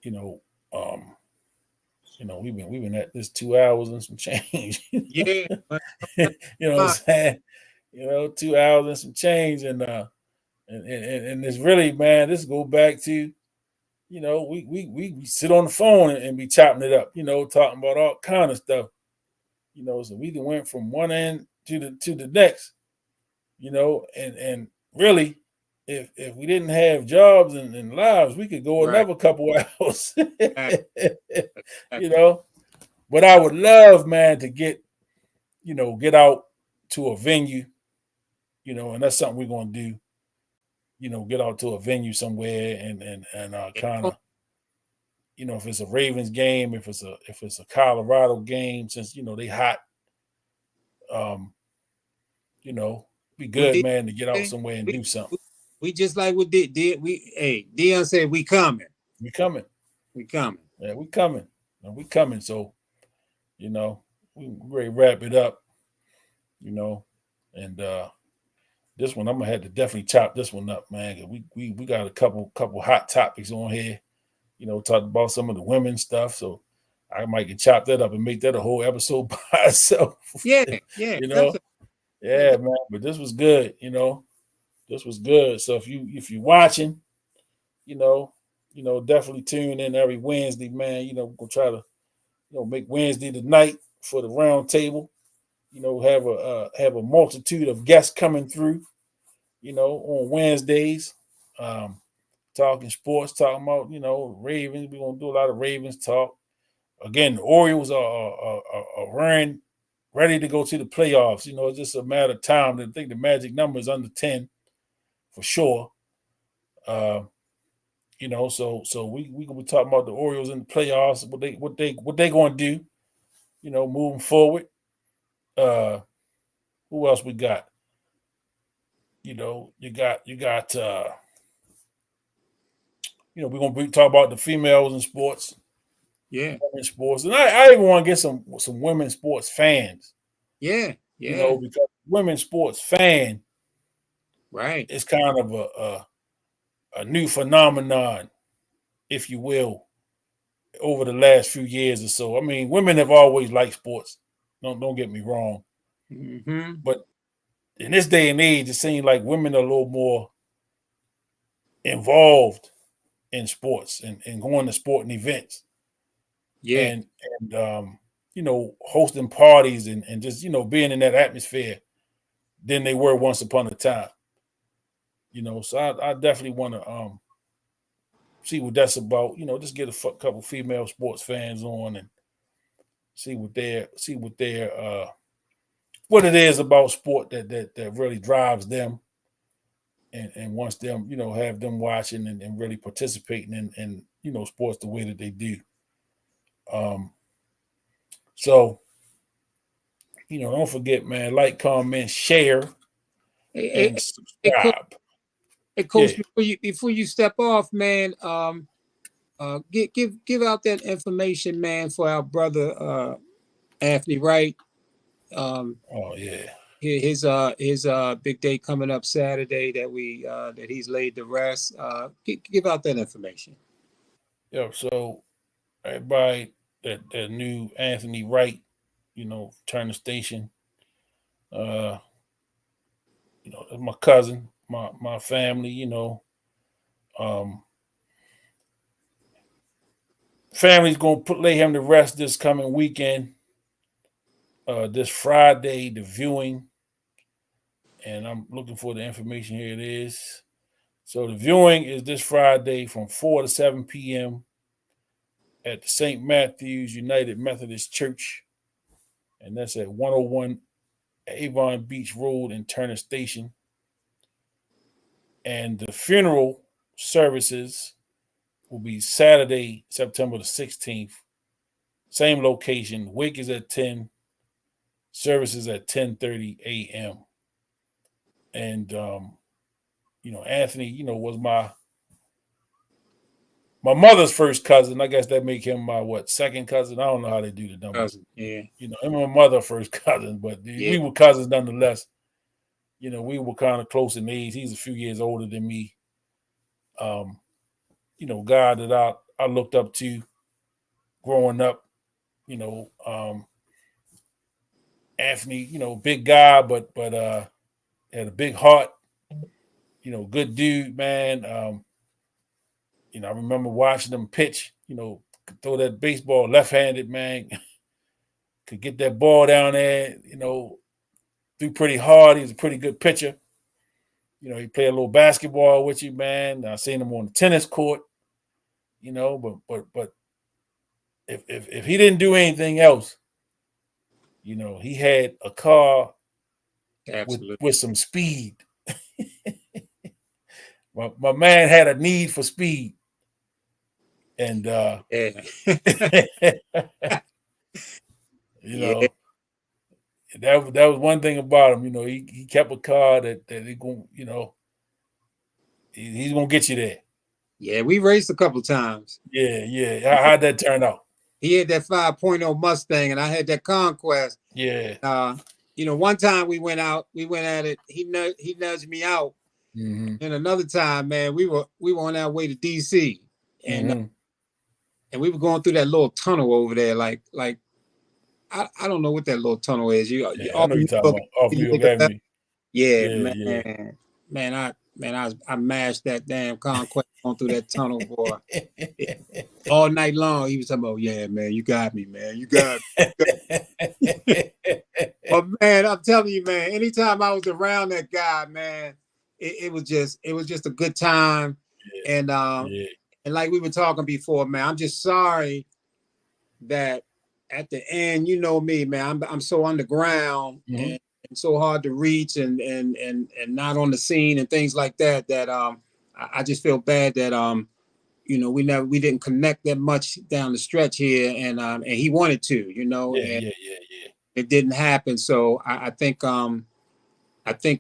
you know. You know, we've been at this 2 hours and some change. Yeah. You know what I'm saying? You know, 2 hours and some change, and it's really, man, this go back to, you know, we sit on the phone and be chopping it up, you know, talking about all kind of stuff. You know, so we went from one end to the next, you know, and really, if we didn't have jobs and lives, we could go another couple hours. You know, but I would love, man, to get out to a venue, you know, and that's something we're gonna do. You know, get out to a venue somewhere and kind of, you know, if it's a Ravens game, if it's a Colorado game, since you know they hot, you know, be good, man, to get out somewhere and do something. We just like we did. Dion said we coming. We coming. We coming. Yeah, we coming. And we coming. So, you know, we ready to wrap it up. You know, and this one I'm gonna have to definitely chop this one up, man. Cause we got a couple hot topics on here. You know, talk about some of the women stuff. So I might get chop that up and make that a whole episode by itself. Yeah. You know, yeah, man. But this was good. You know, this was good. So if you're watching, you know, definitely tune in every Wednesday, man. You know, we're gonna try to, you know, make Wednesday the night for the round table. You know, have a multitude of guests coming through, you know, on Wednesdays. talking sports, talking about, Ravens. We're gonna do a lot of Ravens talk. Again, the Orioles are running, ready to go to the playoffs. It's just a matter of time. I think the magic number is under 10 for sure. So we gonna be talking about the Orioles in the playoffs, what they gonna do, moving forward. Who else we got? You got we're gonna be talking about the females in sports. Yeah. Women's sports. And I even want to get some women's sports fans. Yeah. Because women's sports fan, right, it's kind of a new phenomenon, if you will, over the last few years or so. I mean, women have always liked sports. Don't get me wrong. Mm-hmm. But in this day and age, it seems like women are a little more involved in sports and going to sporting events. Yeah. And hosting parties and just, being in that atmosphere than they were once upon a time. So I definitely want to see what that's about. Just get a couple female sports fans on and see what it is about sport that really drives them and wants them, have them watching and really participating in sports the way that they do. So, don't forget, man, like, comment, share, and subscribe. Hey, Coach, Yeah. before you step off, man, give out that information, man, for our brother Anthony Wright. Oh yeah. His big day coming up Saturday that he's laid to rest. Give out that information. Yeah. So everybody that knew Anthony Wright, Turner Station. That's my cousin, my family. Family's gonna lay him to rest this coming weekend. This Friday, the viewing, and I'm looking for the information. Here it is. So the viewing is this Friday from 4 to 7 p.m. at the St. Matthew's United Methodist Church, and that's at 101 Avon Beach Road in Turner Station. And the funeral services will be Saturday, September the 16th. Same location. Wake is at 10. Services at 10:30 a.m. And Anthony, was my mother's first cousin. I guess that make him my second cousin. I don't know how they do the numbers. Cousin, yeah. And my mother first cousin, but we were cousins nonetheless. We were kind of close in age. He's a few years older than me. Guy that I looked up to growing up. Anthony, big guy, but had a big heart. Good dude, man. I remember watching him pitch. Could throw that baseball left-handed, man. Could get that ball down there. Threw pretty hard. He was a pretty good pitcher. He played a little basketball with you, man. I seen him on the tennis court. But if he didn't do anything else, he had a car with some speed. my man had a need for speed. And yeah. That was one thing about him. He kept a car that he going, he's gonna get you there. Yeah, we raced a couple times. Yeah. How'd that turn out? He had that 5.0 Mustang, and I had that Conquest. Yeah. One time we went at it. He nudged me out, and another time, man, we were on our way to DC, and and we were going through that little tunnel over there, like I don't know what that little tunnel is. I know you're talking about off New York Avenue. Yeah, man, I mashed that damn Conquest on through that tunnel, boy. All night long, he was talking about, yeah, man, you got me, man. You got me. But man, I'm telling you, man, anytime I was around that guy, man, it was just a good time. And Yeah. and like we were talking before, man, I'm just sorry that at the end, you know me, man, I'm so underground Mhm. and so hard to reach and not on the scene and things like that. That I just feel bad that we didn't connect that much down the stretch here, and he wanted to, Yeah, and yeah, yeah, yeah. it didn't happen. So I think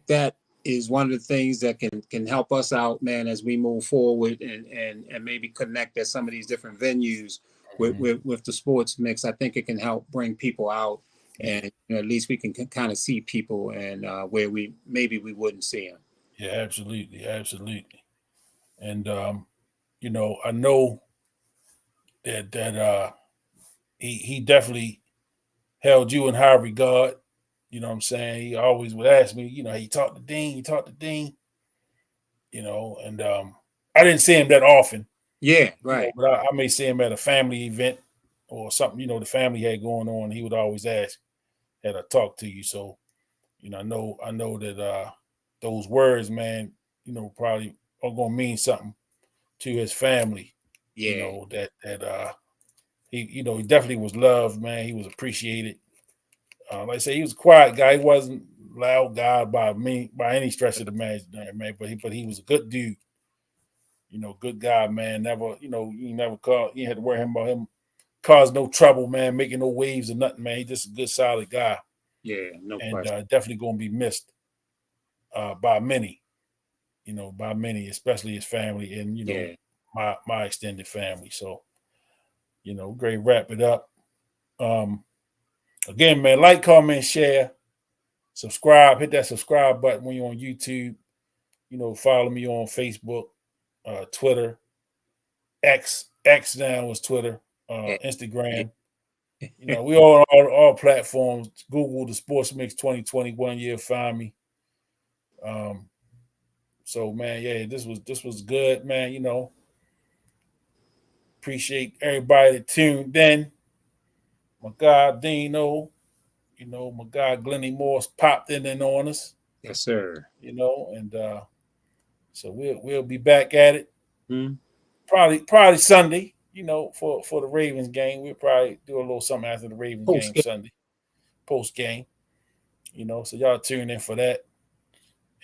that is one of the things that can help us out, man, as we move forward and maybe connect at some of these different venues with the sports mix. I think it can help bring people out, and at least we can kind of see people and where we wouldn't see them. Yeah, absolutely, absolutely. And I know that he definitely held you in high regard. You know what I'm saying? He always would ask me, he talked to Dean, and I didn't see him that often, Yeah, right. but I may see him at a family event or something, the family had going on. He would always ask, had I talk to you? So, I know that those words, man, probably are gonna mean something to his family. Yeah, That he definitely was loved, man. He was appreciated. Like I say, he was a quiet guy. He wasn't loud guy by any stretch of the imagination, man. But he was a good dude. Good guy, man. Never, you never call. You had to worry about him cause no trouble, man. Making no waves or nothing, man. He just a good, solid guy, yeah, no and question. definitely gonna be missed by many. By many, especially his family and Yeah, my extended family. So, great wrap it up. Again, man, like, comment, share, subscribe, hit that subscribe button when you're on YouTube. Follow me on Facebook, Twitter, X now was Twitter, yeah, Instagram. We all platforms. Google the Sports Mix 2021 year. Find me. So man, yeah, this was good, man. Appreciate everybody that tuned in. My guy Dino, my guy Glennie Morse popped in and on us, yes, sir. and so we'll be back at it. Hmm. Probably Sunday, for the Ravens game. We'll probably do a little something after the Ravens Post game Sunday, post game. So y'all tune in for that.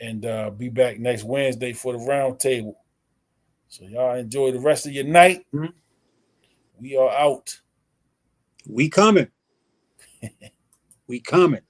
And be back next Wednesday for the round table. So y'all enjoy the rest of your night. Mhm. We are out. We coming. We coming.